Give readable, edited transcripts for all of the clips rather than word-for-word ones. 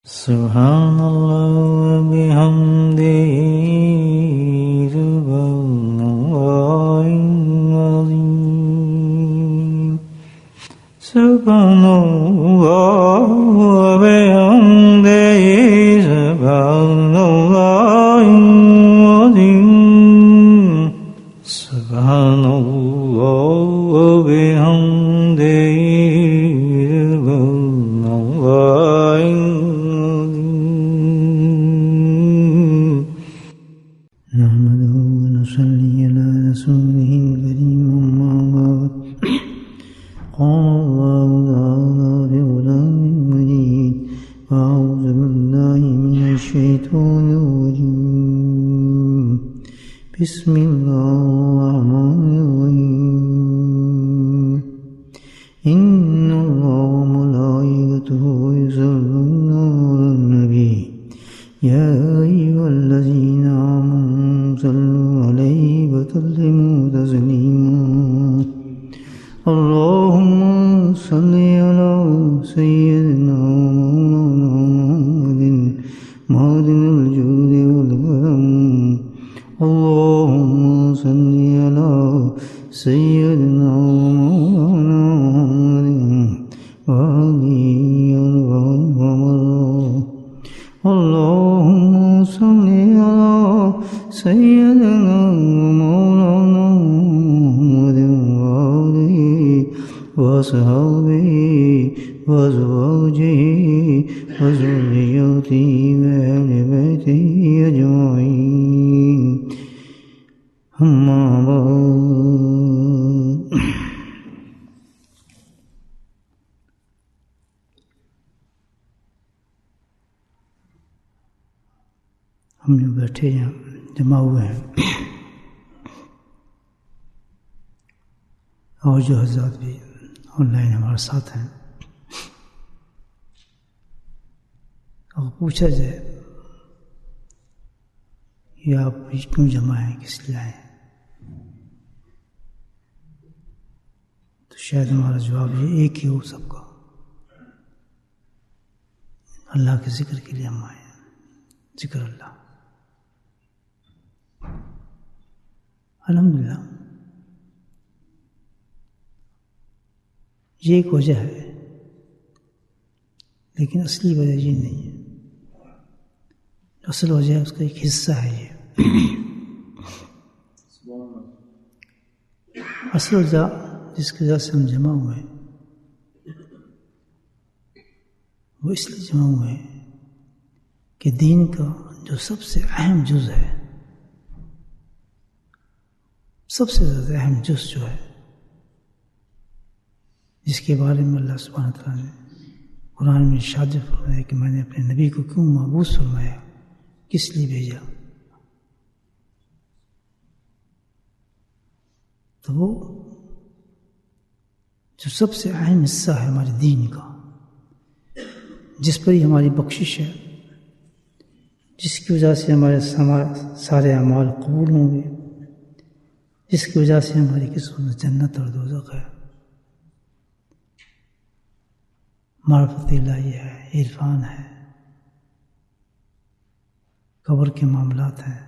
سبحان اللہ وبحمدہ سبحان اللہ العظیم سبحان اللہ وبحمدہ سبحان اللہ العظیم سبحان اللہ وبحمدہ بسم اللہ الرحمن الرحیم ان اللہ وملائکتہ یصلون علی النبی یا ایھا الذین آمنوا صلوا علیہ وسلموا تسلیما اللہم صل علی سیدنا مولانا معدن الجود والکرم اللهم صل على سيدنا مولانا محمد اللهم صل على سيدنا مولانا محمد وصحبه وأزواجه وذريته وأهل بيته أجمعين أما بعد ہم جو بیٹھے ہیں جمع ہوئے ہیں اور جو حضرات بھی آن لائن ہمارے ساتھ ہیں اور پوچھا جائے یہ آپ کیوں جمع ہیں کس لیے آئے ہیں تو شاید ہمارا جواب یہ ایک ہی ہو سب کا اللہ کے ذکر کے لیے ہم آئے ہیں ذکر اللہ الحمدللہ یہ ایک وجہ ہے لیکن اصلی وجہ یہ نہیں ہے اصل وجہ اس کا ایک حصہ ہے یہ اصل وجہ جس کی وجہ سے ہم جمع ہوئے ہیں وہ اس لیے جمع ہوئے ہیں کہ دین کا جو سب سے اہم جز ہے سب سے زیادہ اہم جز جو ہے جس کے بارے میں اللہ سبحانہ تعالیٰ نے قرآن میں ارشاد فرمایا کہ میں نے اپنے نبی کو کیوں مبعوث فرمایا کس لیے بھیجا تو وہ جو سب سے اہم حصہ ہے ہمارے دین کا جس پر ہی ہماری بخشش ہے جس کی وجہ سے ہمارے سارے اعمال قبول ہوں گے جس کی وجہ سے ہماری قسمت جنت اور دوزخ ہے معرفت الہی ہے عرفان ہے قبر کے معاملات ہیں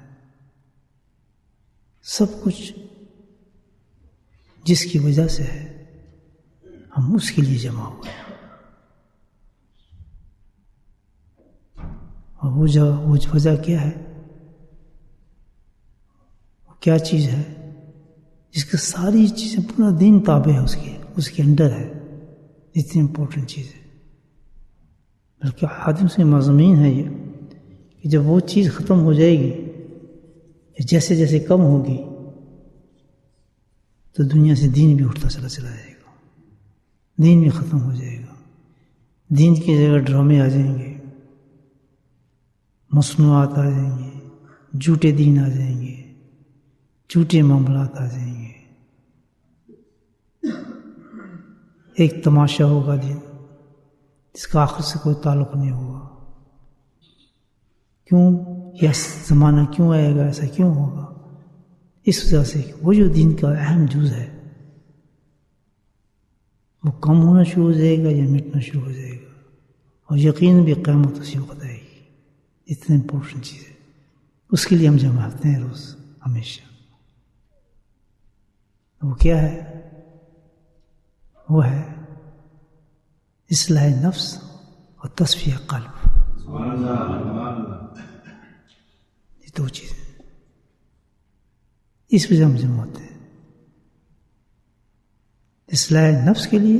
سب کچھ جس کی وجہ سے ہے ہم اس کے لیے جمع ہوئے ہیں اور وہ وجہ کیا ہے وہ کیا چیز ہے جس کا ساری چیزیں پورا دین تابع ہے اس کے انڈر ہے اتنی امپورٹنٹ چیز ہے بلکہ حادث سے مضمین ہے یہ کہ جب وہ چیز ختم ہو جائے گی جیسے جیسے کم ہوگی تو دنیا سے دین بھی اٹھتا چلا جائے گا دین بھی ختم ہو جائے گا دین کی جگہ ڈرامے آ جائیں گے مصنوعات آ جائیں گے جھوٹے دین آ جائیں گے جھوٹے معاملات آ جائیں گے ایک تماشا ہوگا دین جس کا آخر سے کوئی تعلق نہیں ہوگا کیوں یہ زمانہ کیوں آئے گا ایسا کیوں ہوگا اس وجہ سے وہ جو دین کا اہم جز ہے وہ کم ہونا شروع ہو جائے گا یا مٹنا شروع ہو جائے گا اور یقین بھی قیامت اسی وقت آئے گی. اتنا امپورٹنٹ چیز ہے. اس کے لیے ہم جمع ہوتے ہیں روز ہمیشہ. وہ کیا ہے؟ وہ ہے اصلاح نفس اور تصفیہ قلب. یہ دو چیزیں اس وجہ ہم جمع ہوتے ہیں. اصلاح نفس کے لیے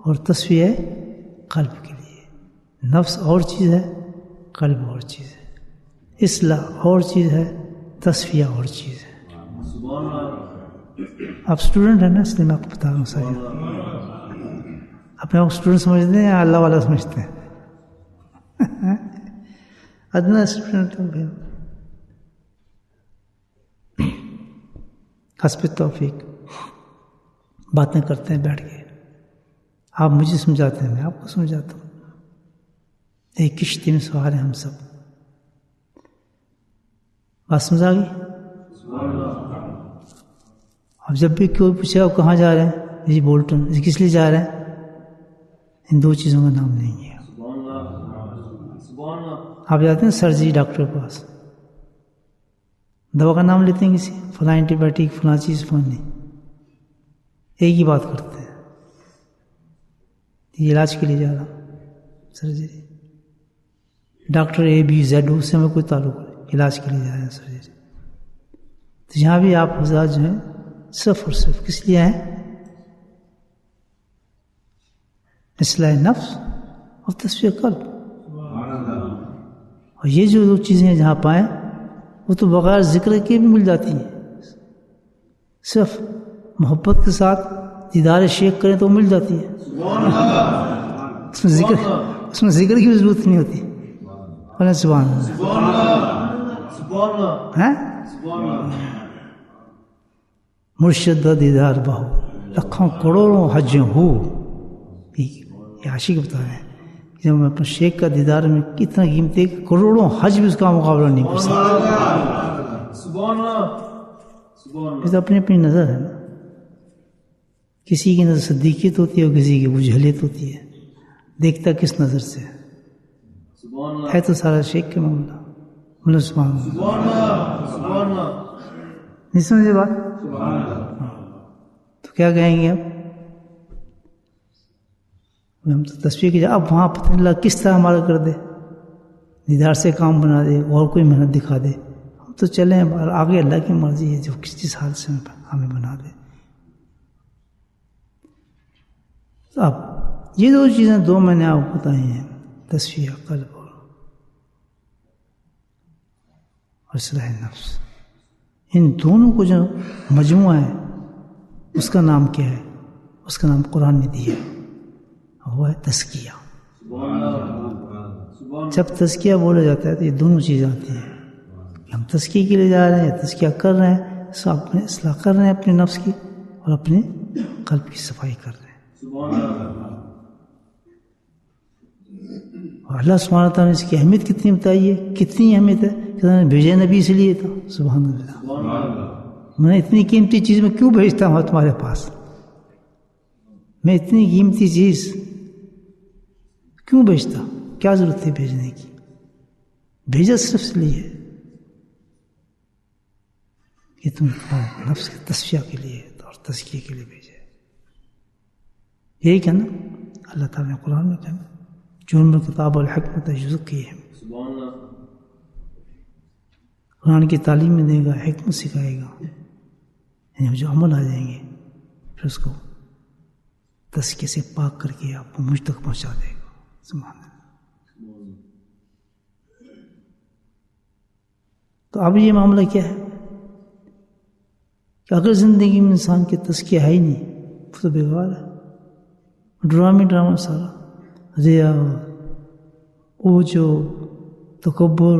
اور تصفیہ قلب کے لیے. نفس اور چیز ہے، قلب اور چیز ہے. اصلاح اور چیز ہے، تصفیہ اور چیز ہے. آپ اسٹوڈنٹ ہیں نا، اس لیے میں آپ کو بتا رہا ہوں. سارے اپنے آپ اسٹوڈنٹ سمجھتے ہیں یا اللہ والا سمجھتے ہیں؟ ادنا اسٹوڈنٹ ہوں. حسب توفیق باتیں کرتے ہیں بیٹھ کے. آپ مجھے سمجھاتے ہیں، میں آپ کو سمجھاتا ہوں. ایک کشتی میں سوار ہیں ہم سب. بات سمجھا گئی؟ اب جب بھی کوئی پوچھے آپ کہاں جا رہے ہیں، جی بولٹن. جی کس لیے جا رہے ہیں؟ ان دو چیزوں کا نام نہیں ہے. آپ جاتے ہیں سرجری ڈاکٹر کے پاس، دوا کا نام لیتے ہیں کسی، فلاں اینٹی بایوٹک فلاں چیز فلانی، ایک ہی بات کرتے ہیں، یہ علاج کے لیے جا رہا ہوں surgery. Doctor A B Z اس سے ہمیں کوئی تعلق نہیں، علاج کے لیے جا رہے ہیں سرجری. تو یہاں بھی آپ حضرات جو ہیں صرف اور صرف کس لیے ہیں؟ اصلاح نفس اور تصفیہ قلب. اور یہ جو دو چیزیں ہیں جہاں پائیں وہ تو بغیر ذکر کے بھی مل جاتی ہیں. صرف محبت کے ساتھ دیدار شیخ کریں تو مل جاتی ہے. اس میں ذکر کی بھی ضرورت نہیں ہوتی. سبحان اللہ. مرشد دیدار بہو لکھوں کروڑوں حج ہو. یہ عاشق بتا رہے ہیں کہ جب میں اپنے شیخ کا دیدار میں کتنا قیمتی ہے کہ کروڑوں حج بھی اس کا مقابلہ نہیں کر سکتا. یہ تو اپنی اپنی نظر ہے نا. کسی کی نظر صدیقیت ہوتی ہے اور کسی کی وجہلیت ہوتی ہے. دیکھتا کس نظر سے ہے تو سارا شیخ کے معاملہ. بولو سبحان اللہ. نہیں سمجھے بات؟ تو کیا کہیں گے اب؟ ہم تو تصویر کی اب وہاں پتہ نہیں اللہ کس طرح ہمارا کر دے، دیدار سے کام بنا دے اور کوئی محنت دکھا دے. ہم تو چلیں آگے، اللہ کی مرضی ہے جو کس حال سے ہمیں بنا دے. تو اب یہ دو چیزیں دو میں نے آپ کو بتائی ہیں، تصفیہ قلب اور اصلاح نفس. ان دونوں کو جو مجموعہ ہے اس کا نام کیا ہے؟ اس کا نام قرآن نے دیا، وہ ہے تزکیہ. جب تزکیہ بولا جاتا ہے تو یہ دونوں چیزیں آتی ہیں. ہم تزکیے کے لیے جا رہے ہیں، تزکیہ کر رہے ہیں، سب اپنے اصلاح کر رہے ہیں اپنے نفس کی اور اپنے قلب کی صفائی کر رہے ہیں. اور اللہ سبحانہ تعالیٰ نے اس کی اہمیت کتنی بتائی ہے، کتنی اہمیت ہے کہ انہوں نے بھیجے نبی اس لیے تھا. سبحان اللہ. میں اتنی قیمتی چیز میں کیوں بھیجتا ہوں تمہارے پاس؟ میں اتنی قیمتی چیز کیوں بھیجتا؟ کیا ضرورت تھی بھیجنے کی؟ بھیجا صرف اس لیے کہ تم نفس کے تصفیہ کے لیے اور تزکیے کے لیے بھیجے. یہی کہنا اللہ تعالیٰ نے قرآن میں کہنا جرم کتاب الحکمت یزکیہم. قرآن کی تعلیم میں دے گا، حکمت سکھائے گا، یعنی جو عمل آ جائیں گے پھر اس کو تزکیے سے پاک کر کے آپ کو مجھ تک پہنچا دے گا. سبحان اللہ. تو اب یہ معاملہ کیا ہے کہ اگر زندگی میں انسان کی تزکیہ ہے ہی نہیں تو بیکار ہے. ڈرامہ سارا ریا، اوجو، تکبر،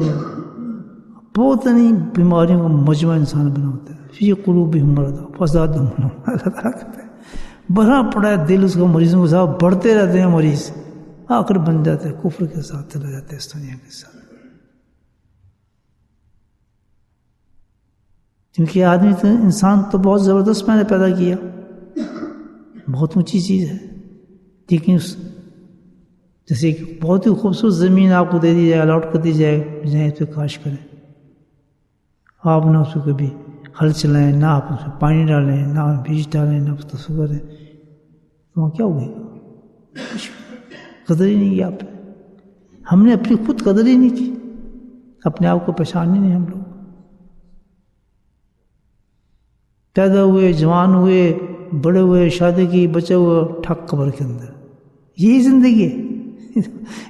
بہت نہیں بیماریوں کا مجموعہ انسان بنا ہوتا ہے. فی قلوبہم مرض فزادہم مرضا. اللہ تعالیٰ کہتا ہے بھرا پڑا ہے دل اس کا مریضوں کے ساتھ، بڑھتے رہتے ہیں مریض، آخر بن جاتے ہیں کفر کے ساتھ، چلا جاتے ہیں اس دنیا کے ساتھ. کیونکہ آدمی تو انسان تو بہت زبردست میں نے پیدا کیا، بہت اونچی چیز ہے، لیکن جیسے کہ بہت ہی خوبصورت زمین آپ کو دے دی جائے، الاٹ کر دی جائے، جائیں اس پہ کاشت کریں، آپ نہ اس کو کبھی ہل چلائیں، نہ آپ اس میں پانی ڈالیں، نہ بیج ڈالیں، نہ اس تصور کریں، تو وہاں کیا ہوگا؟ قدر ہی نہیں کی آپ نے. ہم نے اپنی خود قدر ہی نہیں کی، اپنے آپ کو پہچان ہی نہیں. ہم لوگ پیدا ہوئے، جوان ہوئے، بڑے ہوئے، شادی کی، بچے ہوئے، ٹھک قبر کے اندر. یہی زندگی ہے.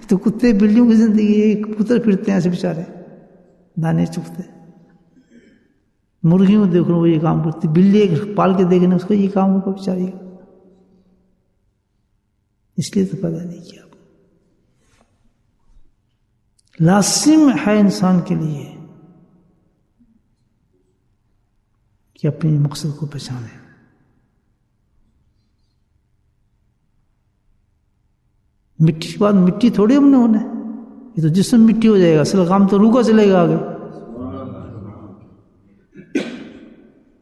تو کتے بلیوں کی زندگی ہے. کبوتر پھرتے ہیں ایسے بیچارے دانے چگتے. مرغیوں کو دیکھ لو وہ یہ کام کرتی، بلی ایک پال کے دیکھنے اس کو یہ کام ہوگا بیچاری کا. اس لیے تو پیدا نہیں کیا. لازم ہے انسان کے لیے کہ اپنے مقصد کو پہچانے. مٹی کے بعد مٹی تھوڑی ہم نے ہونا ہے. یہ تو جسم مٹی ہو جائے گا، اصل کام تو روح کا چلے گا آگے.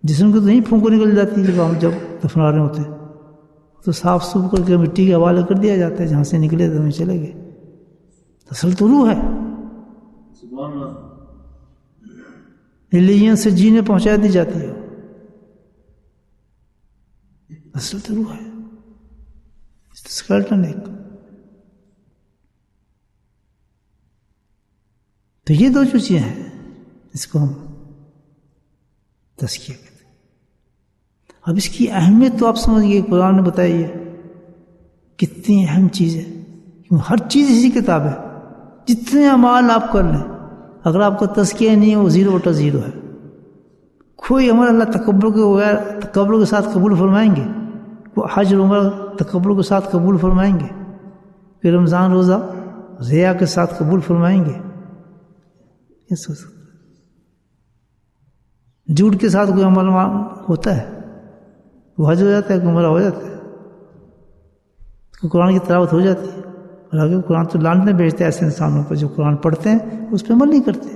جسم کو تو نہیں پھونکو نکل جاتی جب ہم دفنا رہے ہوتے ہیں، تو صاف سوف کر کے مٹی کے حوالے کر دیا جاتا ہے، جہاں سے نکلے تو ہمیں چلے گئے. اصل تو روح ہے. لیجن سے جینے پہنچا دی جاتی ہے. اصل تو روح ہے. اسکلٹن ایک. تو یہ دو جو چیزیں ہیں اس کو ہم تزکیہ کہتے ہیں. اب اس کی اہمیت تو آپ سمجھئے، قرآن نے بتائی ہے کتنی اہم چیز ہے. ہر چیز اسی کتاب ہے. جتنے اعمال آپ کر لیں، اگر آپ کا تزکیہ نہیں ہو، 0/0 ہے. کوئی عمل اللہ تکبر کے ساتھ قبول فرمائیں گے؟ وہ حج عمر تکبر کے ساتھ قبول فرمائیں گے؟ پھر رمضان روزہ ریا کے ساتھ قبول فرمائیں گے؟ کیا سوچ سکتے؟ جھوٹ کے ساتھ کوئی عمل ہوتا ہے؟ وہ حج ہو جاتا ہے، کوئی عمرہ ہو جاتا ہے، کوئی قرآن کی تلاوت ہو جاتی ہے. اور آگے قرآن تو لعنتیں بھیجتے ہیں ایسے انسانوں پر جو قرآن پڑھتے ہیں اس پہ عمل نہیں کرتے.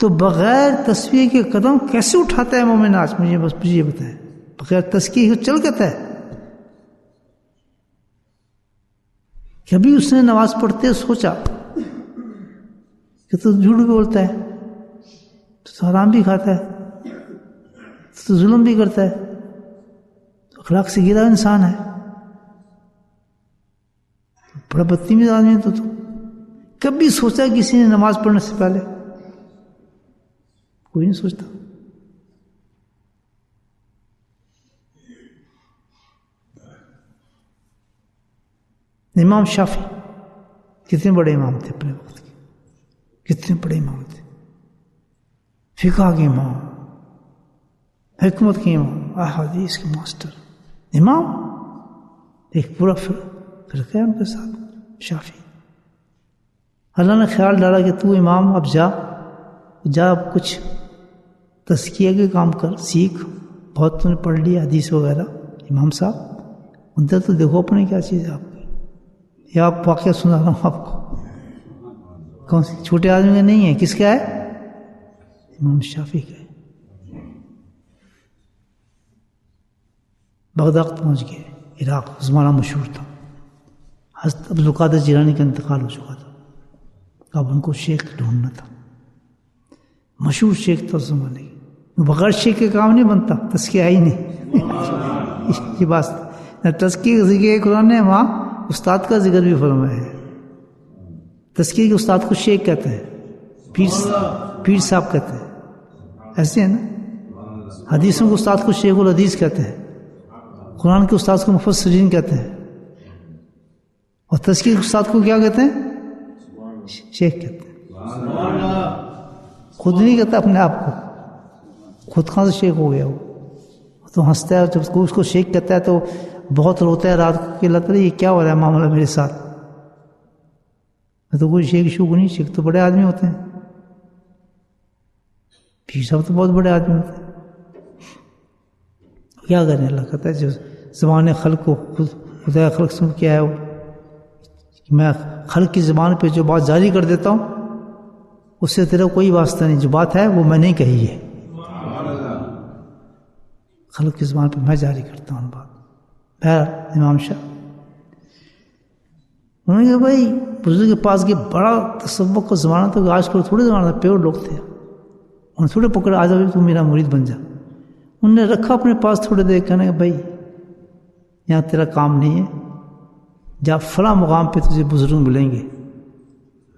تو بغیر تسبیح کے قدم کیسے اٹھاتا ہے مومن؟ آج مجھے یہ بتائیں. بغیر تسبیح کے چل کہتا ہے. کبھی اس نے نماز پڑھتے سوچا کہ تو جھوٹ بھی بولتا ہے، تو حرام بھی کھاتا ہے، تو ظلم بھی کرتا ہے، تو اخلاق سے گرا انسان ہے، بڑا بدتمیز آدمی ہے. تو کبھی سوچا کسی نے نماز پڑھنے سے پہلے؟ کوئی نہیں سوچتا. امام شافعی کتنے بڑے امام تھے اپنے وقت کے، کتنے بڑے امام تھے. فقہ کے امام، حکمت کے امام، احادیث کے ماسٹر، امام. ایک پورا فرقہ ہے ان کے ساتھ شافعی. اللہ نے خیال ڈالا کہ تو امام اب جا کچھ تزکیہ کے کام کر، سیکھ. بہت تو نے پڑھ لیا حدیث وغیرہ. امام صاحب اندر تو دیکھو اپنے کیا چیز ہے آپ کی. یہ آپ واقعہ سنا رہا ہوں آپ کو. کون سی چھوٹے آدمی کا نہیں ہے، کس کا ہے؟ امام شافعی کا ہے. بغداد پہنچ گئے، عراق زمانہ مشہور تھا. حضرت عبدالقادر جیلانی کا انتقال ہو چکا تھا. اب ان کو شیخ ڈھونڈنا تھا. مشہور شیخ تھا اس زمانے کے. بغیر شیخ کے کام نہیں بنتا، تزکیہ ہی نہیں. یہ بات تزکیہ کا ذکر قرآن نے وہاں استاد کا ذکر بھی فرمایا ہے. تزکیہ کے استاد کو شیخ کہتے ہیں، پیر صاحب کہتے ہیں. ایسے ہے نا. حدیثوں کے استاد کو شیخ الحدیث کہتے ہیں، قرآن کے استاد کو مفسرین کہتے ہیں، اور تزکیہ کے استاد کو کیا کہتے ہیں؟ شیخ کہتے ہیں. خود نہیں کہتا اپنے آپ کو، خود کہاں سے شیخ ہو گیا وہ تو ہنستا ہے. جب اس کو شیخ کہتا ہے تو بہت روتا ہے رات کو کہ اللہ تعالیٰ یہ کیا ہو رہا ہے معاملہ میرے ساتھ. میں تو کوئی شیخ شوق نہیں. شیخ تو بڑے آدمی ہوتے ہیں، پیر صاحب تو بہت بڑے آدمی ہوتے ہیں. کیا کریں؟ اللہ کہتا ہے جو زبان خلق کو خدا خلق سن کیا ہے وہ، میں خلق کی زبان پہ جو بات جاری کر دیتا ہوں اس سے تیرا کوئی واسطہ نہیں. جو بات ہے وہ میں نہیں کہی ہے، خلق کی زبان پہ میں جاری کرتا ہوں بات. امام شاہ انہوں نے کہا بھائی بزرگ کے پاس گئے، بڑا تصوف کا زمانہ تھا، آج کل تھوڑے زمانہ تھا، پیور لوگ تھے، انہوں نے تھوڑے پکڑا، آ جاؤ تو میرا مرید بن جا. انہوں نے رکھا اپنے پاس تھوڑے دیر، کہنے کہ بھائی یہاں تیرا کام نہیں ہے، جا فلاں مقام پہ تجھے بزرگ ملیں گے،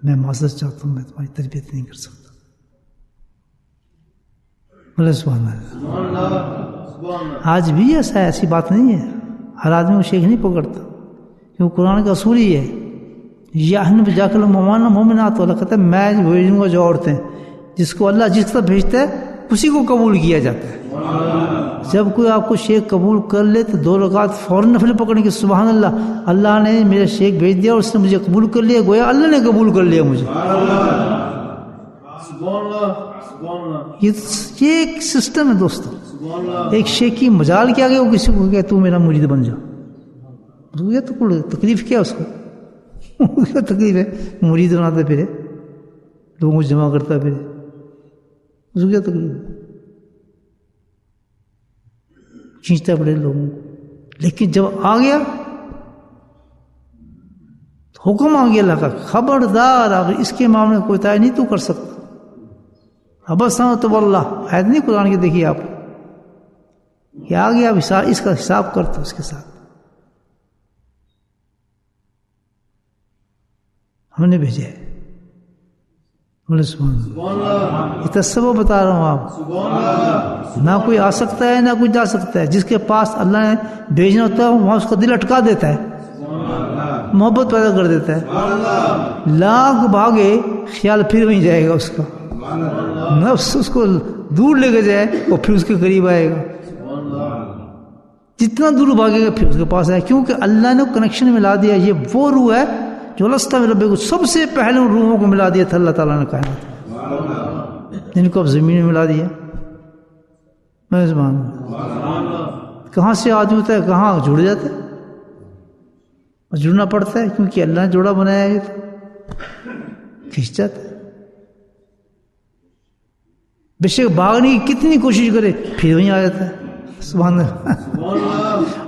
میں معذرت چاہتا ہوں، میں تمہاری تربیت نہیں کر سکتا. بولے سبحان اللہ. آج بھی ایسا ہے، ایسی بات نہیں ہے، ہر آدمی کو شیخ نہیں پکڑتا، کیونکہ قرآن کا اصول ہی ہے، یاہن بجا کر مومنات، اللہ کہتا ہے میں بھیجوں گا جو عورتیں، جس کو اللہ جس طرح بھیجتا ہے اسی کو قبول کیا جاتا ہے. جب کوئی آپ کو شیخ قبول کر لے تو 2 رکعت فوراً نفل پکڑنے کی، سبحان اللہ، اللہ نے میرا شیخ بھیج دیا اور اس نے مجھے قبول کر لیا، گویا اللہ نے قبول کر لیا مجھے. یہ ایک سسٹم ہے دوستو. ایک شیخ کی مجال کیا گیا وہ کسی کو کہ تو میرا مرید بن جا، یہ تو کوئی تکلیف کیا اس کو؟ کیا تکلیف ہے؟ مرید بناتا پھرے، لوگوں کو جمع کرتا پھرے، اس کو کیا تکلیف ہے؟ کھینچتا پڑے لوگوں کو. لیکن جب آ گیا حکم آ گیا اللہ کا، خبردار اگر اس کے معاملے میں کوئی طے نہیں تو کر سکتا. ابسان تو اللہ آیت نہیں قرآن کی، دیکھیے آپ کہ آ گیا، اب اس کا حساب کرتا اس کے ساتھ. ہم نے بھیجا ہے. بولے سبحان اللہ. یہ تصوف بتا رہا ہوں آپ، نہ کوئی آ سکتا ہے نہ کوئی جا سکتا ہے. جس کے پاس اللہ نے بھیجنا ہوتا ہے وہاں اس کا دل اٹکا دیتا ہے، محبت پیدا کر دیتا ہے. لاکھ بھاگے خیال پھر وہیں جائے گا، اس کا نفس اس کو دور لے کے جائے وہ پھر اس کے قریب آئے گا. جتنا دور بھاگے گا پھر اس کے پاس آئے، کیونکہ اللہ نے کنیکشن ملا دیا. یہ وہ روح ہے جو لستا میں ربے کو سب سے پہلے ان روحوں کو ملا دیا تھا اللہ تعالیٰ نے کائنات، جن کو اب زمین میں ملا دیا. میں زبان کہاں سے آدمی ہوتا ہے، کہاں جڑ جاتا ہے، اور جڑنا پڑتا ہے کیونکہ اللہ نے جوڑا بنایا ہے، تو کھینچ جاتا ہے. بے شک بھاگنے کی کتنی کوشش کرے پھر وہیں آ جاتا ہے. سبحان اللہ.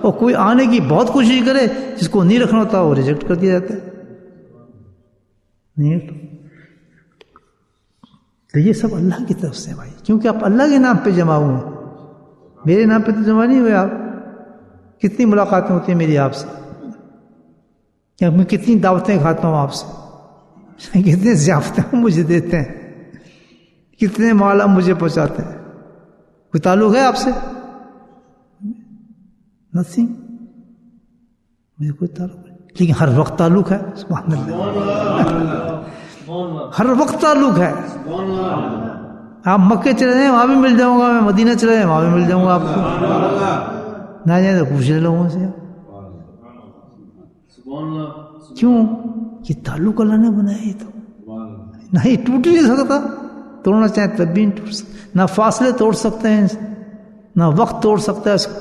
اور کوئی آنے کی بہت کوشش کرے، جس کو نہیں رکھنا ہوتا وہ ریجیکٹ کر دیا جاتا ہے. نہیں تو یہ سب اللہ کی طرف سے بھائی، کیونکہ آپ اللہ کے نام پہ جمع ہوئے ہیں، میرے نام پہ تو جمع نہیں ہوئے. آپ کتنی ملاقاتیں ہوتی ہیں میری آپ سے، میں کتنی دعوتیں کھاتا ہوں آپ سے، کتنے ضیافتیں مجھے دیتے ہیں، کتنے مال آپ مجھے پہنچاتے ہیں. کوئی تعلق ہے آپ سے؟ نتھنگ. مجھے کوئی تعلق نہیں، لیکن ہر وقت تعلق ہے. سبحان اللہ. ہر وقت تعلق ہے. آپ مکے چلے جائیں وہاں بھی مل جاؤں گا، میں مدینہ چلے جائیں وہاں بھی مل جاؤں گا آپ کو. نہ جائیں تو پوچھ لیں لوگوں سے. کیوں؟ یہ تعلق اللہ نے بنایا ہے، تو نہ ہی ٹوٹ نہیں سکتا، توڑنا چاہیں تب بھی نہیں ٹوٹ سکتا. نہ فاصلے توڑ سکتے ہیں، نہ وقت توڑ سکتا ہے اس کو.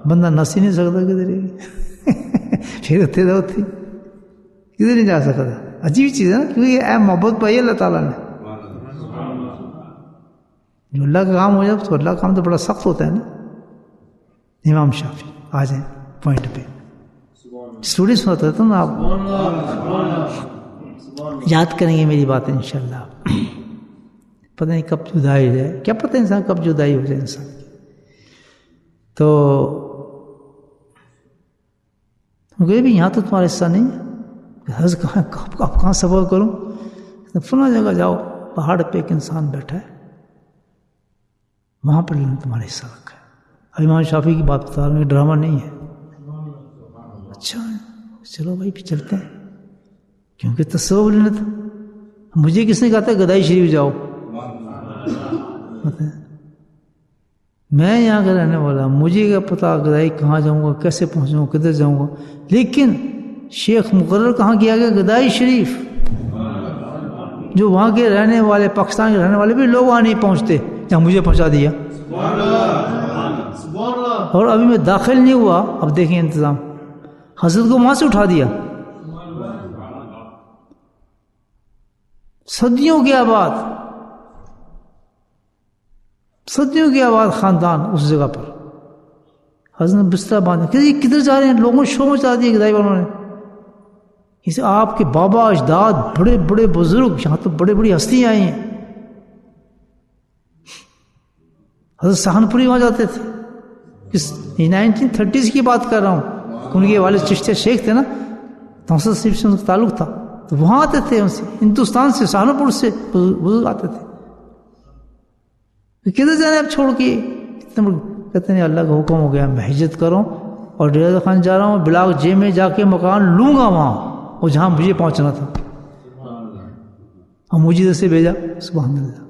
بندہ نس ہی نہیں سکتا کدھر، پھر اتنے ہوتی کدھر نہیں جا سکتا. عجیب چیز ہے نا، کیونکہ یہ اے محبت پائی اللہ تعالیٰ نے. جو اللہ کا کام ہو جائے تو اللہ کا کام تو بڑا سخت ہوتا ہے نا. امام شافعی آ جائیں پوائنٹ پہ. اسٹوڈی سناتا رہتا ہوں نا، آپ یاد کریں گے میری باتیں انشاءاللہ. پتہ نہیں کب جدائی ہو جائے، کیا پتہ انسان کب جدائی ہو جائے انسان کی. تو بھی یہاں تو تمہارا حصہ نہیں ہے. حض کہاں سفر کروں؟ فلاں جگہ جاؤ، پہاڑ پہ ایک انسان بیٹھا ہے، وہاں پر تمہارا حصہ رکھا ہے. امام شافعی کی بات بتا رہا ہوں، ڈرامہ نہیں ہے. اچھا چلو بھائی پھر چلتے ہیں، کیونکہ تصوف لینا تھا. مجھے کس نے کہا تھا گدائی شریف جاؤ؟ میں یہاں کا رہنے والا، مجھے کیا پتا گدائی کہاں جاؤں گا، کیسے پہنچوں گا، کدھر جاؤں گا. لیکن شیخ مقرر کہاں کیا گیا؟ گدائی شریف. جو وہاں کے رہنے والے، پاکستان کے رہنے والے بھی لوگ وہاں نہیں پہنچتے جہاں مجھے پہنچا دیا. اور ابھی میں داخل نہیں ہوا، اب دیکھیں انتظام، حضرت کو وہاں سے اٹھا دیا. صدیوں کے بعد صدیوں کے بعد خاندان اس جگہ پر حضرت نے بستر باندھا کہ یہ کدھر جا رہے ہیں، لوگوں نے شو مچا دیا گدائی والوں نے. اسے آپ کے بابا اجداد بڑے بڑے بزرگ یہاں تو بڑے بڑی ہستیاں آئی ہیں. حضرت سہانپوری وہاں جاتے تھے. 1930s کی بات کر رہا ہوں. ان کے والد چشتیہ شیخ تھے نا، تو شریف سے ان کا تعلق تھا، تو وہاں آتے تھے. ان سے ہندوستان سے سہارنپور سے بزرگ آتے تھے. کدھر جانے آپ چھوڑ کے؟ کہتے ہیں اللہ کا حکم ہو گیا میں ہجرت کروں اور ڈیرہ خان جا رہا ہوں، بلاک جے میں جا کے مکان لوں گا وہاں، اور جہاں مجھے پہنچنا تھا. اور مجھے سے بھیجا. سبحان اللہ.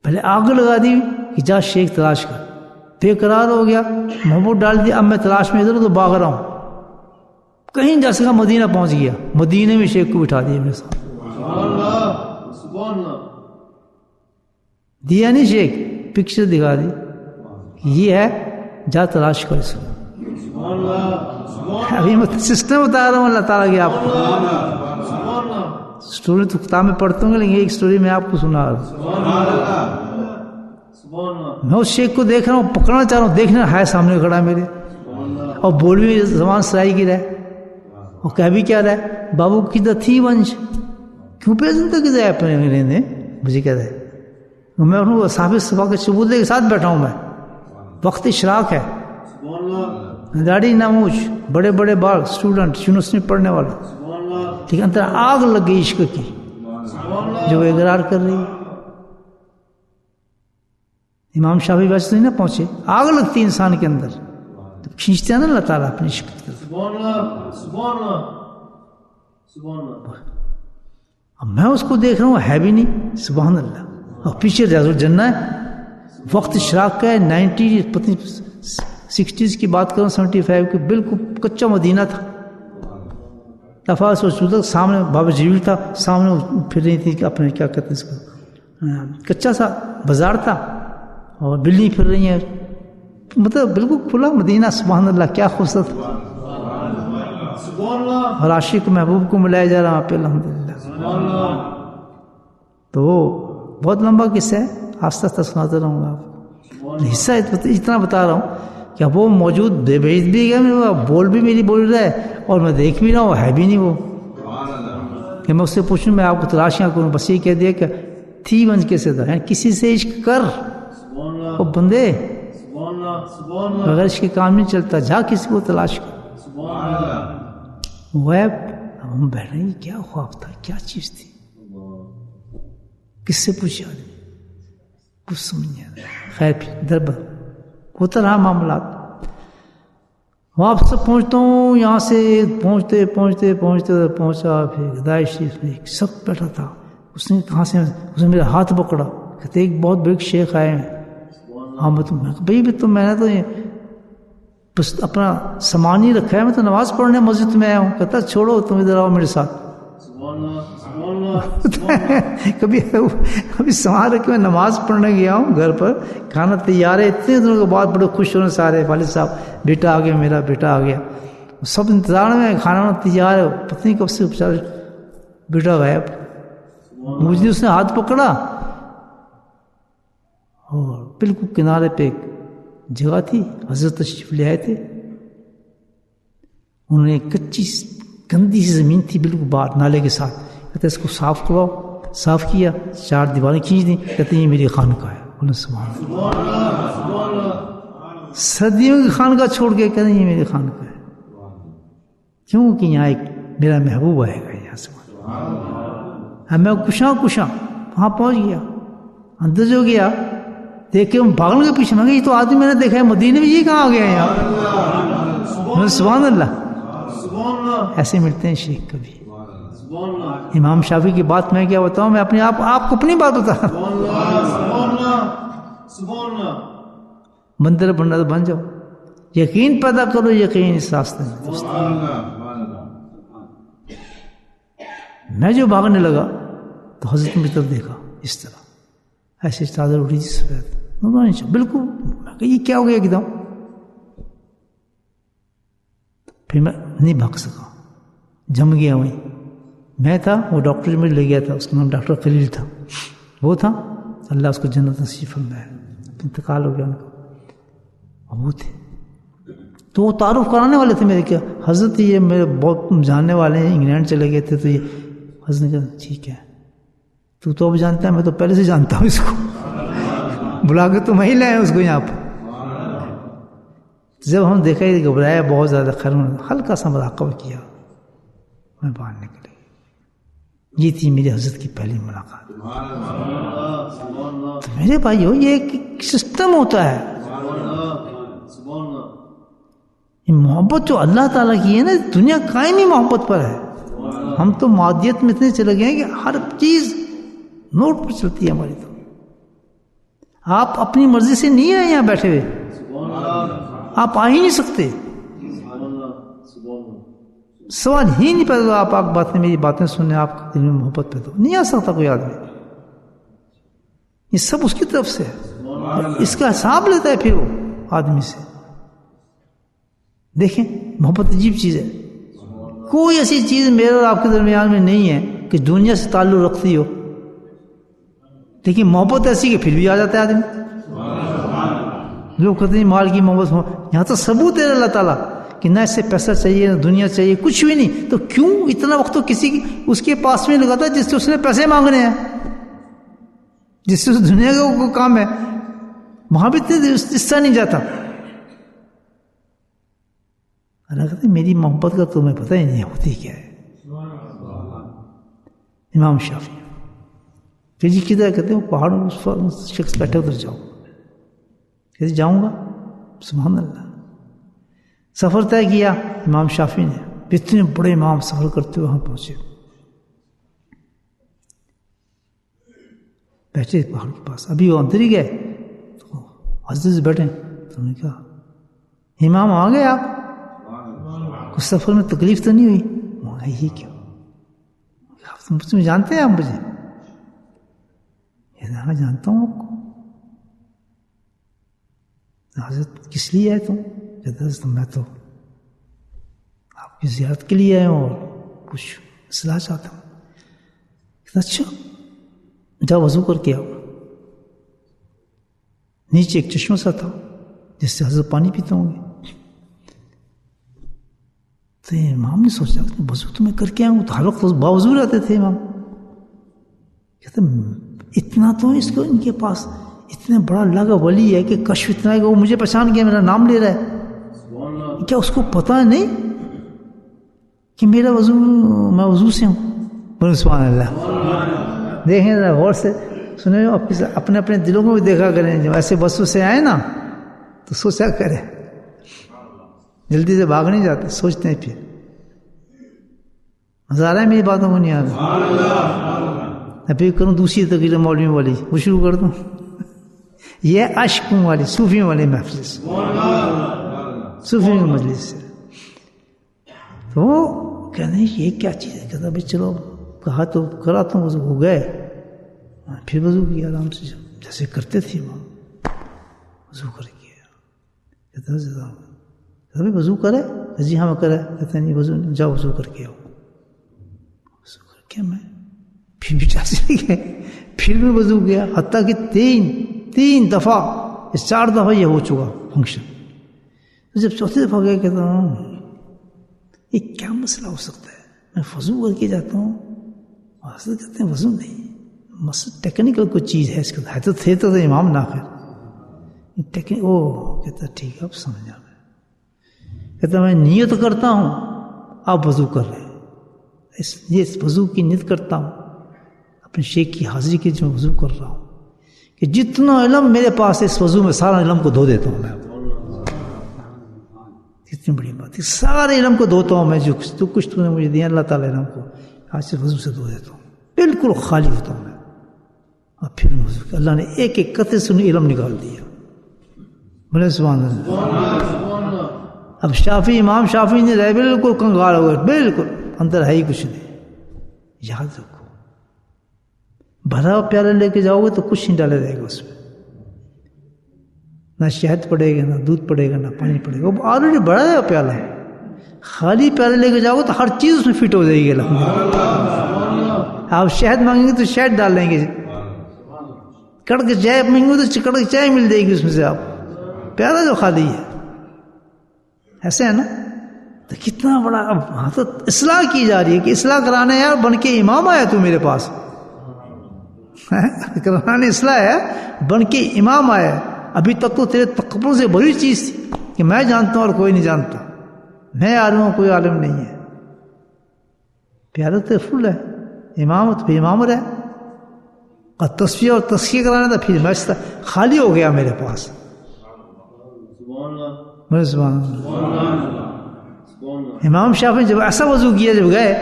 پہلے آگ لگا دی کہ جا شیخ تلاش کر، بے قرار ہو گیا، محبت ڈال دیا، اب میں تلاش میں ادھر ادھر بھاگ رہا ہوں. کہیں جا سکا مدینہ پہنچ گیا. مدینہ میں شیخ کو بٹھا دیا میرے ساتھ. دیا نہیں شیخ، پکچر دکھا دی، یہ ہے، جا تلاش کر اس کو. ابھی میں سسٹم بتا رہا ہوں اللہ تعالیٰ کی آپ کو. سٹوری تو کتاب میں پڑھتا ہوں لیکن ایک سٹوری میں آپ کو سنا رہا ہوں. میں اس شیخ کو دیکھ رہا ہوں، پکڑنا چاہ رہا ہوں، دیکھنا ہے سامنے کھڑا میرے، اور بول بھی زبان سرائی کی رہے، اور کہہ بھی کیا رہے، بابو کدھر تھی ونش کیوں پیسن تو کدھر ہے اپنے میرے نے مجھے کہہ رہے. میں انہوں صحابہ صفا کے چبوترے کے ساتھ بیٹھا ہوں. میں وقت اشراق ہے، داڑھی ناموش، بڑے بڑے بال، اسٹوڈنٹ یونیورسٹی میں پڑھنے والا، ٹھیک ہے. اندر آگ لگ گئی عشق کی جو اقرار کر رہی ہے. امام شافعی ویسے نہیں نہ پہنچے، آگ لگتی انسان کے اندر تو کھینچتے ہیں نا اللہ تعالیٰ اپنی عشق کی طرف. اب میں اس کو دیکھ رہا ہوں، ہے بھی نہیں. سبحان اللہ. اور پیچھے ریاض الجنہ ہے، وقت اشراق کا ہے. 60s کی بات کروں، 75 کی، بالکل کچا مدینہ تھا. دفعہ سوچتا سامنے بابا جیل تھا، سامنے پھر رہی تھی اپنے کیا کہتے ہیں اس کو، کچا سا بازار تھا اور بلی پھر رہی ہیں، مطلب بالکل کھلا مدینہ. سبحان اللہ، کیا خوبصورت. اور عاشق محبوب کو ملایا جا رہا پہ الحمدللہ. تو بہت لمبا قصہ ہے، آستہ آستہ سناتا رہوں گا آپ کو. حصہ اتنا بتا رہا ہوں کہ وہ موجود بے بھیج بھی گیا، بول بھی میری بول رہا ہے اور میں دیکھ بھی رہا ہوں، ہے بھی نہیں وہ. کہ میں اس سے پوچھوں میں آپ کو تلاشیاں کروں، بس یہ کہہ دیا کہ تھی ونج کیسے تھا، یعنی کسی سے عشق کر وہ بندے، بغیر عشق کے کام نہیں چلتا. جا کسی کو تلاش کر. ویب ہم بیٹھ رہے ہیں، کیا خواب تھا، کیا چیز تھی، کس سے پوچھا، کچھ سمجھ نہیں آتا. خیر پھر دربر ہوتا رہا معاملات. واپس پہنچتا ہوں، یہاں سے پہنچتے پہنچتے پہنچتے پہنچا پھر ہدایہ شریف میں ایک سخت بیٹھا تھا. اس نے کہاں سے، اس نے میرا ہاتھ پکڑا، کہتے ایک بہت بڑے شیخ آئے ہیں. ہاں میں تو میں نے تو بس اپنا سامان ہی رکھا ہے، میں تو نماز پڑھنے مسجد میں آیا ہوں. کہتا چھوڑو تم ادھر آؤ میرے ساتھ. کبھی سامان رکھ کے میں نماز پڑھنے گیا ہوں گھر پر، کھانا تیار ہے، اتنے دنوں کے بعد بڑے خوش ہونے سارے، والد صاحب بیٹا آ گیا، میرا بیٹا آ گیا، سب انتظار میں، کھانا تیار ہے، پتہ نہیں کب سے بیٹا غائب. مجھے اس نے ہاتھ پکڑا اور بالکل کنارے پہ ایک جگہ تھی، حضرت تشریف لے آئے تھے. انہوں نے کچی گندی سی زمین تھی بالکل باہر نالے کے ساتھ، کہتے اس کو صاف کرواؤ. صاف کیا، 4 دیواریں کھینچ دیں، کہتے ہیں یہ میری خانقاہ ہے. بولے سبحان اللہ. صدیوں کی خانقاہ چھوڑ کے کہتے ہیں یہ میری خانقاہ ہے. کیوں کہ یہاں ایک میرا محبوب آئے گا یہاں سے. میں کشاں وہاں پہنچ گیا. اندر جو گیا دیکھ کے بھاگنے کے پیچھے، میں یہ تو آدمی میں نے دیکھا ہے مدینے میں، یہ کہاں آ گیا ہے یہاں. سبحان اللہ. ایسے ملتے ہیں شیخ کبھی. امام شافعی کی بات میں کیا بتاؤں، میں اپنے آپ کو اپنی بات بتا رہا ہوں. بندر بننا تو بن جاؤ، یقین پیدا کرو، یقین اس راستے میں. میں جو بھاگنے لگا تو حضرت نے طرف دیکھا، اس طرح ایسے چادر اٹھی تھی سفید بالکل. میں کہ یہ کیا ہو گیا ایک دم. پھر میں نہیں بھاگ سکا، جم گیا وہیں. میں تھا، وہ ڈاکٹر جو مجھے لے گیا تھا اس کا نام ڈاکٹر خلیل تھا، وہ تھا، اللہ اس کو جنت نصیب فرمایا، انتقال ہو گیا ان کا، وہ تھے تو وہ تعارف کرانے والے تھے میرے، کیا حضرت یہ میرے بہت جاننے والے ہیں، انگلینڈ چلے گئے تھے، تو یہ حضرت نے کہا ٹھیک ہے تو اب جانتا ہے، میں تو پہلے سے جانتا ہوں اس کو، بلا کے تو وہیں لائے اس کو یہاں پہ۔ جب ہم دیکھا یہ گھبرایا بہت زیادہ، خیر ہلکا سا مراقبہ کیا، میں باہر نکلے، یہ تھی میری حضرت کی پہلی ملاقات۔ تو میرے بھائیو یہ ایک سسٹم ہوتا ہے، یہ محبت جو اللہ تعالیٰ کی ہے نا، دنیا قائم ہی محبت پر ہے۔ ہم تو مادیت میں اتنے چلے گئے ہیں کہ ہر چیز نوٹ پر چلتی ہے ہماری، تو آپ اپنی مرضی سے نہیں ہیں یہاں بیٹھے ہوئے، آپ آ ہی نہیں سکتے، سوال ہی نہیں پیدا، آپ باتیں میری باتیں سننے، آپ دل میں محبت پیدا نہیں آ سکتا کوئی آدمی، یہ سب اس کی طرف سے ہے، اس کا حساب لیتا ہے پھر وہ آدمی سے۔ دیکھیں محبت عجیب چیز ہے، کوئی ایسی چیز میرے اور آپ کے درمیان میں نہیں ہے کہ دنیا سے تعلق رکھتی ہو، لیکن محبت ایسی کہ پھر بھی آ جاتا ہے آدمی۔ لوگ کہتے ہیں مال کی محبت ہو، یہاں تو ثبوت ہے اللہ تعالیٰ کہ نہ اس سے پیسہ چاہیے نہ دنیا چاہیے، کچھ بھی نہیں، تو کیوں اتنا وقت تو کسی کی اس کے پاس میں لگاتا ہے جس سے اس نے پیسے مانگنے ہیں، جس سے اس دنیا کا کام ہے، وہاں بھی اس طرح نہیں جاتا۔ اللہ کہتے ہیں میری محبت کا تمہیں پتہ ہی نہیں ہوتی کیا ہے۔ امام شافعی پھر جی کدھر کہتے ہیں وہ پہاڑوں میں شخص بیٹھے ادھر جاؤ، کہتے جاؤں گا، سبحان اللہ۔ سفر طے کیا امام شافعی نے، اتنے بڑے امام سفر کرتے ہوئے وہاں پہنچے، بیٹھے پہاڑ کے پاس، ابھی وہ اندر ہی گئے تو حضرت سے بیٹھے، تو انہوں نے کہا امام آ گئے آپ، کچھ سفر میں تکلیف تو نہیں ہوئی؟ یہ کیوں؟ آپ مجھ سے جانتے ہیں آپ مجھے؟ ہاں جانتا ہوں آپ کو۔ حضرت کس لیے آئے تم؟ کہتا حضرت میں تو آپ کی زیارت کے لیے آیا ہوں اور کچھ اصلاح چاہتا ہوں۔ کہتا اچھا جاؤ وضو کر کے آؤ۔ نیچے ایک چشمہ سا تھا جس سے حضرت پانی پیتا ہوں گے، تو امام نے سوچا وضو تو میں کر کے آؤں، تو ہر وقت باوضو رہتے تھے امام۔ کہتے اتنا تو اس کو ان کے پاس اتنا بڑا اللہ کا ولی ہے کہ کشف اتنا ہے کہ وہ مجھے پہچان گیا، میرا نام لے رہا ہے، کیا اس کو پتہ نہیں کہ میرا وضو، میں وضو سے ہوں؟ بولو سبحان اللہ۔ دیکھیں ذرا غور سے سنیں، اپنے اپنے دلوں کو بھی دیکھا کریں، جب ایسے وضو سے آئے نا تو سوچا کریں، جلدی سے بھاگ نہیں جاتے، سوچتے ہیں پھر۔ مزہ آ رہا ہے میری باتوں کو؟ نہیں آ رہا؟ ابھی کروں دوسری تقریر مولوی والی، وہ شروع کر دوں، یہ عشقوں والی صوفیوں والی محفل سے، صوفیوں کی مجلس سے۔ تو وہ کہتے ہیں یہ کیا چیز ہے؟ کہتا بھائی چلو کہا تو کرا تو وضو ہو گئے، پھر وضو کیا آرام سے جیسے کرتے تھے وہ، وضو کر کیا۔ کہتا بھائی وضو کرے؟ جی ہاں میں کرے۔ کہتے نہیں وضو نہیں، جاؤ وضو کر کے آؤ۔ وضو کر کے میں پھر بھی چلے گئے، پھر بھی وضو کیا، حتیٰ کہ تین دفعہ، 4 دفعہ یہ ہو چکا فنکشن۔ تو جب چوتھی دفعہ گئے کہتا ہوں یہ کیا مسئلہ ہو سکتا ہے، میں وضو کر کے جاتا ہوں، حضرت کہتے ہیں وضو نہیں، مسئلہ ٹیکنیکل کوئی چیز ہے اس کے اندر، تھے تو امام ناخر او کہتا ٹھیک ہے اب سمجھا میں۔ کہتا میں نیت کرتا ہوں، آپ وضو کر رہے ہیں، یہ وضو کی نیت کرتا ہوں اپنے شیخ کی حاضری کے، جو وضو کر رہا ہوں کہ جتنا علم میرے پاس ہے اس وضو میں سارا علم کو دھو دیتا ہوں میں۔ کتنی بڑی بات ہے، سارے علم کو دھوتا ہوں میں، جو کچھ تو نے مجھے دیا اللہ تعالیٰ علم کو، آج سے وضو سے دھو دیتا ہوں، بالکل خالی ہوتا ہوں میں۔ اور پھر وضو اللہ نے ایک ایک قطرے سے علم نکال دیا۔ بولے سبحان اللہ۔ اب امام شافعی نے رہے بالکل کنگال ہو گئے، بالکل اندر ہے ہی کچھ نہیں۔ یاد رکھو بھرا ہوا پیالہ لے کے جاؤ گے تو کچھ نہیں ڈالے رہے گا اس میں، نہ شہد پڑے گا، نہ دودھ پڑے گا، نہ پانی پڑے گا، وہ آلریڈی بھرا ہے پیالہ، خالی پیالے لے کے جاؤ تو ہر چیز اس میں فٹ ہو جائے گی الحمدللہ. آپ شہد مانگیں گے تو شہد ڈال لیں گے, کڑک چائے مانگیں گے تو کڑک چائے مل جائے گی اس میں سے. آپ پیالہ جو خالی ہے ایسے ہے نا. تو کتنا بڑا اب وہاں تو اصلاح کی جا رہی ہے کہ اصلاح کرانا ہے. یار بن کے امام آیا تو میرے پاس کرانے اصلاح ہے, بن کے امام آیا. ابھی تک تو تیرے تکبر سے بڑی چیز تھی کہ میں جانتا ہوں اور کوئی نہیں جانتا, میں عالم ہوں کوئی عالم نہیں ہے. پیالہ تو فل ہے, امام تو پھر امام رہے, اور تصفیہ اور تزکیہ کرانا تھا پھر میں خالی ہو گیا میرے پاس. سبحان اللہ. امام شافعی جب ایسا وضو کیا جب گئے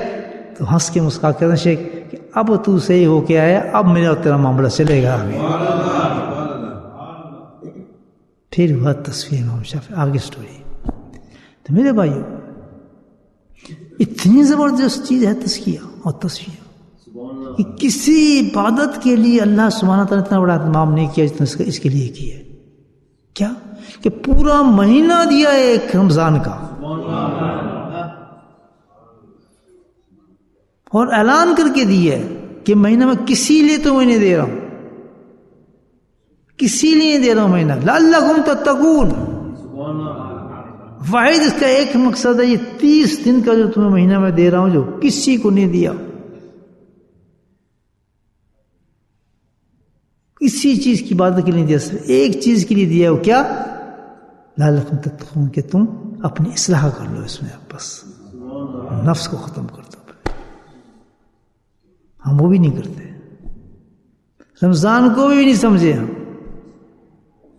تو ہنس کے مسکرا کر شیخ کہ اب تو صحیح ہو کے آیا, اب میرا تیرا معاملہ چلے گا آگے. پھر ہوا تصفیہ امام شافعی, آگے سٹوری. تو میرے بھائیو اتنی زبردست چیز ہے تزکیہ اور تصفیہ کہ کسی عبادت کے لیے اللہ سبحانہ تعالیٰ نے اتنا بڑا اہتمام نہیں کیا جتنا اس کے لیے کیا. کیا کہ پورا مہینہ دیا ہے ایک رمضان کا, اور اعلان کر کے دیا ہے کہ مہینہ میں کسی لیے تو میں نہیں دے رہا ہوں, کسی لیے نہیں دے رہا ہوں مہینہ. لعلکم تتقون, واحد اس کا ایک مقصد ہے, یہ 30 دن کا جو تمہیں مہینہ میں دے رہا ہوں جو کسی کو نہیں دیا, کسی چیز کی عبادت کے لیے نہیں دیا, صرف ایک چیز کے لیے دیا. وہ کیا؟ لعلکم تتقون, کہ تم اپنی اصلاح کر لو اس میں, بس نفس کو ختم کر دو. ہم وہ بھی نہیں کرتے. رمضان کو بھی نہیں سمجھے ہم,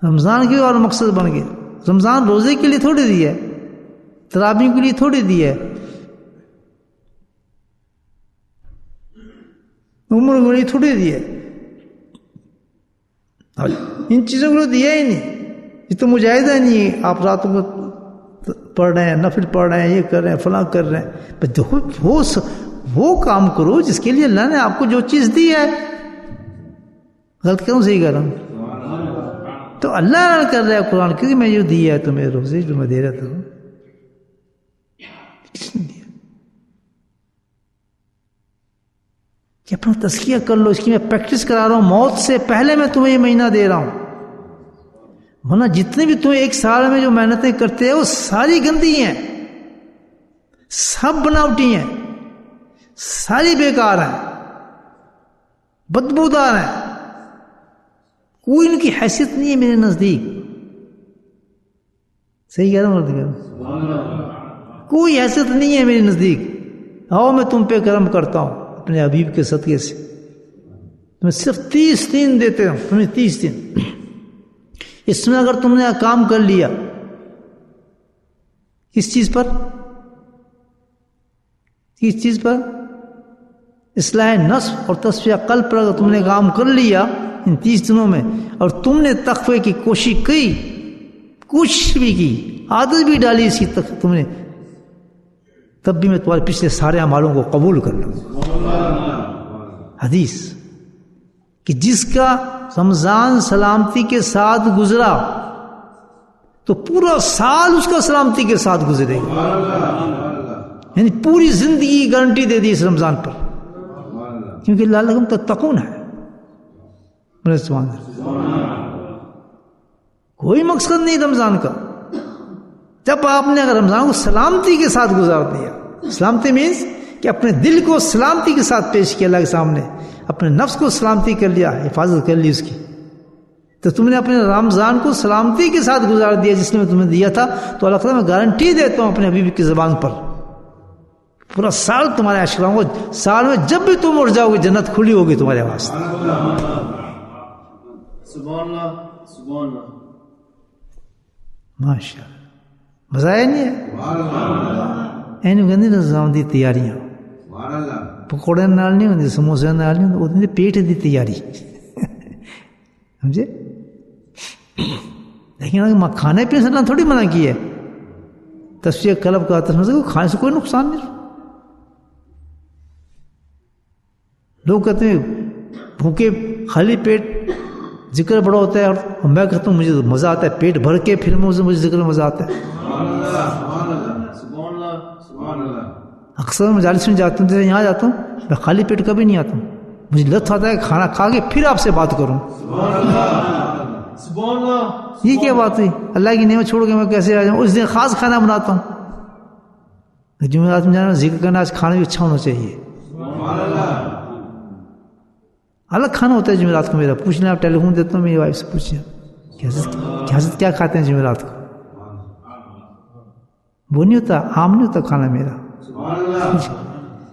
رمضان کے اور مقصد بن گئے. رمضان روزے کے لیے تھوڑی دیا ہے, تراویح کے لیے تھوڑی دیا ہے, عمر کے لیے تھوڑی دیا ہے, ان چیزوں کو دیا ہی نہیں. یہ تو مجاہدہ نہیں ہے, آپ راتوں کو پڑھ رہے ہیں, نفل پڑھ رہے ہیں, یہ کر رہے ہیں, فلاں کر رہے ہیں. بس دیکھو وہ کام کرو جس کے لیے اللہ نے آپ کو جو چیز دی ہے. غلط کروں صحیح کر رہا ہوں؟ تو اللہ کر رہا ہے قرآن کیونکہ میں جو دیا ہے تمہیں روزے جو میں دے رہا تھا, کس نے دیا؟ کہ اپنا تزکیہ کر لو. اس کی میں پریکٹس کرا رہا ہوں, موت سے پہلے میں تمہیں یہ مہینہ دے رہا ہوں. ورنہ جتنے بھی تمہیں ایک سال میں جو محنتیں کرتے ہیں وہ ساری گندی ہیں, سب بناوٹی ہیں, ساری بیکار ہیں, بدبودار ہیں, کوئی ان کی حیثیت نہیں ہے میرے نزدیک. صحیح کہہ رہا ہوں؟ کوئی حیثیت نہیں ہے میرے نزدیک. آؤ میں تم پہ کرم کرتا ہوں اپنے حبیب کے صدقے سے, تمہیں صرف 30 دن دیتے ہوں, تمہیں 30 دن. اس میں اگر تم نے کام کر لیا کس چیز پر, کس چیز پر, اصلاح نفس اور تصفیہ قلب پر اگر تم نے کام کر لیا ان 30 دنوں میں, اور تم نے تقوی کی کوشش کی, کچھ بھی کی, عادت بھی ڈالی اس کی تم نے, تب بھی میں تمہارے پچھلے سارے اعمالوں کو قبول کر لوں. حدیث کہ جس کا رمضان سلامتی کے ساتھ گزرا تو پورا سال اس کا سلامتی کے ساتھ گزرے گا. یعنی پوری زندگی گارنٹی دے دی اس رمضان پر, کیونکہ لعلکم تتقون ہے. کوئی مقصد نہیں رمضان کا. جب آپ نے اگر رمضان کو سلامتی کے ساتھ گزار دیا, سلامتی مینس کہ اپنے دل کو سلامتی کے ساتھ پیش کیا اللہ کے سامنے, اپنے نفس کو سلامتی کر لیا, حفاظت کر لی اس کی, تو تم نے اپنے رمضان کو سلامتی کے ساتھ گزار دیا جس نے میں تمہیں دیا تھا. تو اللہ تعالیٰ میں گارنٹی دیتا ہوں اپنے حبیب کی زبان پر, پورا سال تمہارے عاشقوں کو, سال میں جب بھی تم اٹھ جاؤ گے جنت کھلی ہوگی تمہارے واسطے. سبحان اللہ, سبحان اللہ, ماشاء اللہ. مزہ آیا نہیں ہے؟ اینو کہندے رمضان دی تیاریاں, پکوڑے نال نہیں ہوندی, سموسے نال نہیں ہوندی, وہ پیٹ دی تیاری. سمجھے؟ لیکن اگر کھانے پینے سے تھوڑی منع کی ہے. تصفیہ قلب کا کھانے سے کوئی نقصان نہیں. لوگ کہتے ہیں بھوکے خالی پیٹ ذکر بڑا ہوتا ہے, اور میں کہتا ہوں مجھے مزہ آتا ہے پیٹ بھر کے, پھر مجھے ذکر میں مزہ آتا ہے. اکثر مجالس میں جاتا ہوں، جیسے یہاں جاتا ہوں، میں خالی پیٹ کبھی نہیں آتا ہوں، مجھے لطف آتا ہے کھانا کھا کے پھر آپ سے بات کروں. سبحان اللہ. یہ کیا بات ہوئی؟ اللہ کی نعمت چھوڑ کے میں کیسے آ جاؤں؟ اس دن خاص کھانا بناتا ہوں. جمعرات میں جانا ذکر کرنا، آج کھانا بھی اچھا ہونا چاہیے. الگ کھانا ہوتا ہے جمعرات کو میرا. پوچھ لیں آپ، ٹیلی فون دیتا ہوں میری وائف سے پوچھیں حضرت کیا کھاتے ہیں جمعرات کو. وہ نہیں ہوتا، عام نہیں ہوتا کھانا میرا،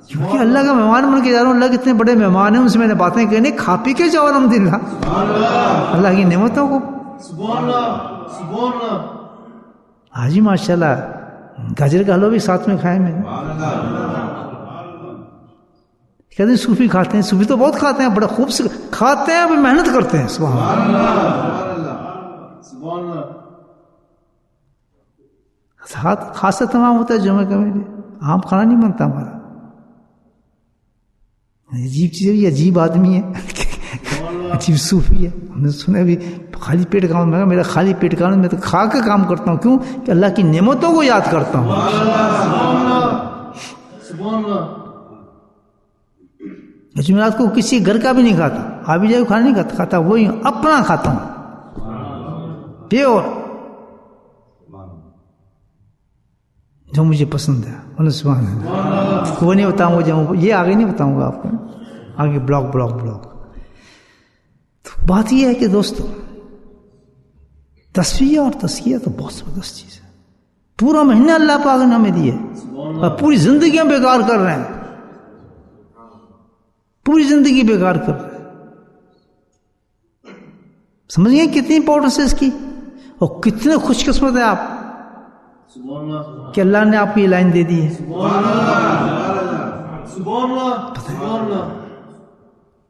کیونکہ اللہ کا مہمان بن کے جا رہا ہوں. اللہ کے اتنے بڑے مہمان ہیں، ان سے میں نے باتیں کہنی، کھا پی کے جاؤ الحمدللہ اللہ کی نعمتوں کو. سبحان اللہ. سبحان اللہ. ہاں جی ماشاء اللہ. گاجر کا حلوہ بھی ساتھ میں کھائے میں نے. کہتے ہیں صوفی کھاتے ہیں، صوفی تو بہت کھاتے ہیں، بڑا خوب سے کھاتے ہیں، ابھی محنت کرتے ہیں. سبحان اللہ. سبحان اللہ. خاصا تمام ہوتا ہے جمعہ کا. میرے عام کھانا نہیں بنتا ہمارا. عجیب چیز ہے، عجیب آدمی ہے، عجیب صوفی ہے. ہم نے سنا بھی خالی پیٹ کام. میں میرا خالی پیٹ کام، میں تو کھا کے کام کرتا ہوں. کیوں کہ اللہ کی نعمتوں کو یاد کرتا ہوں. سبحان اللہ. جمعرات کو کسی گھر کا بھی نہیں کھاتا، آبی جائے کھانا نہیں کھاتا، وہی اپنا کھاتا ہوں پیور، جو مجھے پسند ہے. سبحان اللہ. وہ نہیں بتاؤں گا، یہ آگے نہیں بتاؤں گا آپ کو، آگے بلاک. تو بات یہ ہے کہ دوستو، تصفیہ اور تزکیہ تو بہت زبردست چیز ہے. پورا مہینہ اللہ پاک نے ہمیں دیے اور پوری زندگی ہم بیکار کر رہے ہیں، پوری زندگی بیکار کر رہے ہیں. سمجھ گئے کتنی امپورٹنس ہے اس کی، اور کتنے خوش قسمت ہیں آپ کہ اللہ نے آپ کو یہ لائن دے دی ہے.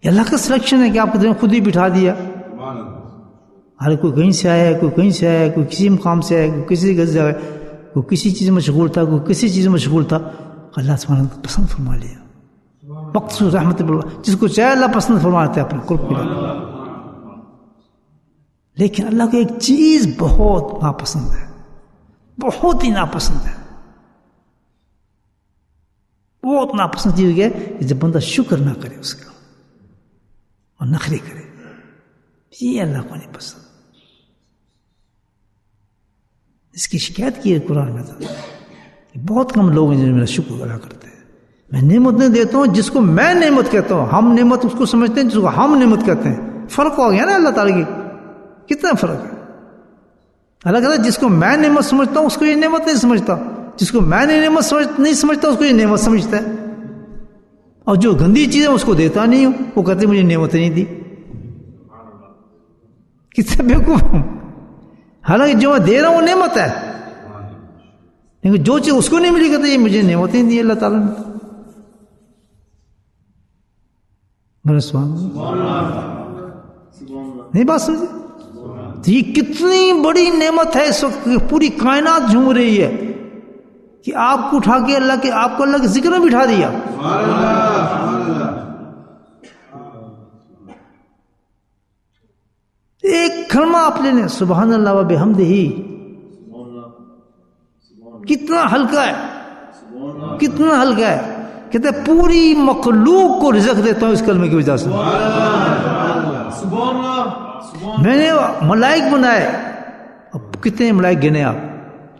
یہ اللہ کا سلیکشن ہے کہ آپ کو خود ہی بٹھا دیا. ہر کوئی کہیں سے آیا ہے، کوئی کہیں سے آیا ہے، کوئی کسی مقام سے آیا ہے، کوئی کسی گز جگہ، کوئی کسی چیز میں مشغول تھا، کوئی کسی چیز میں مشغول تھا. اللہ سبحانہ کو پسند فرما لیا. مقصود رحمت اللہ، جس کو چاہے اللہ پسند فرماتے ہیں اپنے قرب کے لیے. لیکن اللہ کو ایک چیز بہت ناپسند ہے، بہت ہی ناپسند ہے. بہت ناپسند چیز ہے کہ جب بندہ شکر نہ کرے اس کا اور نخرے کرے. یہ اللہ کو نہیں پسند. اس کی شکایت کی ہے قرآن میں. تو بہت کم لوگ ہیں جو میرا شکر ادا کرتے ہیں. میں نعمتیں دیتا ہوں جس کو میں نعمت کہتا ہوں. ہم نعمت اس کو سمجھتے ہیں جس کو ہم نعمت کہتے ہیں. فرق ہو گیا نا اللہ تعالیٰ کی. کتنا فرق ہے. اللہ کہتا ہے جس کو میں نعمت سمجھتا ہوں اس کو یہ نعمت نہیں سمجھتا، جس کو میں نعمت نہیں سمجھتا اس کو یہ نعمت سمجھتا ہے. اور جو گندی چیز ہے اس کو دیتا نہیں ہوں، وہ کہتے مجھے نعمت نہیں دی. کتنے بیوقوف ہوں. حالانکہ جو میں دے رہا ہوں وہ نعمت ہے، لیکن جو چیز اس کو نہیں ملی کہتے یہ مجھے نعمت نہیں دی اللہ تعالیٰ نے. میرے نہیں بات سمجھے؟ تو یہ کتنی بڑی نعمت ہے اس وقت. پوری کائنات جھوم رہی ہے کہ آپ کو اٹھا کے آپ کو اللہ کے ذکر میں بٹھا دیا. ایک کلمہ آپ لے لیں، سبحان اللہ و بحمدہ، کتنا ہلکا ہے، کتنا ہلکا ہے. کہتے ہیں پوری مخلوق کو رزق دیتا ہوں اس کلمے کی وجہ سے. میں نے ملائک بنائے، اب کتنے ملائک گنے آپ.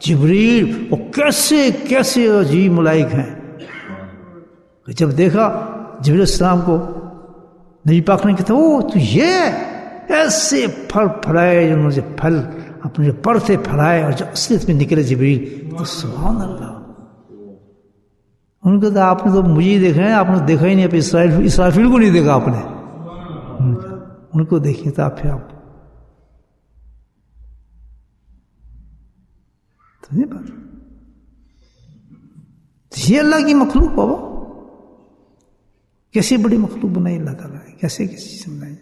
جبریل، اور کیسے کیسے عجیب ملائک ہیں. جب دیکھا جبریل السلام کو، نبی پاک نے کہا وہ تو یہ ایسے پھل پھلائے، انہوں نے پھل اپنے جو پر سے پھلائے اور جو اصلیت میں نکلے جبریل. تو سبحان اللہ. ان کو تو آپ نے تو مجھے ہی دیکھا ہے، آپ نے دیکھا ہی نہیں. آپ اسرافیل کو نہیں دیکھا آپ نے، ان کو دیکھیں تو آپ پھر آپ تو نہیں بات. یہ اللہ کی مخلوق بابا، کیسی بڑی مخلوق بنائی اللہ تعالیٰ نے، کیسے کسی چیز بنائی.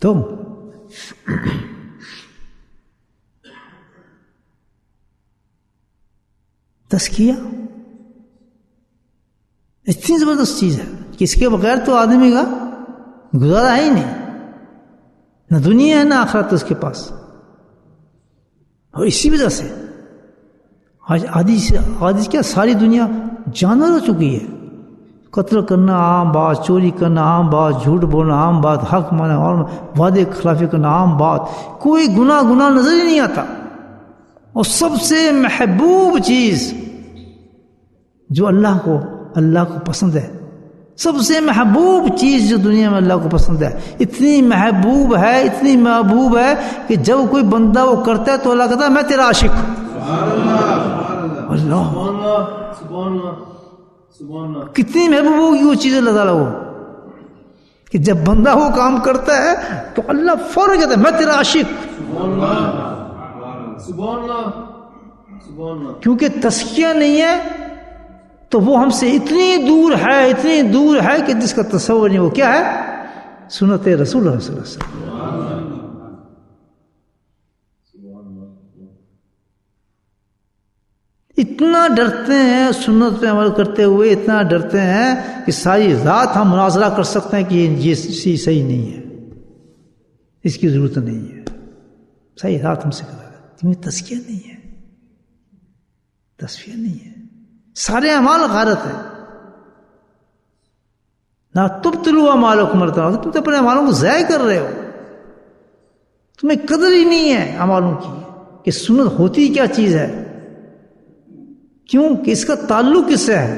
تو تزکیہ اتنی زبردست چیز ہے کہ اس کے بغیر تو آدمی کا گزارا ہے ہی نہیں. نہ دنیا ہے نہ آخرت اس کے پاس. اور اسی وجہ سے آج آدھی کیا ساری دنیا جانور ہو چکی ہے. قتل کرنا عام بات، چوری کرنا عام بات، جھوٹ بولنا عام بات، حق مانا اور وعدے خلافی کرنا عام بات. کوئی گناہ نظر ہی نہیں آتا. اور سب سے محبوب چیز جو اللہ کو پسند ہے، سب سے محبوب چیز جو دنیا میں اللہ کو پسند ہے، اتنی محبوب ہے کہ جب کوئی بندہ وہ کرتا ہے تو اللہ کہتا ہے میں تیرا عاشق ہوں. اللہ کتنی محبوب ہوگی وہ چیز اللہ تعالیٰ کو کہ جب بندہ وہ کام کرتا ہے تو اللہ فوراً کہتا ہے میں تیرا عاشق. کیونکہ تزکیہ نہیں ہے تو وہ ہم سے اتنی دور ہے کہ جس کا تصور نہیں. وہ کیا ہے؟ سنت رسول اللہ صلی اللہ علیہ وسلم. اتنا ڈرتے ہیں سنت پہ عمل کرتے ہوئے، اتنا ڈرتے ہیں کہ ساری رات ہم مناظرہ کر سکتے ہیں کہ یہ چیز صحیح نہیں ہے، اس کی ضرورت نہیں ہے. ساری رات ہم سے کرا رہا تمہیں تزکیہ نہیں ہے، تصفیہ نہیں ہے. سارے اعمال غارت ہے. نہ تبطلوا اعمالکم مرتبہ، تم تو اپنے اعمالوں کو ضائع کر رہے ہو. تمہیں قدر ہی نہیں ہے اعمالوں کی کہ سنت ہوتی کیا چیز ہے. کیوں کہ اس کا تعلق کس سے ہے؟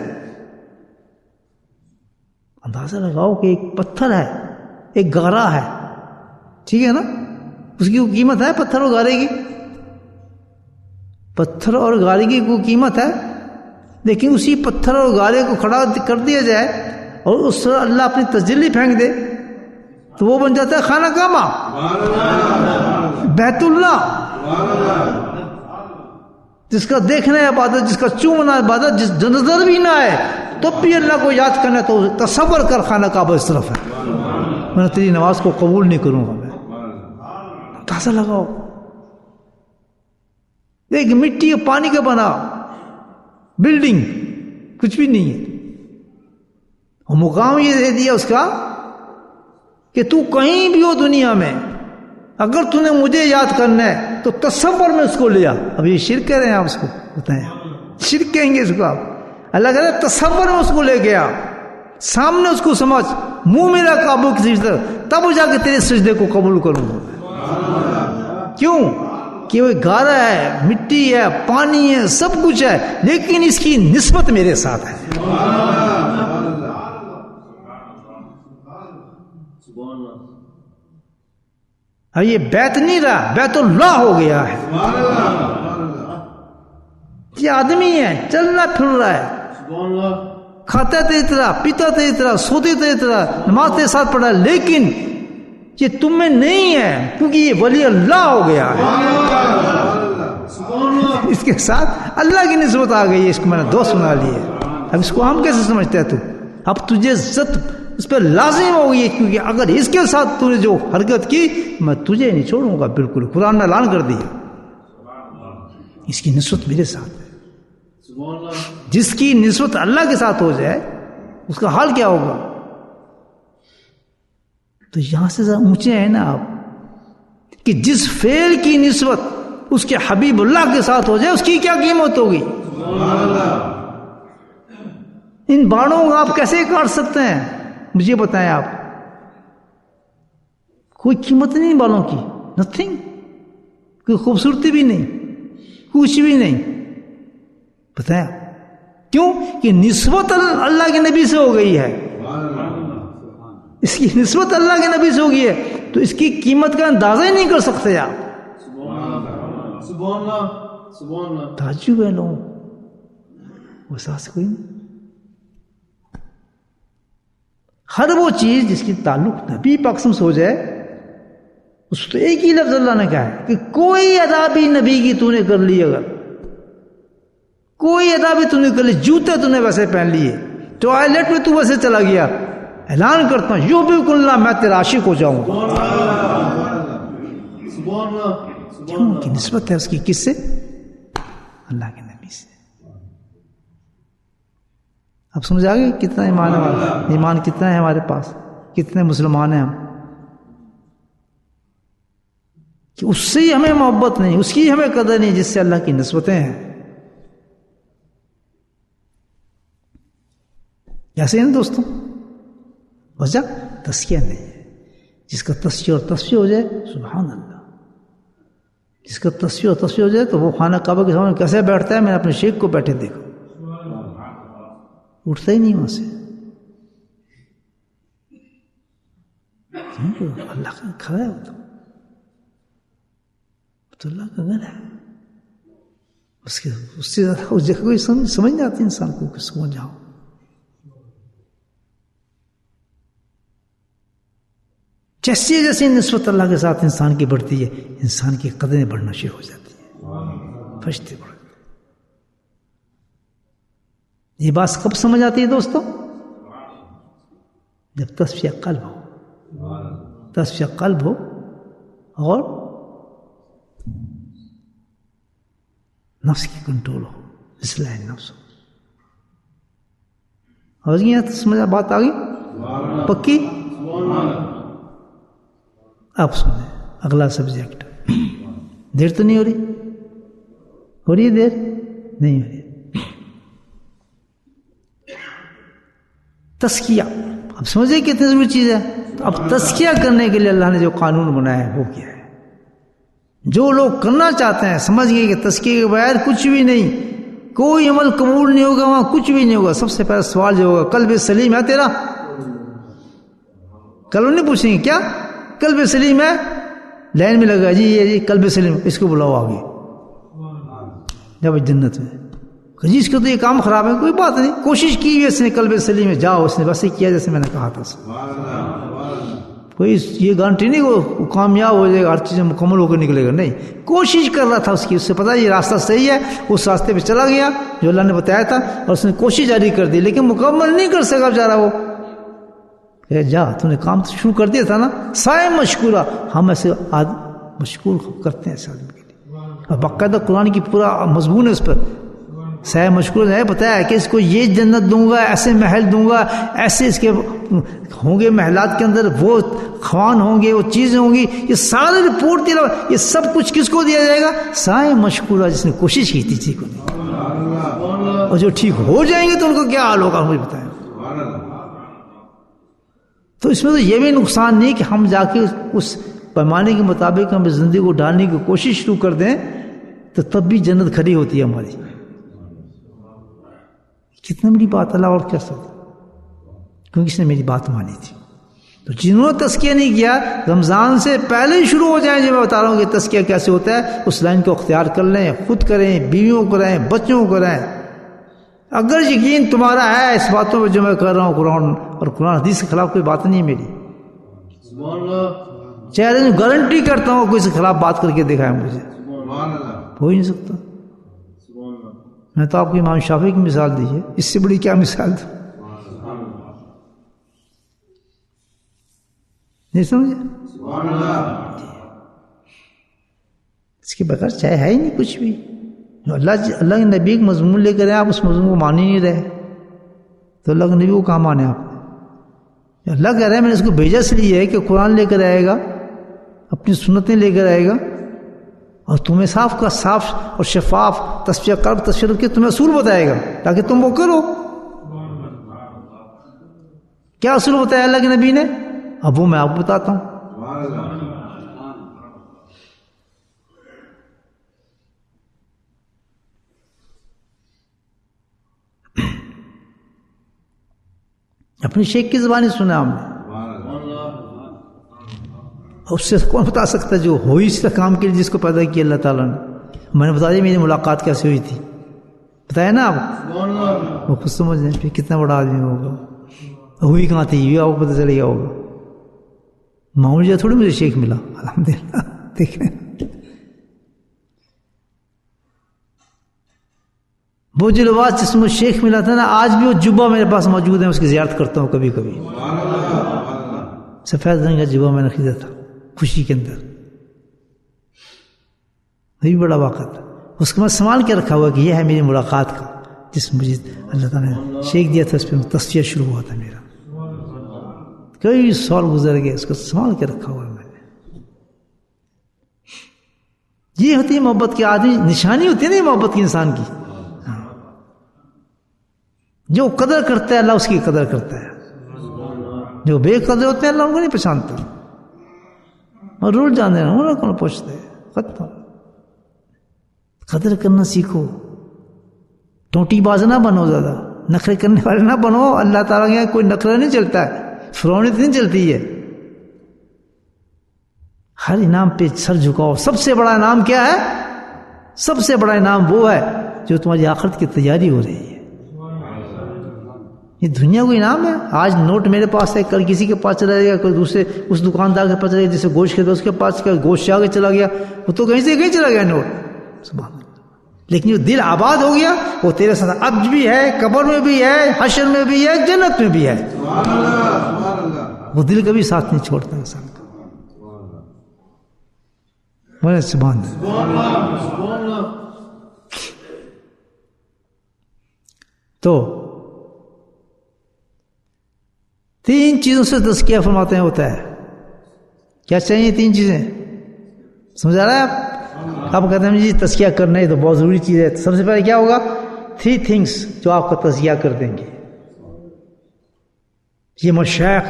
اندازہ لگاؤ کہ ایک پتھر ہے، ایک گارا ہے، ٹھیک ہے نا، اس کی کوئی قیمت ہے؟ پتھر اور گارے کی، پتھر اور گارے کی کوئی قیمت ہے؟ لیکن اسی پتھر اور گارے کو کھڑا کر دیا جائے اور اس پر اللہ اپنی تجلی پھینک دے تو وہ بن جاتا ہے خانہ کعبہ، بیت اللہ، جس کا دیکھنا ہے عبادت، جس کا چومنا ہے عبادت، جس نظر بھی نہ آئے تب بھی اللہ کو یاد کرنا. تو تصور کر خانہ کعبہ اس طرف ہے، میں تیری نماز کو قبول نہیں کروں گا. میں اندازہ لگاؤ، ایک مٹی اور پانی کا بنا بلڈنگ، کچھ بھی نہیں ہے. اور مقام یہ دے دیا اس کا کہ تو کہیں بھی ہو دنیا میں، اگر تو نے مجھے یاد کرنا ہے تو تصور میں اس کو لیا. اب یہ شرک کہہ رہے ہیں آپ اس کو بتائیں، شرک کہیں گے اس کو آپ. اللہ کہہ رہے ہیں تصور میں اس کو لے گیا، سامنے اس کو سمجھ، منہ میرا قابو کی سجدہ، تب جا کے تیرے سجدے کو قبول کروں گا. کیوں کہ وہ گارا ہے، مٹی ہے، پانی ہے، سب کچھ ہے، لیکن اس کی نسبت میرے ساتھ ہے. اب یہ بیت نہیں رہا، بیت اللہ ہو گیا ہے. یہ آدمی ہے، چلنا پھر رہا ہے، کھاتا تیری طرح، پیتا تیری طرح، سوتے تیری طرح، نماز تیرے ساتھ پڑھا، لیکن یہ تم میں نہیں ہے کیونکہ یہ ولی اللہ ہو گیا ہے. اس کے ساتھ اللہ کی نسبت آ گئی ہے. اس کو میں نے دوست بنا لی ہے. اب اس کو ہم کیسے سمجھتے ہیں؟ تو اب تجھے عزت اس پہ لازم ہو گئی ہے، کیونکہ اگر اس کے ساتھ تو نے جو حرکت کی میں تجھے نہیں چھوڑوں گا. بالکل قرآن نے اعلان کر دیا اس کی نسبت میرے ساتھ ہے. جس کی نسبت اللہ کے ساتھ ہو جائے اس کا حال کیا ہوگا؟ تو یہاں سے ذرا اونچے ہیں نا آپ کہ جس فعل کی نسبت اس کے حبیب اللہ کے ساتھ ہو جائے اس کی کیا قیمت ہوگی. ان باڑوں کو آپ کیسے کاٹ سکتے ہیں؟ مجھے بتائیں آپ. کوئی قیمت نہیں بالوں کی، نتھنگ، کوئی خوبصورتی بھی نہیں، کچھ بھی نہیں. بتائیں کیوں؟ کہ نسبت اللہ کے نبی سے ہو گئی ہے. اس کی نسبت اللہ کے نبی سے ہو گئی ہے تو اس کی قیمت کا اندازہ ہی نہیں کر سکتے آپ. تعجب ہے لوگوں وہ احساس کوئی نہیں. ہر وہ چیز جس کی تعلق نبی پاک سے ہو جائے اس تو ایک ہی لفظ اللہ نے کہا ہے کہ کوئی ادا بھی نبی کی تو نے کر لی، اگر کوئی ادا بھی تو نے کر لی، جوتے تو نے ویسے پہن لیے، ٹوائلٹ میں تو ویسے چلا گیا، اعلان کرتا ہوں یو بالکل اللہ میں تیرا عاشق ہو جاؤں گا. کیوں کی نسبت ہے اس کی کس سے؟ اللہ کے نبی سے. اب سمجھ آ گئی کتنا ایمان ہے ہمارا، ایمان کتنا ہے ہمارے پاس، کتنے مسلمان ہیں ہم. کہ اس سے ہی ہمیں محبت نہیں، اس کی ہمیں قدر نہیں جس سے اللہ کی نسبتیں ہیں. ایسے ہیں دوستوں، وجہ تزکیہ نہیں ہے. جس کا تزکیہ اور تصفیہ ہو جائے، سبحان اللہ، جس کا تصفیہ اور تصفیہ ہو جائے تو وہ خانہ کعبہ کے سامنے کیسے بیٹھتا ہے. میں نے اپنے شیخ کو بیٹھے دیکھا، اٹھتا ہی نہیں وہاں سے. اللہ کا گھر ہے، وہ تو اللہ کا گھر ہے. اس سے زیادہ اس جگہ کوئی سمجھ نہیں آتی انسان کو کہ سمجھ جاؤ. جیسے جیسے نسبت اللہ کے ساتھ انسان کی بڑھتی ہے، انسان کی قدریں بڑھنا شروع ہو جاتی ہیں، فرشتے بڑھ. یہ بات کب سمجھ آتی ہے دوستوں؟ جب تصفیہ قلب ہو، تصفیہ قلب ہو اور نفس کی کنٹرول ہو، اصلاح نفس ہو. اور یہ سمجھ بات آ گئی پکی؟ آپ سنیں اگلا سبجیکٹ. دیر تو نہیں ہو رہی؟ ہو رہی ہے دیر؟ نہیں ہو رہی. تزکیہ اب سمجھے کتنی ضروری چیز ہے. اب تزکیہ کرنے کے لیے اللہ نے جو قانون بنایا ہے وہ کیا ہے. جو لوگ کرنا چاہتے ہیں سمجھ گئے کہ تزکیے کے بغیر کچھ بھی نہیں، کوئی عمل قبول نہیں ہوگا، وہاں کچھ بھی نہیں ہوگا. سب سے پہلا سوال جو ہوگا، قلب سلیم ہے تیرا؟ کل نہیں پوچھیں گے کیا قلب سلیم ہے؟ لائن میں لگا جی یہ جی قلب سلیم، اس کو بلاؤ آگے جب جنت میں. جی اس کا تو یہ کام خراب ہے، کوئی بات نہیں، کوشش کی اس نے قلب سلیم میں جاؤ، اس نے بس یہ کیا جیسے میں نے کہا تھا. کوئی یہ گارنٹی نہیں وہ کامیاب ہو جائے گا، ہر چیز مکمل ہو کر نکلے گا، نہیں. کوشش کر رہا تھا اس کی، اس سے پتا یہ راستہ صحیح ہے، اس راستے پہ چلا گیا جو اللہ نے بتایا تھا، اور اس نے کوشش جاری کر دی لیکن مکمل نہیں کر سکا بیچارہ. وہ جا تو نے کام تو شروع کر دیا تھا نا. سائے مشکورہ، ہم ایسے مشکور کرتے ہیں ایسے آدمی کے لیے. اور باقاعدہ قرآن کی پورا مضمون ہے اس پر. سائے مشکور ہے، بتایا کہ اس کو یہ جنت دوں گا، ایسے محل دوں گا، ایسے اس کے ہوں گے محلات کے اندر، وہ خوان ہوں گے، وہ چیزیں ہوں گی. یہ سارے رپورٹ دیا، یہ سب کچھ کس کو دیا جائے گا؟ سائے مشکورہ، جس نے کوشش کی تھی چیز کو نہیں. اور جو ٹھیک ہو جائیں گے تو ان کو کیا حال ہوگا مجھے بتائیں. تو اس میں تو یہ بھی نقصان نہیں کہ ہم جا کے اس پیمانے کے مطابق ہم زندگی کو ڈالنے کی کوشش شروع کر دیں تو تب بھی جنت کھڑی ہوتی ہے ہماری. کتنا بڑی بات اللہ اور کیا سکتا، کیونکہ اس نے میری بات مانی تھی. تو جنہوں نے تزکیہ نہیں کیا، رمضان سے پہلے ہی شروع ہو جائیں. جو میں بتا رہا ہوں کہ تزکیہ کیسے ہوتا ہے، اس لائن کو اختیار کر لیں، خود کریں، بیویوں کو کریں، بچوں کو کریں. اگر یقین تمہارا ہے اس باتوں پہ جو میں کر رہا ہوں، قرآن اور قرآن حدیث کے خلاف کوئی بات نہیں ہے میری. چہرے گارنٹی کرتا ہوں کوئی سے خلاف بات کر کے دکھائے مجھے، ہو ہی نہیں سکتا. میں تو آپ کو امام شافعی کی مثال دی ہے، اس سے بڑی کیا مثال دوں؟ نہیں سمجھے؟ اس کے بغیر چاہے ہے ہی نہیں کچھ بھی. اللہ کے نبی ایک مضمون لے کر آئے، آپ اس مضمون کو مان ہی نہیں رہے تو اللہ کے نبی کو کہاں مانے آپ؟ اللہ کہہ رہے ہیں میں نے اس کو بھیجا اس لیے ہے کہ قرآن لے کر آئے گا، اپنی سنتیں لے کر آئے گا، اور تمہیں صاف کا صاف اور شفاف تصفیہ قلب تصفیہ کے تمہیں اصول بتائے گا تاکہ تم وہ کرو. کیا اصول بتایا اللہ کے نبی نے؟ اب وہ میں آپ کو بتاتا ہوں. اپنی شیخ کی زبانی سنا ہم نے، اس سے کون بتا سکتا جو ہوئی اس کام کے لیے جس کو پیدا کیا اللہ تعالیٰ نے. میں نے بتا دیا میری ملاقات کیسے ہوئی تھی، بتایا نا آپ. وہ خود سمجھ لیں پھر کتنا بڑا آدمی ہوگا. ہوئی کہاں تھی یہ آپ کو پتہ چلے گا ہوگا. معمولی جگہ تھوڑی مجھے شیخ ملا الحمدللہ. دیکھ رہے ہیں وہ جو لباس جس میں شیخ ملا تھا نا، آج بھی وہ جبہ میرے پاس موجود ہے، اس کی زیارت کرتا ہوں کبھی کبھی. سفید رنگ کا جبہ میں نے خریدا تھا خوشی کے اندر، یہ بھی بڑا واقعہ تھا. اس کو میں سنبھال کے رکھا ہوا کہ یہ ہے میری ملاقات کا، جس مجھے اللہ تعالیٰ نے شیخ دیا تھا، اس پہ تصفیہ شروع ہوا تھا میرا. کئی سال گزر گئے، اس کو سنبھال کے رکھا ہوا ہے میں نے. یہ ہوتی ہے محبت کی آدمی نشانی ہوتی ہے نا محبت کی انسان کی. جو قدر کرتا ہے اللہ اس کی قدر کرتا ہے. جو بے قدر ہوتے ہیں اللہ ان کو نہیں پہچانتا اور رول جانے انہوں کون پوچھتے. ختم. قدر کرنا سیکھو. ٹوٹی باز نہ بنو، زیادہ نخرے کرنے والے نہ بنو. اللہ تعالیٰ کے یہاں کوئی نخرہ نہیں چلتا ہے، فرعونیت نہیں چلتی ہے. ہر انعام پہ سر جھکاؤ. سب سے بڑا انعام کیا ہے؟ سب سے بڑا انعام وہ ہے جو تمہاری آخرت کی تیاری ہو رہی ہے. یہ دنیا کو انعام ہے. آج نوٹ میرے پاس ہے، کل کسی کے پاس چلا جائے گا، کوئی دوسرے اس دکاندار کے پاس چلا گیا، جسے گوشت خریدا اس کے پاس گوشت سے آگے چلا گیا، وہ تو کہیں سے کہیں چلا گیا نوٹ. سبحان اللہ. لیکن جو دل آباد ہو گیا وہ تیرے ساتھ اب بھی ہے، قبر میں بھی ہے، حشر میں بھی ہے، جنت میں بھی ہے. وہ دل کبھی ساتھ نہیں چھوڑتا انسان کا. بولے سبحان اللہ. تو تین چیزوں سے تزکیہ فرماتے ہیں ہوتا ہے. کیا چاہیے؟ تین چیزیں. سمجھا رہا ہے آپ؟ آپ کہتے ہیں جی تزکیہ کرنا ہے تو بہت ضروری چیز ہے. سب سے پہلے کیا ہوگا؟ 3 things جو آپ کا تزکیہ کر دیں گے. یہ مشائخ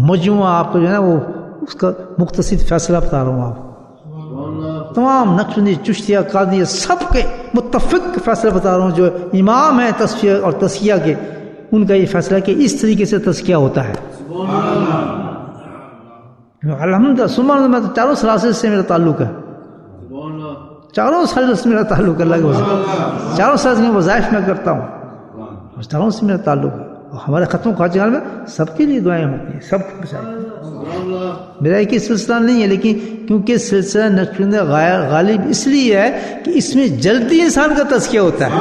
مجموعہ آپ کو جو ہے نا وہ اس کا مختصر فیصلہ بتا رہا ہوں. آپ تمام نقشبندی، چشتیہ، قادریہ سب کے متفق فیصلہ بتا رہا ہوں. جو امام ہیں تصفیہ اور تزکیہ کے، ان کا یہ فیصلہ کہ اس طریقے سے تزکیہ ہوتا ہے. الحمدللہ سبحان اللہ. میں تو چاروں سلاسل سے میرا تعلق ہے. چاروں سلاسل سے میرا تعلق ہے. اللہ کے وظائف چاروں سلاسل میں وظائف میں کرتا ہوں. چاروں سے میرا تعلق ہے. ہمارے ختم خواجہ میں سب کے لیے دعائیں ہوتی ہیں، سب کو بچائیں. میرا ایک ہی سلسلہ نہیں ہے، لیکن کیونکہ سلسلہ نقشبند غالب اس لیے ہے کہ اس میں جلدی انسان کا تزکیہ ہوتا ہے.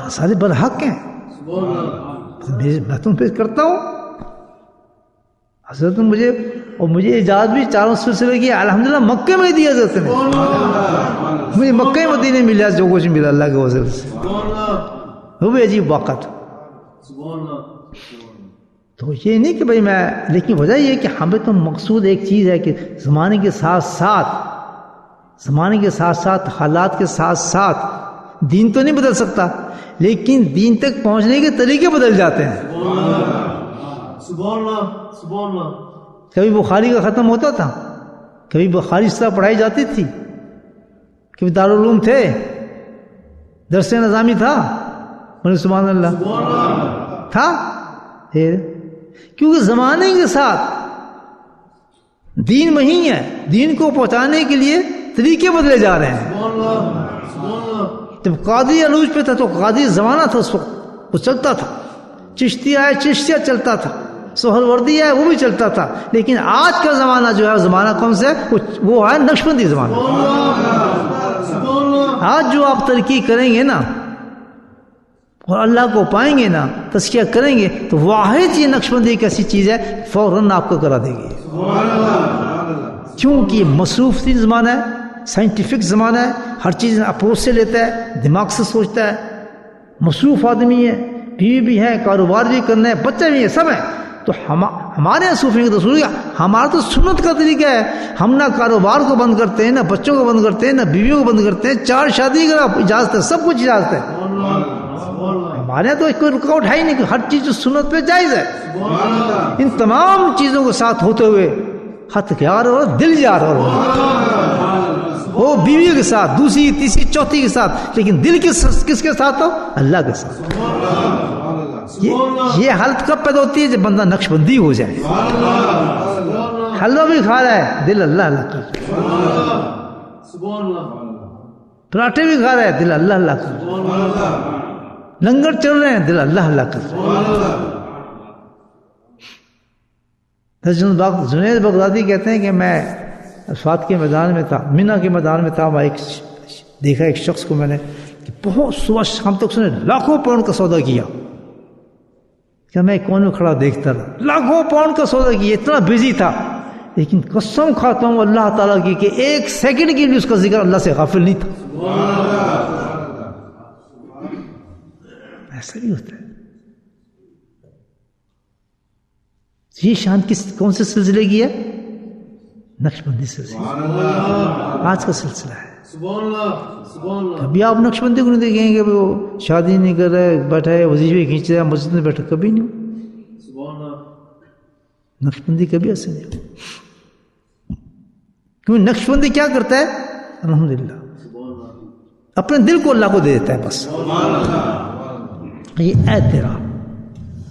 سارے برحق ہیں. میں تم پہ کرتا ہوں. حضرت مجھے اجازت بھی چاروں سلسلے کی الحمدللہ مکے میں دی حضرت نے. مجھے مکہ مدینے ملا جو کچھ ملا اللہ کے وزر سے. وہ بھی عجیب وقت. تو یہ نہیں کہ بھائی میں، لیکن وجہ یہ کہ ہمیں تو مقصود ایک چیز ہے کہ زمانے کے ساتھ ساتھ حالات کے ساتھ ساتھ دین تو نہیں بدل سکتا، لیکن دین تک پہنچنے کے طریقے بدل جاتے ہیں. کبھی بخاری کا ختم ہوتا تھا، کبھی بخاری اس طرح پڑھائی جاتی تھی، کبھی دارالعلوم تھے، درس نظامی تھا. سبحان اللہ تھا. کیونکہ زمانے کے ساتھ دین وہی ہے، دین کو پہنچانے کے لیے طریقے بدلے جا رہے ہیں. جب قادری عروج پہ تھا تو قادری زمانہ تھا، اس وقت وہ چلتا تھا. چشتی آئے، چشتیہ چلتا تھا. سہروردی ہے، وہ بھی چلتا تھا. لیکن آج کا زمانہ جو ہے زمانہ کون سا ہے؟ وہ ہے نقشبندی زمانہ. آج جو آپ ترقی کریں گے نا اور اللہ کو پائیں گے نا، تزکیہ کریں گے، تو واحد یہ نقشبندی ایک ایسی چیز ہے فوراً آپ کو کرا دے گی. کیونکہ یہ مصروف ترین زمانہ ہے، سائنٹیفک زمانہ ہے، ہر چیز اپروچ سے لیتا ہے، دماغ سے سوچتا ہے. مصروف آدمی ہے، بیوی بھی ہے، کاروبار بھی کرنا ہے، بچے بھی ہیں، سب ہیں. تو ہمارے یہاں صوفیوں کا تصور، ہمارا تو سنت کا طریقہ ہے. ہم نہ کاروبار کو بند کرتے ہیں، نہ بچوں کو بند کرتے ہیں، نہ بیویوں کو بند کرتے ہیں. 4 شادی کا اجازت ہے، سب کچھ اجازت ہے. ہمارے یہاں تو کوئی رکاوٹ ہے ہی نہیں، ہر چیز جو سنت پہ جائز ہے. ان تمام چیزوں کے ساتھ ہوتے ہوئے ہاتھ کیا ہو رہا، دل جا رہا وہ بیوی کے ساتھ، دوسری تیسری چوتھی کے ساتھ، لیکن دل کس کے ساتھ ہو؟ اللہ کے ساتھ. یہ حالت کب پیدا ہوتی ہے؟ جب بندہ نقشبندی ہو جائے. حلوہ بھی کھا رہا ہے، دل اللہ اللہ کر رہا ہے. پراٹھے بھی کھا رہا ہے، دل اللہ اللہ کر رہا ہے. لنگر چل رہے ہیں، دل اللہ اللہ کر رہا ہے. جنید بغدادی کہتے ہیں کہ میں اسوات کے میدان میں تھا، مینا کے میدان میں تھا. وہاں دیکھا ایک شخص کو میں نے کہ بہت صبح شام تک اس نے لاکھوں پاؤنڈ کا سودا کیا. کہ میں کونے میں کھڑا دیکھتا رہا، لاکھوں پاؤنڈ کا سودا کیا، اتنا بزی تھا. لیکن قسم کھاتا ہوں اللہ تعالیٰ کی کہ 1 سیکنڈ کے لیے اس کا ذکر اللہ سے غافل نہیں تھا. ایسا بھی ہوتا ہے. یہ شان کون سے سلسلے کی ہے؟ نقشبندی سلسلہ آج کا سلسلہ ہے. سبحان اللہ سبحان اللہ. کبھی آپ نقشبندی کو نہیں دیکھیں گے کہ وہ شادی نہیں کر رہا ہے, بیٹھا ہے وظیفے کھینچ رہا ہے, مسجد میں بیٹھا, کبھی نہیں. سبحان اللہ. نقشبندی کبھی ایسے نہیں ہو. کیونکہ نقشبندی کیا کرتا ہے؟ الحمدللہ اپنے دل کو اللہ کو دے دیتا ہے بس. یہ اے تیرا,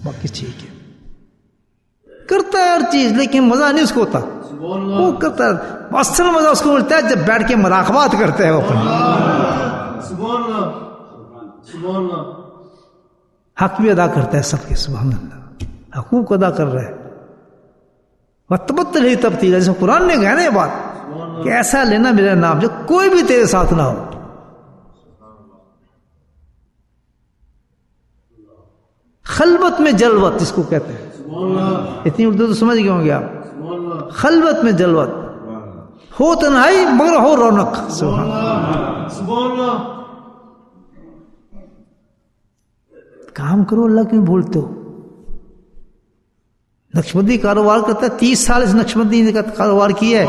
باقی ٹھیک ہے, کرتا ہے ہر چیز, لیکن مزہ نہیں اس کو ہوتا. وہ کرتا ہے, اصل مزہ اس کو ملتا ہے جب بیٹھ کے مراقبات کرتا ہے وہ اپنے. سبحان اللہ سبحان اللہ. حق بھی ادا کرتا ہے سب کے, سبحان اللہ, حقوق ادا کر رہا ہے. وَتَبَتَّلِ تَبْتِيلًا, جیسے قرآن نے کہا نا یہ بات کہ ایسا لینا میرا نام جو کوئی بھی تیرے ساتھ نہ ہو. خلوت میں جلوت جس کو کہتے ہیں, اتنی اردو تو سمجھ گئے ہوں گے آپ. خلوت میں جلوت, ہو تنہائی مگر ہو رونق. سبحان اللہ سبحان اللہ. کام کرو, اللہ کیوں بھولتے ہو؟ نقشبندی کاروبار کرتا ہے, 30 سال اس نقشبندی کا کاروبار کیا ہے,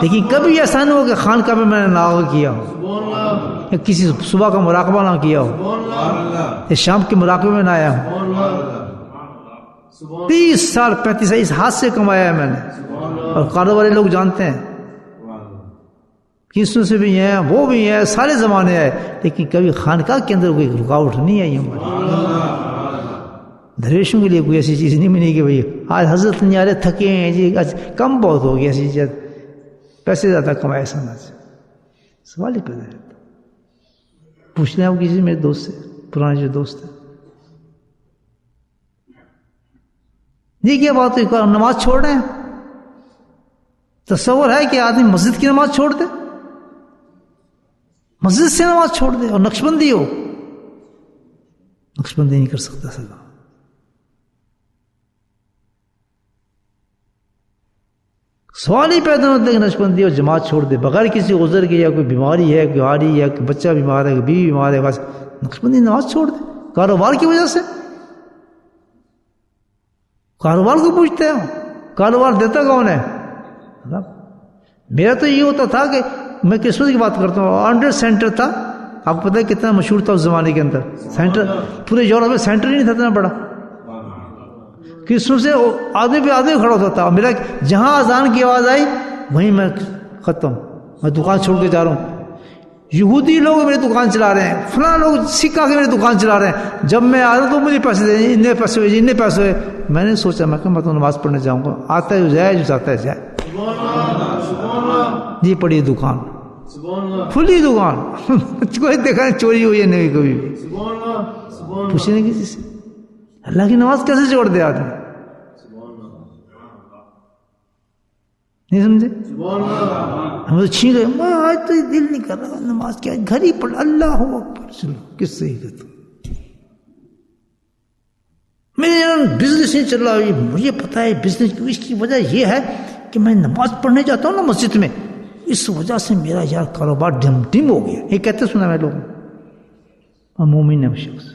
لیکن کبھی ایسا نہیں ہو کہ خانقاہ میں نے نہ کیا ہو, یا کسی صبح کا مراقبہ نہ کیا ہو, یا شام کے مراقبے میں نہ آیا ہوں. 30 سال 35 سال اس ہاتھ سے کمایا ہے میں نے, اور کاروباری لوگ جانتے ہیں, کسوں سے بھی ہیں, وہ بھی ہیں, سارے زمانے آئے, لیکن کبھی خانقاہ کے اندر کوئی رکاوٹ نہیں آئی ہماری. درویشوں کے لیے کوئی ایسی چیز نہیں ملی کہ بھئی آج حضرت نہیں آ رہے, تھکے ہیں جی, آج کم بہت ہو گیا, ایسی چیز پیسے زیادہ کمائے سمجھ. سوال ہی پیدا ہے. پوچھ لیں آپ کسی میرے دوست سے, پرانے جو دوست ہیں, یہ کیا بات ہے, نماز چھوڑ رہے ہیں؟ تصور ہے کہ آدمی مسجد کی نماز چھوڑ دے, مسجد سے نماز چھوڑ دے, اور نقشبندی ہو؟ نقشبندی نہیں کر سکتا سر. سوال ہی پیدا ہوتا ہے کہ نقشبندی اور جماعت چھوڑ دے بغیر کسی عذر کے, یا کوئی بیماری ہے, کوئی ہاری ہے, کوئی بچہ بیمار ہے, کوئی بیوی بیمار ہے, بس نقشبندی نماز چھوڑ دے کاروبار کی وجہ سے. کاروبار کو پوچھتے ہیں, کاروبار دیتا کون ہے؟ میرا تو یہ ہوتا تھا کہ میں قسمت کی بات کرتا ہوں, آنڈر سینٹر تھا, آپ کو پتہ ہے کتنا مشہور تھا اس زمانے کے اندر, سینٹر پورے یورپ میں سینٹر ہی نہیں تھا اتنا بڑا, قسم سے آدمی پہ آدمی کھڑا ہوتا تھا. میرا جہاں اذان کی آواز آئی وہیں میں ختم, میں دکان چھوڑ کے جا رہا ہوں. یہودی لوگ میری دکان چلا رہے ہیں, فلاں لوگ سکھ آ کے میری دکان چلا رہے ہیں, جب میں آ رہا ہوں تو مجھے پیسے دیں, اتنے پیسے ہوئے, اتنے پیسے ہوئے. میں نے سوچا, میں کہ میں تو نماز پڑھنے جاؤں گا, آتا ہے جائے, جو چاہتا ہے جائے. یہ پڑی دکان, کھلی دکان, کوئی دیکھا نہیں چوری ہوئی ہے نہیں کبھی بھی. پوچھے نہیں کسی سے, اللہ کی نماز کیسے چھوڑ دے آدمی؟ نہیں سمجھے؟ ہم تو چھین گئے, میں آج تو دل نہیں کر رہا نماز کیا, گھر ہی پڑھ, اللہ اکبر. چلو کس سے ہی کہتا, میرے بزنس نہیں چل رہا, مجھے پتا ہے بزنس کی, اس کی وجہ یہ ہے کہ میں نماز پڑھنے جاتا ہوں نا مسجد میں, اس وجہ سے میرا یار کاروبار ڈم ہو گیا. یہ کہتے سنا میں لوگوں, اور مومن ہے وہ شخص.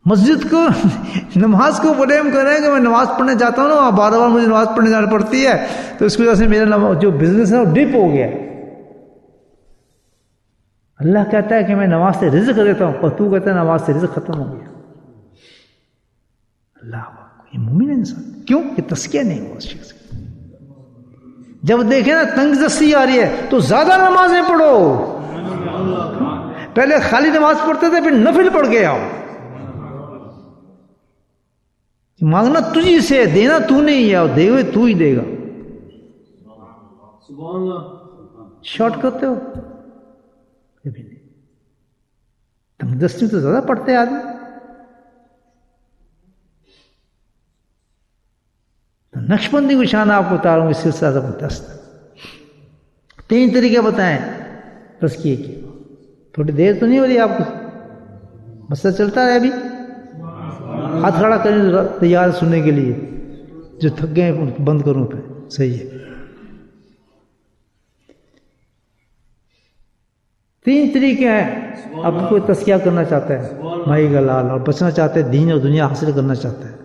مسجد کو نماز کو بلیم کر رہے ہیں کہ میں نماز پڑھنے جاتا ہوں نا, بار بار مجھے نماز پڑھنے جانا پڑتی ہے, تو اس کی وجہ سے میرا جو بزنس ہے وہ ڈپ ہو گیا. اللہ کہتا ہے کہ میں نماز سے رزق دیتا ہوں, اور تو کہتا ہے نماز سے رزق ختم ہو گیا. اللہ یہ مومن ہے انسان. کیوں کہ تزکیہ نہیں ہوا اس شخص کا. جب دیکھیں نا تنگ دستی آ رہی ہے تو زیادہ نمازیں پڑھو. پہلے خالی نماز پڑھتے تھے, پھر نفل پڑھ کے آؤ. مانگنا تجھی سے, دینا تو نہیں ہے, دے ہوئے تو ہی دے گا. شارٹ کرتے ہو کبھی نہیں. تنگ دستی تو زیادہ پڑھتے آدمی. نقشبندی کو شان آپ کو اتاروں, اس سلسلہ زبردست. 3 طریقے بتائیں تزکیے کی. تھوڑی دیر تو نہیں ہو رہی آپ کو, مسئلہ چلتا ہے ابھی. ہاتھ کھڑا کریں تیار سننے کے لیے, جو تھک گئے بند کروں پہ. صحیح ہے. 3 طریقے ہیں. اب کوئی تزکیہ کرنا چاہتا ہے مائی کا لال, اور بچنا چاہتا ہے دین اور دنیا حاصل کرنا چاہتا ہے.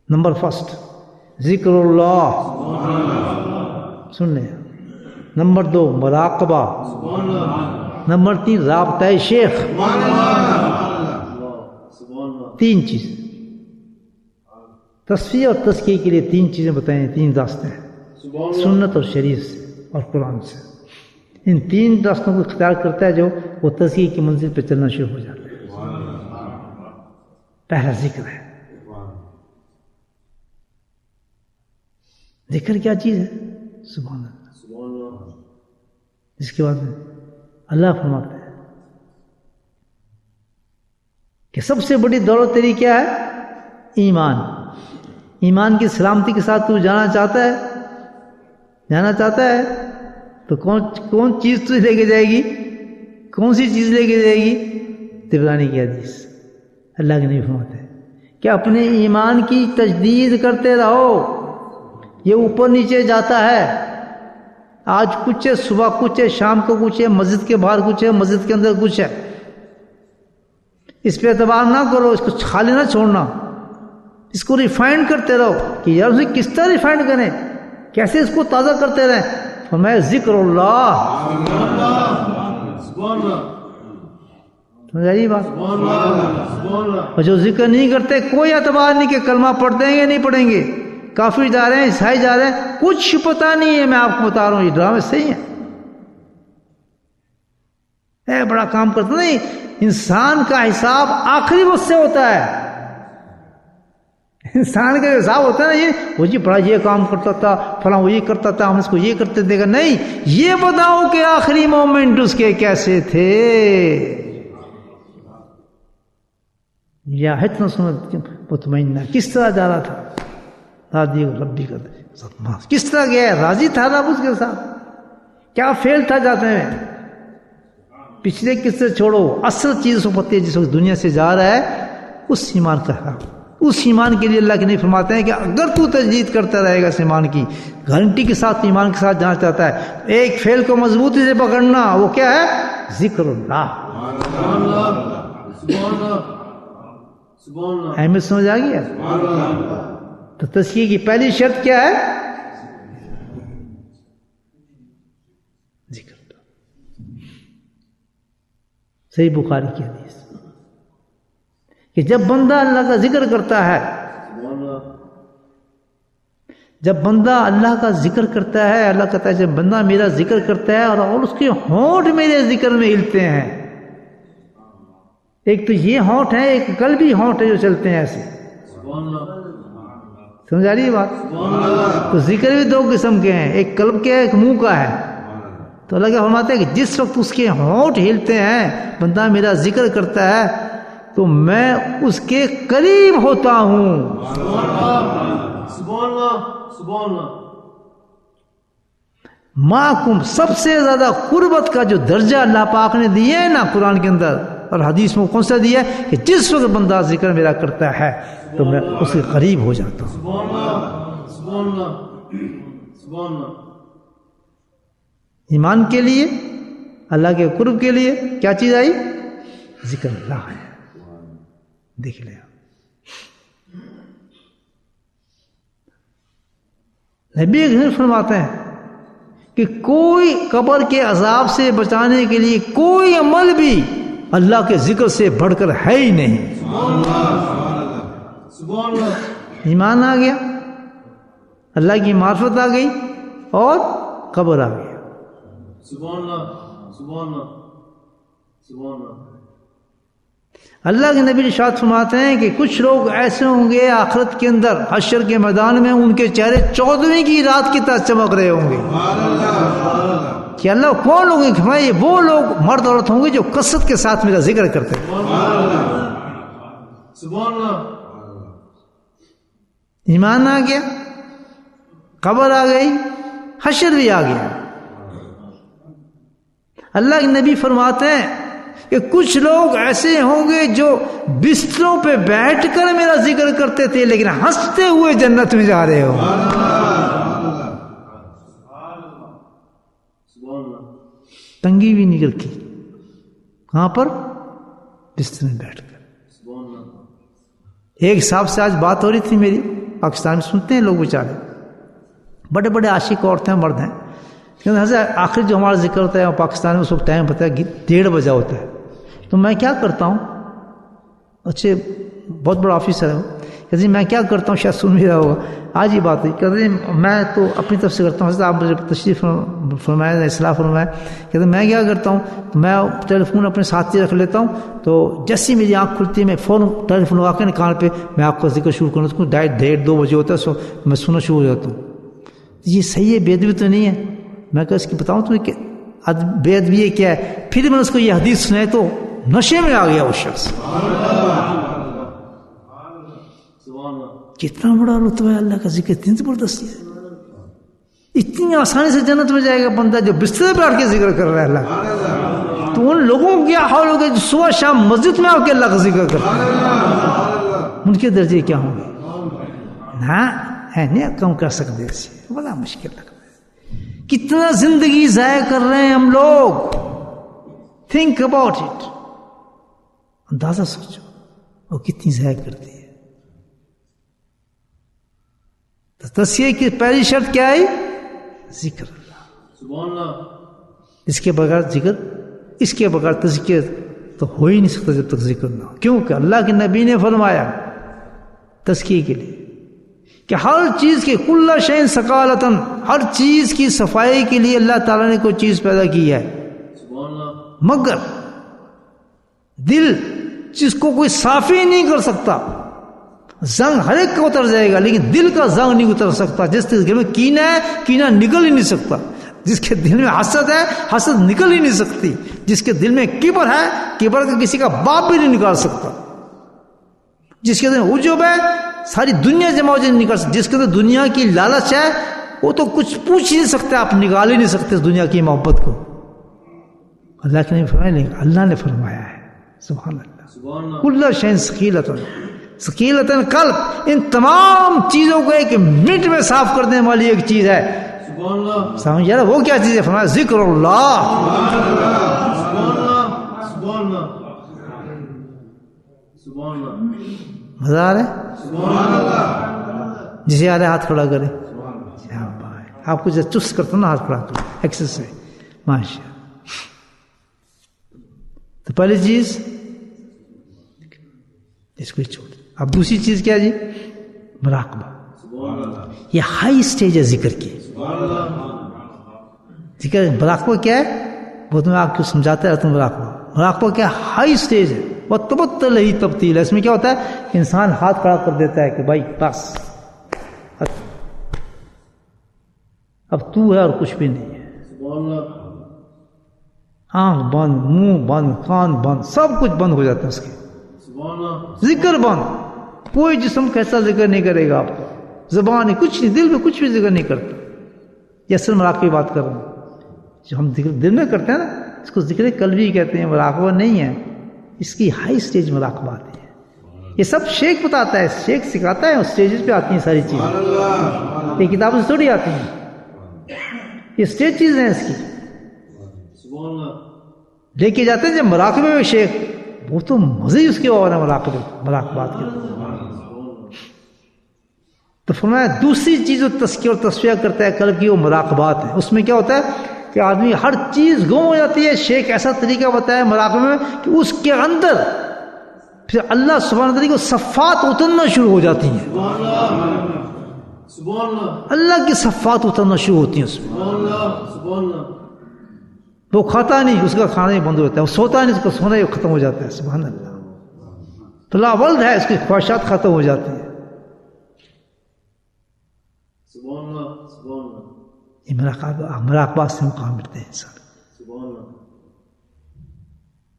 نمبر 1, ذکر اللہ، سن لیں. نمبر 2 مراقبہ. نمبر 3 رابطہ شیخ. 3 چیز تصفیہ اور تزکیے کے لیے 3 چیزیں بتائیں. 3 راستے ہیں، سنت اور شریعت سے اور قرآن سے. ان 3 راستوں کو اختیار کرتا ہے جو وہ تزکیے کی منزل پہ چلنا شروع ہو جاتا ہے. پہلا ذکر ہے. ذکر کیا چیز ہے؟ سبحان اللہ. اس کے بعد اللہ فرماتے ہیں کہ سب سے بڑی دولت تیری کیا ہے؟ ایمان. ایمان کی سلامتی کے ساتھ تو جانا چاہتا ہے تو کون چیز تجھے لے کے جائے گی؟ کون سی چیز لے کے جائے گی؟ طبرانی کی حدیث. اللہ کے نبی فرماتے ہیں کہ اپنے ایمان کی تجدید کرتے رہو. یہ اوپر نیچے جاتا ہے. آج کچھ ہے، صبح کچھ ہے، شام کو کچھ ہے، مسجد کے باہر کچھ ہے، مسجد کے اندر کچھ ہے. اس پہ اعتبار نہ کرو، اس کو خالی نہ چھوڑنا. اس کو ریفائنڈ کرتے رہو کہ یار اسے کس طرح ریفائنڈ کریں، کیسے اس کو تازہ کرتے رہیں. فرمایا ذکر اللہ. سمجھ آئی بات؟ اور جو ذکر نہیں کرتے کوئی اعتبار نہیں کہ کلمہ پڑھتے ہیں یا نہیں پڑھیں گے. کافر جا رہے ہیں، عیسائی جا رہے ہیں، کچھ پتہ نہیں ہے. میں آپ کو بتا رہا ہوں یہ ڈرامے صحیح ہے. بڑا کام کرتا نہیں. انسان کا حساب آخری وقت سے ہوتا ہے. انسان کا حساب ہوتا ہے نا، یہ وہ جی بڑا یہ کام کرتا تھا، فلاں وہ یہ کرتا تھا، ہم اس کو یہ کرتے دے گا. نہیں، یہ بتاؤ کہ آخری مومنٹ اس کے کیسے تھے. یا اتنا سنت مطمئنہ کس طرح جا رہا تھا، راضی ربی کا کس طرح گیا، راضی تھا رب اس کے ساتھ، کیا فیل تھا جاتے ہیں. پچھلے قصے چھوڑو، اصل چیز کو پتہ ہے. جس وقت دنیا سے جا رہا ہے اس ایمان کا ہے. اس ایمان کے لیے اللہ کے نبی فرماتے ہیں کہ اگر تو تجدید کرتا رہے گا اس ایمان کی گارنٹی کے ساتھ، ایمان کے ساتھ جانا چاہتا ہے، ایک فعل کو مضبوطی سے پکڑنا. وہ کیا ہے؟ ذکر اللہ. اہمیت سمجھ آ گیا؟ تو تزکیے کی پہلی شرط کیا ہے؟ ذکر. صحیح بخاری کی حدیث کہ جب بندہ اللہ کا ذکر کرتا ہے، جب بندہ اللہ کا ذکر کرتا ہے، اللہ کہتا ہے جب بندہ میرا ذکر کرتا ہے اور اس کے ہونٹ میرے ذکر میں ہلتے ہیں. ایک تو یہ ہونٹ ہے، ایک قلبی ہونٹ ہے جو چلتے ہیں ایسے. سمجھ آ رہی ہے بات؟ تو ذکر بھی 2 قسم کے ہیں، ایک قلب کے ہے، ایک منہ کا ہے. تو اللہ کیا فرماتے ہیں کہ جس وقت اس کے ہونٹ ہلتے ہیں، بندہ میرا ذکر کرتا ہے، تو میں اس کے قریب ہوتا ہوں. معکم، سب سے زیادہ قربت کا جو درجہ اللہ پاک نے دیا ہے نا قرآن کے اندر اور حدیث میں کون سا دیا ہے کہ جس وقت بندہ ذکر میرا کرتا ہے تو میں اس کے قریب ہو جاتا ہوں. ایمان کے لیے، اللہ کے قرب کے لیے کیا چیز آئی؟ ذکر اللہ ہے. دیکھ لیں نبی فرماتے ہیں کہ کوئی قبر کے عذاب سے بچانے کے لیے کوئی عمل بھی اللہ کے ذکر سے بڑھ کر ہے ہی نہیں. ایمان آ گیا، اللہ کی معرفت آ گئی اور قبر آ گیا. اللہ کے نبی ارشاد فرماتے ہیں کہ کچھ لوگ ایسے ہوں گے آخرت کے اندر حشر کے میدان میں ان کے چہرے 14ویں کی رات کی طرح چمک رہے ہوں گے. کہ اللہ کون لوگ ہیں؟ یہ وہ لوگ مرد عورت ہوں گے جو کثرت کے ساتھ میرا ذکر کرتے ہیں. ایمان آ گیا، قبر آ گئی، حشر بھی آ گیا. اللہ کے نبی فرماتے ہیں کہ کچھ لوگ ایسے ہوں گے جو بستروں پہ بیٹھ کر میرا ذکر کرتے تھے لیکن ہنستے ہوئے جنت میں جا رہے ہو. تنگی بھی نہیں رکھی. کہاں پر؟ بستر میں بیٹھ کر. ایک صاحب سے آج بات ہو رہی تھی میری، پاکستان میں سنتے ہیں لوگ بیچارے، بڑے بڑے عاشق عورتیں مرد ہیں، کیونکہ حضرت آخر جو ہمارا ذکر ہوتا ہے پاکستان میں اس وقت ٹائم پتہ ہے 1:30 بجا ہوتا ہے، تو میں کیا کرتا ہوں، اچھے بہت بڑا آفیسر ہے وہ، کہتے ہیں میں کیا کرتا ہوں، شاید سن بھی رہا ہوگا، آج ہی بات ہے، کہتے ہیں میں تو اپنی طرف سے کرتا ہوں، حضرت آپ مجھے تشریف فرمائے، اصلاح فرمائے، کہتے ہیں میں کیا کرتا ہوں، تو میں ٹیلی فون اپنے ساتھ ہی رکھ لیتا ہوں، تو جیسی میری آنکھ کھلتی ہے میں فوراً ٹیلی فون لگا کے کان پہ میں آپ کا ذکر شروع کروں، تو 1:30-2 بجے ہوتا ہے، سو میں سننا شروع ہو جاتا ہوں، یہ صحیح ہے، بے ادبی تو نہیں ہے؟ میں کہا اس کی بتاؤں تمہیں کہ بے ادبی کیا ہے؟ پھر میں اس کو یہ حدیث سنائی تو نشے میں آ گیا وہ شخص، کتنا بڑا رتبہ ہے اللہ کا ذکر، اتنی زبردستی ہے، اتنی آسانی سے جنت میں جائے گا بندہ جو بستر پہ بیٹھ کے ذکر کر رہا ہے اللہ کا، تو ان لوگوں کو کیا حال ہوگا جو صبح شام مسجد میں آ کے اللہ کا ذکر کرتے ہیں، ان کے درجے کیا ہوں گے؟ ہاں ہے نہیں کم کر سکتے، اسے بڑا مشکل لگتا ہے، کتنا زندگی ضائع کر رہے ہیں ہم لوگ، تھنک اباؤٹ اٹ، اندازہ سوچو وہ کتنی ضائع کرتی ہے۔ تزکیے کی پہلی شرط کیا ہے؟ ذکر اللہ، سبحان اللہ، اس کے بغیر ذکر، اس کے بغیر تزکیہ تو ہو ہی نہیں سکتا جب تک ذکر نہ ہو، کیونکہ اللہ کے نبی نے فرمایا تزکیے کے لیے کہ ہر چیز کے کل شیء ثقالتاً، ہر چیز کی صفائی کے لیے اللہ تعالیٰ نے کوئی چیز پیدا کی ہے، سبحان اللہ، مگر دل جس کو کوئی صاف ہی نہیں کر سکتا، زنگ ہر ایک کا اتر جائے گا لیکن دل کا زنگ نہیں اتر سکتا، جس کے دل میں کینہ ہے کینہ نکل ہی نہیں سکتا، جس کے دل میں حسد ہے حسد نکل ہی نہیں سکتی، جس کے دل میں کبر ہے کبر کا کسی کا باپ بھی نہیں نکال سکتا، جس کے دل میں عجب ہے ساری دنیا جمع ہو جائے نہیں نکال سکتی، جس کے دل دنیا کی لالچ ہے وہ تو کچھ پوچھ ہی نہیں سکتے، آپ نکال ہی نہیں سکتے اس دنیا کی محبت کو، اللہ کے نہیں فرمایا نہیں، اللہ نے فرمایا ہے، سبحان اللہ، سبحان اللہ، کل شیء ثقیلۃ، ثقیلۃ قلب، ان تمام چیزوں کو ایک منٹ میں صاف کر دینے والی ایک چیز ہے، سبحان اللہ، سمجھ یار وہ کیا چیز ہے؟ فرمایا ذکر اللہ، سبحان اللہ، سبحان اللہ، سبحان اللہ، مزہ آ رہا ہے؟ سبحان اللہ، جسے آ رہا ہے ہاتھ کھڑا کرے، آپ کو جب چست کرتا نا ہاتھ کھڑا کرو، ایکسرسائز، ماشاء اللہ۔ تو پہلی چیز اس کو چھوڑ، اب دوسری چیز کیا جی؟ مراقبہ، سبحان اللہ، یہ ہائی سٹیج ہے ذکر کی، سبحان اللہ، ذکر مراقبہ کیا ہے وہ تو میں آپ کو سمجھاتا رہتا ہوں، مراقبہ کیا ہے؟ ہائی سٹیج ہے، وہ تبتل ہی تبدیل ہے، اس میں کیا ہوتا ہے کہ انسان ہاتھ کھڑا کر دیتا ہے کہ بھائی بس اب تو ہے اور کچھ بھی نہیں ہے، سبحان اللہ، آنکھ بند، منہ بند، کان بند، سب کچھ بند ہو جاتا ہے اس کے، سبحان اللہ، ذکر بند، کوئی جسم کیسا ذکر نہیں کرے گا آپ کا، زبان کچھ نہیں، دل میں کچھ بھی ذکر نہیں کرتا، یہ اصل مراقبے کی بات کر رہا ہوں، جو ہم ذکر دل میں کرتے ہیں نا اس کو ذکر قلبی کہتے ہیں، مراقبہ نہیں ہے، اس کی ہائی سٹیج مراقبہ آتی ہے، یہ سب شیخ بتاتا ہے، شیخ سکھاتا ہے، اس سٹیجز پہ آتی ہیں ساری چیزیں، یہ کتابوں سے تھوڑی آتی ہیں، یہ سٹیج چیزیں ہیں اس کی، سبحان اللہ، لے کے جاتے ہیں جب مراقبے میں شیخ، وہ تو مزے ہی اس کے اور مراقبات کے، تو فرمایا دوسری چیز جو تزکیہ اور تصفیہ کرتا ہے قلب کی وہ مراقبات ہے، اس میں کیا ہوتا ہے کہ آدمی ہر چیز گم ہو جاتی ہے، شیخ ایسا طریقہ بتایا مراقبے میں کہ اس کے اندر پھر اللہ سبحانہ وتعالی کو صفات اترنا شروع ہو جاتی ہیں، سبحان اللہ، سبحان اللہ، اللہ کی صفات اترنا شروع ہوتی ہیں اس میں، سبحان اللہ، سبحان اللہ، وہ کھاتا نہیں اس کا کھانا ہی بند ہو جاتا ہے، وہ سوتا نہیں اس کا سونا ہی ختم ہو جاتا ہے، سبحان اللہ، طلع ولد ہے اس کی خواہشات ختم ہو جاتی ہیں، سبحان اللہ، سبحان اللہ، یہ مراقبات سے مقام ملتے ہیں انسان، سبحان اللہ،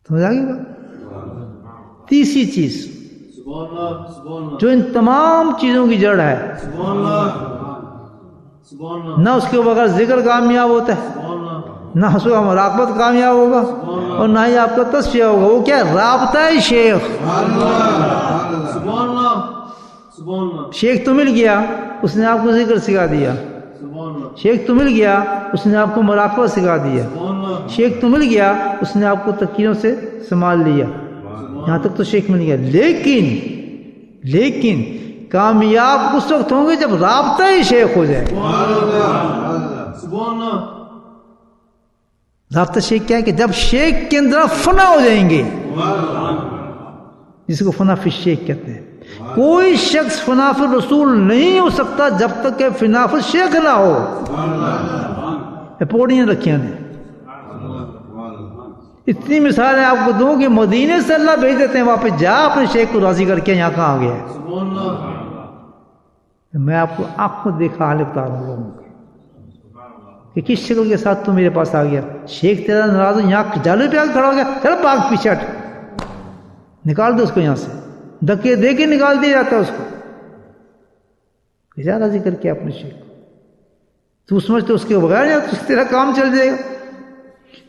سمجھ آ گئی بات؟ تیسری چیز سبحان اللہ، سبحان اللہ، جو ان تمام چیزوں کی جڑ ہے، سبحان اللہ، سبحان اللہ، نہ اس کے بغیر ذکر کامیاب ہوتا ہے، سبحان اللہ، نہ اس کا مراقبت کامیاب ہوگا، اور نہ ہی آپ کا تصفیہ ہوگا، وہ کیا ہے؟ رابطہ شیخ، سبحان اللہ، سبحان اللہ، شیخ تو مل گیا اس نے آپ کو ذکر سکھا دیا، سبحان اللہ، شیخ تو مل گیا اس نے آپ کو مراقبہ سکھا دیا، سبحان اللہ، شیخ تو مل گیا اس نے آپ کو تکیوں سے سنبھال لیا، یہاں تک تو شیخ مل گیا، لیکن کامیاب اس وقت ہوں گے جب رابطہ ہی شیخ ہو جائے. سبحان اللہ. رابطہ شیخ کیا ہے کہ جب شیخ کے اندر فنا ہو جائیں گے، جس کو فنا فی شیخ کہتے ہیں. کوئی شخص فنا فی رسول نہیں ہو سکتا جب تک کہ فنا فی شیخ نہ ہو. پوڑیاں رکھیاں نے. اتنی مثالیں آپ کو دوں کہ مدینے سے اللہ بھیج دیتے ہیں واپس جا اپنے شیخ کو راضی کر کے یہاں کہاں آ گیا ہے. سبحان اللہ. میں آپ کو آنکھوں دیکھا حال بتا رہا ہوں لوگوں کے کہ کس شکل کے ساتھ تو میرے پاس آ گیا. شیخ تیرا ناراض ہو، یہاں جالو پہ آ کے کھڑا ہو گیا، چل باغ پیچھے ہٹ، نکال دو اس کو یہاں سے. دھکے دے کے نکال دیا جاتا ہے اس کو. جا راضی کر کے اپنے شیخ کو. تو سمجھتے اس کے بغیر یا تیرا کام چل جائے گا.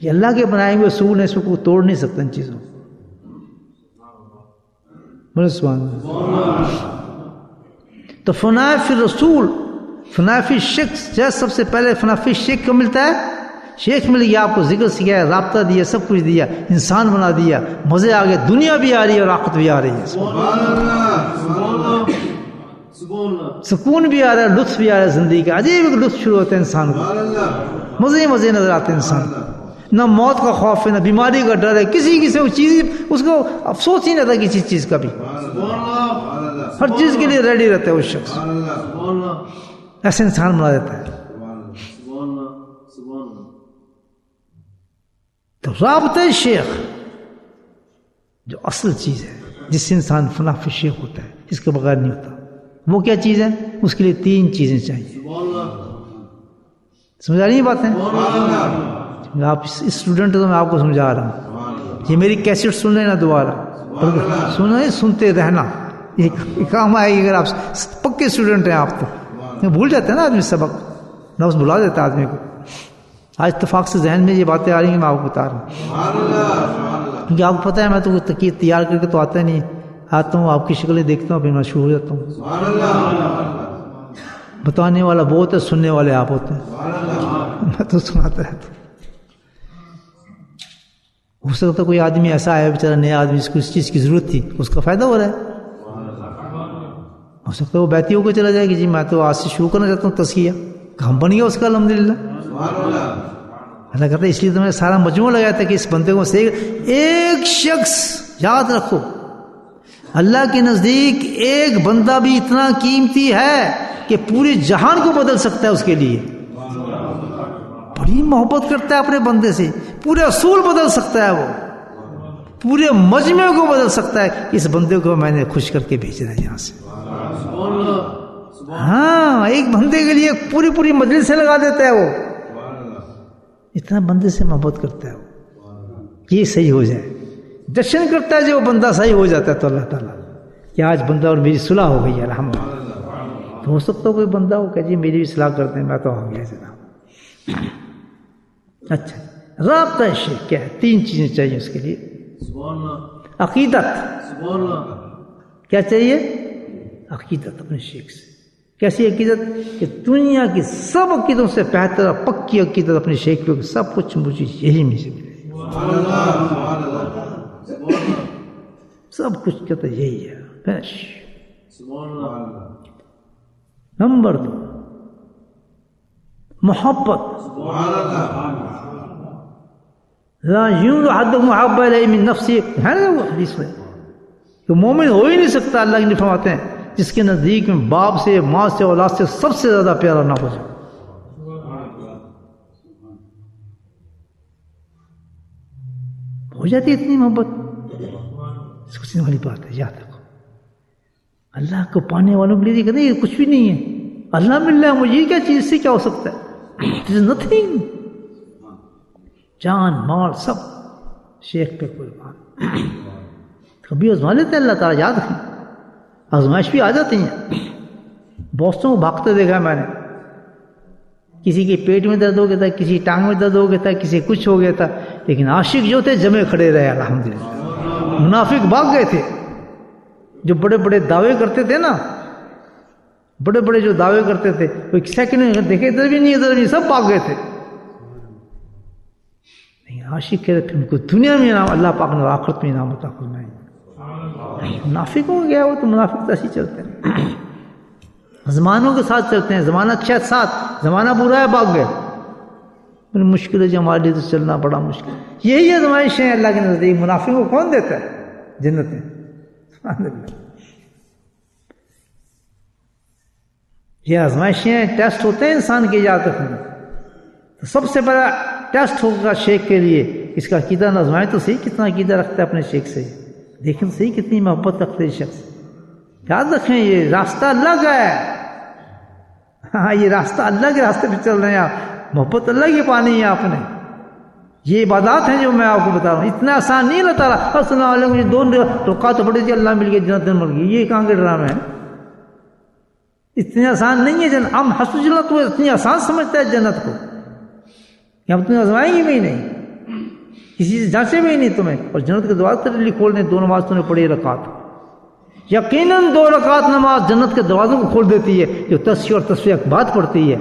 یہ اللہ کے بنائے ہوئے اصول ہیں، اس کو کوئی توڑ نہیں سکتا ان چیزوں. بولے سبحان اللہ. تو فنا فی رسول، فنا فی شخص، جیسے سب سے پہلے فنا فی شیخ کو ملتا ہے. شیخ مل گیا، آپ کو ذکر سکھایا، رابطہ دیا، سب کچھ دیا، انسان بنا دیا، مزے آ گئے، دنیا بھی آ رہی ہے اور آخرت بھی آ رہی ہے. سکون بھی آ رہا ہے، لطف بھی آ رہا ہے زندگی کا. عجیب ایک لطف شروع ہوتا ہے انسان کو، مزے ہی مزے نظر آتے ہیں انسان کو. نہ موت کا خوف ہے، نہ بیماری کا ڈر ہے، کسی چیز اس کو افسوس ہی نہ تھا کسی چیز کا بھی. ہر چیز کے لیے ریڈی رہتا ہے وہ شخص. ایسے انسان بنا دیتا ہے. تو رابطہ شیخ جو اصل چیز ہے جس سے انسان فنا فی شیخ ہوتا ہے، اس کے بغیر نہیں ہوتا. وہ کیا چیز ہے؟ اس کے لیے 3 چیزیں چاہیے. سمجھا رہی باتیں؟ آپ اسٹوڈنٹ تو میں آپ کو سمجھا رہا ہوں. یہ میری کیسٹ سن لینا دوبارہ، سنیں سنتے رہنا، یہ کام آئے گی. اگر آپ پکے اسٹوڈنٹ ہیں آپ تو بھول جاتے ہیں نا آدمی سبق، لفظ بھلا دیتا ہے آدمی کو. آج اتفاق سے ذہن میں یہ باتیں آ رہی ہیں میں آپ کو بتا رہا ہوں، کیونکہ آپ کو پتہ ہے میں تو تقید تیار کر کے تو آتا نہیں. آتا ہوں، آپ کی شکلیں دیکھتا ہوں، پھر میں شروع ہو جاتا ہوں. بتانے والا بہت ہے، سننے والے آپ ہوتے ہیں. میں تو سناتا رہتا ہوں. ہو سکتا کوئی آدمی ایسا ہے بیچارہ نیا آدمی جس کو اس چیز کی ضرورت تھی، اس کا فائدہ ہو رہا ہے. ہو سکتا ہے وہ بیتی ہو کے چلا جائے کہ جی میں تو آج سے شروع کرنا چاہتا ہوں تزکیہ، کام بن گیا اس کا الحمدللہ. اللہ کہتا ہے اس لیے تو میں سارا مجموعہ لگایا تھا کہ اس بندے کو سے ایک شخص یاد رکھو، اللہ کے نزدیک ایک بندہ بھی اتنا قیمتی ہے کہ پورے جہان کو بدل سکتا ہے اس کے لیے. بڑی محبت کرتا ہے اپنے بندے سے، پورے اصول بدل سکتا ہے، وہ پورے مجمع کو بدل سکتا ہے. اس بندے کو میں نے خوش کر کے بھیجنا ہے یہاں سے. ہاں، ایک بندے کے لیے پوری مجلس سے لگا دیتا ہے. وہ اتنا بندے سے محبت کرتا ہے وہ، یہ صحیح ہو جائے. جشن کرتا ہے جو بندہ صحیح ہو جاتا ہے تو اللہ تعالیٰ کہ آج بندہ اور میری صلح ہو گئی ہے الحمدللہ. تو ہو سکتا ہے کوئی بندہ ہو کہ جی میری بھی صلاح کرتے ہیں، میں تو ہو گیا جناب. اچھا، رابطہ شیخ کیا ہے؟ 3 چیزیں چاہیے اس کے لیے. عقیدت. کیا چاہیے؟ عقیدت اپنے شیخ سے. کیسی عقیدت؟ کہ دنیا کی سب عقیدوں سے بہتر اور پکی عقیدت اپنے شیخ پہ، سب کچھ مجھے یہی میں سے ملے. سب کچھ کہتا یہی ہے. نمبر 2 محبت. لا یوں حد محبت الیہ من نفسی، ہے نا وہ حدیث میں کہ مومن ہو ہی نہیں سکتا، اللہ کے فرماتے ہیں، جس کے نزدیک میں باپ سے، ماں سے، اولاد سے سب سے زیادہ پیارا نہ ہو جائے. ہو جاتی اتنی محبت، سوچنے والی بات ہے. یاد رکھو اللہ کو پانے والوں کے لیے کہتے یہ کچھ بھی نہیں ہے. اللہ مل رہا ہے مجھے، یہ کیا چیز سے کیا ہو سکتا ہے؟ It is nothing. جان مال سب شیخ پہ قربان. کبھی آزما لیتے ہیں اللہ تعالیٰ، یاد رکھیں آزمائش بھی آ جاتی ہیں. دوستوں کو بھاگتے دیکھا میں نے، کسی کے پیٹ میں درد ہو گیا تھا، کسی ٹانگ میں درد ہو گیا تھا، کسی کچھ ہو گیا تھا، لیکن عاشق جو تھے جمے کھڑے رہے الحمدللہ. منافق بھاگ گئے تھے، جو بڑے بڑے دعوے کرتے تھے نا، بڑے بڑے جو دعوے کرتے تھے، کوئی سیکنڈ دیکھے ادھر بھی نہیں، سب بھاگ گئے تھے. لیکن عاشق کہتے تھے ان کو دنیا میں نام اللہ پاک نے آخرت میں نام عطا فرمائے. منافق ہو گیا وہ تو، منافق تو ایسے چلتے ہیں. زمانوں کے ساتھ چلتے ہیں، زمانہ اچھا ہے ساتھ، زمانہ برا ہے بھاگ گئے. بڑی مشکل ہے جو ہمارے لیے تو چلنا بڑا مشکل. یہی آزمائشیں ہیں اللہ کے نزدیک. منافق کو کون دیتا ہے جنتیں؟ سبحان اللہ. یہ آزمائشیں ٹیسٹ ہوتے ہیں انسان کے یاد رکھنے. تو سب سے بڑا ٹیسٹ ہوگا شیخ کے لیے، اس کا عقیدہ آزمائے تو صحیح کتنا عقیدہ رکھتا ہے اپنے شیخ سے، دیکھیں تو صحیح کتنی محبت رکھتے ہیں شخص. یاد رکھیں یہ راستہ اللہ کا ہے. ہاں یہ راستہ اللہ کے راستے پہ چل رہے ہیں آپ، محبت اللہ کی پانی ہے آپ نے. یہ عبادات ہیں جو میں آپ کو بتا رہا ہوں. اتنا آسان نہیں اللہ تعالیٰ السلام علیکم مجھے 2 رکعت پڑھی تھی اللہ مل گیا جنت مل گئی. یہ کہاں کے ڈرامے ہیں؟ اتنی آسان نہیں ہے جنت. ہم حسب جنت کو اتنی آسان سمجھتا ہے جنت کو کہ ہم تمہیں آزمائیں گے بھی نہیں، کسی سے جانچے بھی نہیں تمہیں. اور جنت کے دروازے تیرے لیے کھول دیں. 2 نماز تم نے پڑھی رکعت، یقیناً 2 رکعت نماز جنت کے دروازوں کو کھول دیتی ہے. جو تصفیہ اور تصفیہ کی بات پڑتی ہے،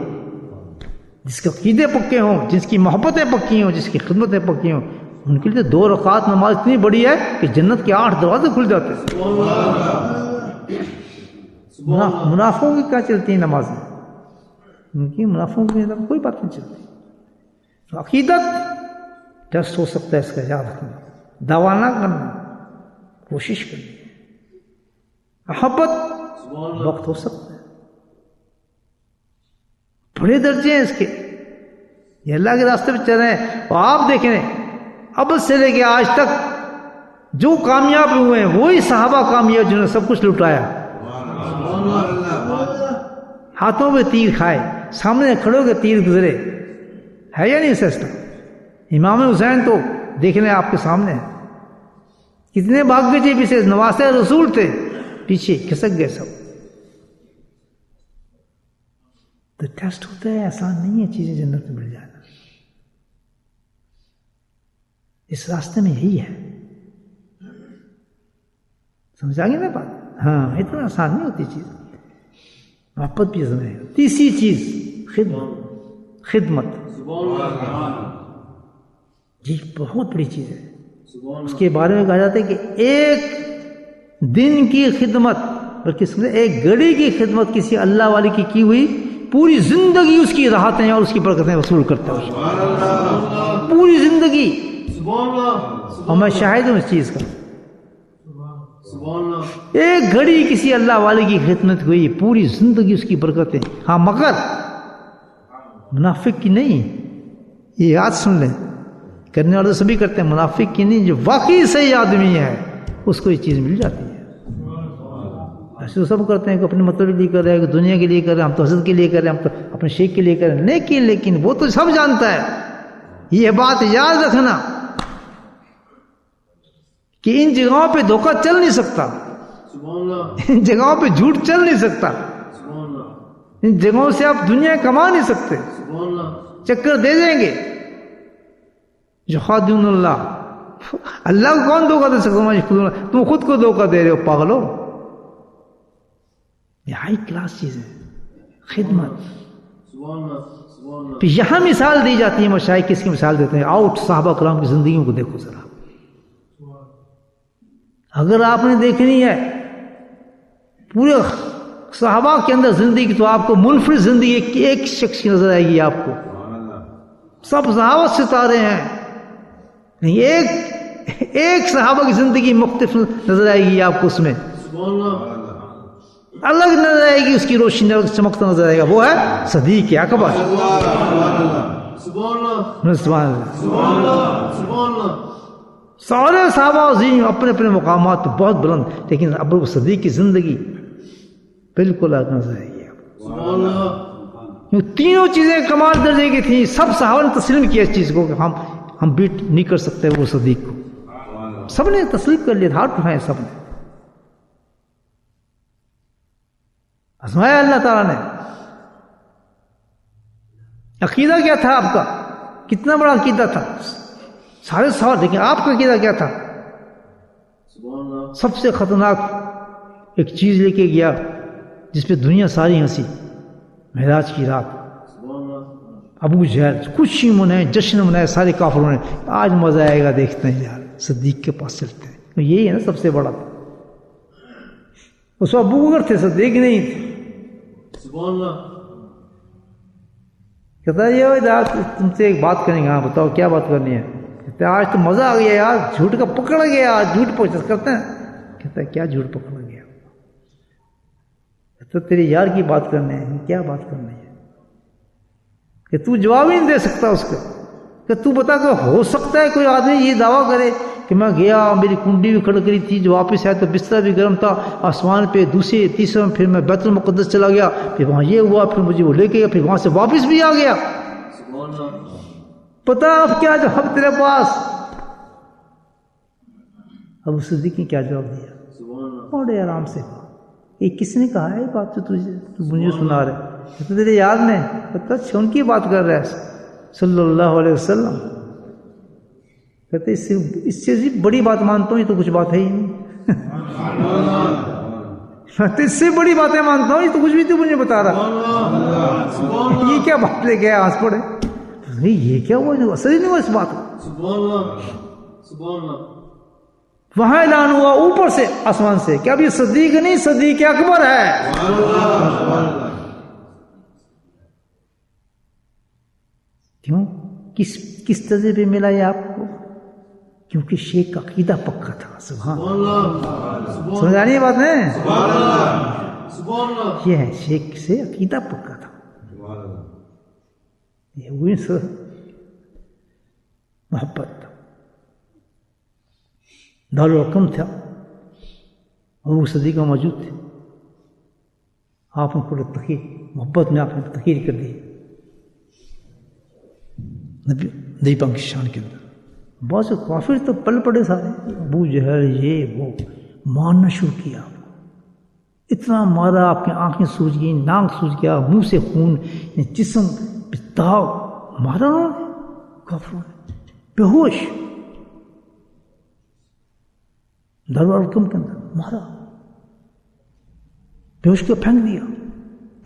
جس کے عقیدے پکے ہوں، جس کی محبتیں پکی ہوں، جس کی خدمتیں پکی ہوں، ان کے لیے 2 رکعت نماز اتنی بڑی ہے کہ جنت کے 8 دروازے کھل جاتے ہیں. منافقوں کی کیا چلتی ہیں نمازیں؟ ان کی منافقوں کی کوئی بات نہیں چلتی. تو عقیدت ٹیسٹ ہو سکتا ہے، اس کا یاد رکھنا. دعویٰ نہ کرنا، کوشش کرنی. محبت وقت ہو سکتا ہے. بڑے درجے ہیں اس کے. یہ اللہ کے راستے پہ چل رہے ہیں. اور آپ دیکھیں اب سے لے کے آج تک جو کامیاب ہوئے ہیں وہی صحابہ کامیاب جنہوں نے سب کچھ لٹایا. ہاتھوں پہ تیر کھائے، سامنے کھڑے ہو کے تیر گزرے. ہے یا نہیں سستا؟ امام حسین تو دیکھ لیں آپ کے سامنے ہیں. کتنے بھاگ گئے تھے پیچھے، نواسے رسول تھے، پیچھے کھسک گئے سب. تو ٹیسٹ ہوتا ہے، آسان نہیں ہے چیزیں جنت میں مل جانا. اس راستے میں یہی ہے. سمجھا گیا نا بات؟ ہاں اتنا آسان نہیں ہوتی چیز. محبت بھی ضرور ہے. تیسری چیز خدمت. یہ بہت بڑی چیز ہے. اس کے بارے میں کہا جاتا ہے کہ ایک دن کی خدمت، بلکہ ایک گھڑی کی خدمت کسی اللہ والے کی ہوئی پوری زندگی اس کی راحتیں اور اس کی برکتیں وصول کرتا ہے. پوری زندگی. اور میں شاہد ہوں اس چیز کا. ایک گھڑی کسی اللہ والے کی خدمت ہوئی پوری زندگی اس کی برکتیں. ہاں مگر منافق کی نہیں. یہ یاد سن لیں، کرنے والے سبھی کرتے ہیں. منافق کی نہیں، جو واقعی صحیح آدمی ہے اس کو یہ چیز مل جاتی ہے. ایسے تو سب کرتے ہیں کہ اپنے مطلب کے لیے کر رہے ہیں، کہ دنیا کے لیے کر رہے ہیں، ہم تو حضرت کے لیے کر رہے ہیں، ہم تو اپنے شیخ کے لیے کر رہے ہیں. لیکن وہ تو سب جانتا ہے. یہ بات یاد رکھنا کہ ان جگہوں پہ دھوکہ چل نہیں سکتا، ان جگہوں پہ جھوٹ چل نہیں سکتا، ان جگہوں سے آپ دنیا کما نہیں سکتے. چکر دے دیں گے. جو خادم اللہ، اللہ کو کون دھوکہ دے سکتا؟ تم خود کو دھوکہ دے رہے ہو پاگلو. یہ ہائی کلاس چیز ہے خدمت. یہاں مثال دی جاتی ہے. مشائخ کس کی مثال دیتے ہیں؟ آؤٹ صحابہ کرام کی زندگیوں کو دیکھو ذرا. اگر آپ نے دیکھنی ہے پورے صحابہ کے اندر زندگی تو آپ کو منفرد زندگی ایک شخص کی نظر آئے گی. آپ کو سب صحابہ ستارے ہیں، ایک صحابہ کی زندگی مختلف نظر آئے گی آپ کو. اس میں الگ نظر آئے گی، اس کی روشنی چمکتا نظر آئے گا. وہ ہے صدیق اکبر. سارے صحابہ عظیم اپنے اپنے مقامات بہت بلند، لیکن ابو صدیق کی زندگی بالکل الگ نظر آئے گی. تینوں چیزیں کمال درجے کی تھیں. سب صحابہ نے تسلیم کیا اس چیز کو کہ ہم بیٹ نہیں کر سکتے وہ صدیق کو. سب نے تسلیم کر لیا، ہاتھ اٹھائے سب نے. آزمایا اللہ تعالیٰ نے. عقیدہ کیا تھا آپ کا؟ کتنا بڑا عقیدہ تھا؟ سارے سوال. لیکن آپ کا عقیدہ کیا تھا؟ سب سے خطرناک ایک چیز لے کے گیا جس پہ دنیا ساری ہنسی. معراج کی رات ابو جہل خوشی منائے، جشن منائے سارے کافروں نے. آج مزہ آئے گا، دیکھتے ہیں یار صدیق کے پاس چلتے ہیں. تو یہی ہے نا سب سے بڑا. اس وقت ابو بکر تھے، صدیق نہیں تھے. سبحان اللہ. کہتا ہے یہ یار تم سے ایک بات کریں گے. ہاں بتاؤ کیا بات کرنی ہے؟ کہتا ہے آج تو مزہ آ گیا یار, جھوٹ کا پکڑ گیا, جھوٹ پوچھ کرتے ہیں. کہتا ہے کیا جھوٹ پکڑ گیا؟ تو تیرے یار کی بات کرنے ہے. کیا بات کرنی ہے؟ کہ تو جواب ہی نہیں دے سکتا اس کا. کہ تو بتا کہ ہو سکتا ہے کوئی آدمی یہ دعویٰ کرے کہ میں گیا, میری کنڈی بھی کھڑکری تھی, جو واپس آیا تو بستر بھی گرم تھا, آسمان پہ دوسرے تیسرے میں, پھر میں بیت المقدس چلا گیا, پھر وہاں یہ ہوا, پھر مجھے وہ لے کے گیا, پھر وہاں سے واپس بھی آ گیا. سبحان اللہ. پتا اب کیا جواب تیرے پاس؟ ابو صدیق نے کیا جواب دیا؟ سبحان اللہ. بڑے آرام سے کہا. یہ کس نے کہا ہے بات تو مجھے سنا رہے؟ تو تیرے یار نے. پتا اچھا ان کی بات کر رہا ہے صلی اللہ علیہ وسلم. کہتے اس سے بڑی بات مانتا ہوں, یہ تو کچھ بات ہے ہی نہیں. میں اس سے بڑی باتیں مانتا ہوں, یہ تو کچھ بھی تو مجھے بتا رہا. یہ کیا بات لے کے ہنس پڑے. یہ کیا ہوا, جو اثر ہی نہیں ہوا اس بات کا. سبحان اللہ. سبحان اللہ. وہاں اعلان ہوا اوپر سے, آسمان سے, کہ اب یہ صدیق نہیں, صدیق اکبر ہے. کیوں؟ کس تجربے ملا یہ آپ کو؟ کیونکہ شیخ کا عقیدہ پکا تھا. سبحان اللہ. سمجھ آ رہی ہے بات نہیں؟ سبحان اللہ. یہ ہے شیخ سے عقیدہ پکا تھا. یہ ہوئی سر محبت تھا. دارالحکم تھا, ابو صدیق موجود تھے. آپ نے پورے تقریر, محبت میں آپ نے تقریر کر دی نبی پاک کی شان کے اندر. بہت سے کافر تو پل پڑے سارے, ابو جہل یہ وہ, مارنا شروع کیا. آپ کو اتنا مارا, آپ کی آنکھیں سوج گئی, ناک سوج گیا, منہ سے خون, جسم داغ مارا انہوں نے کافروں نے, بے ہوش دارالحکم کے اندر مارا, بے ہوش کو پھینک دیا.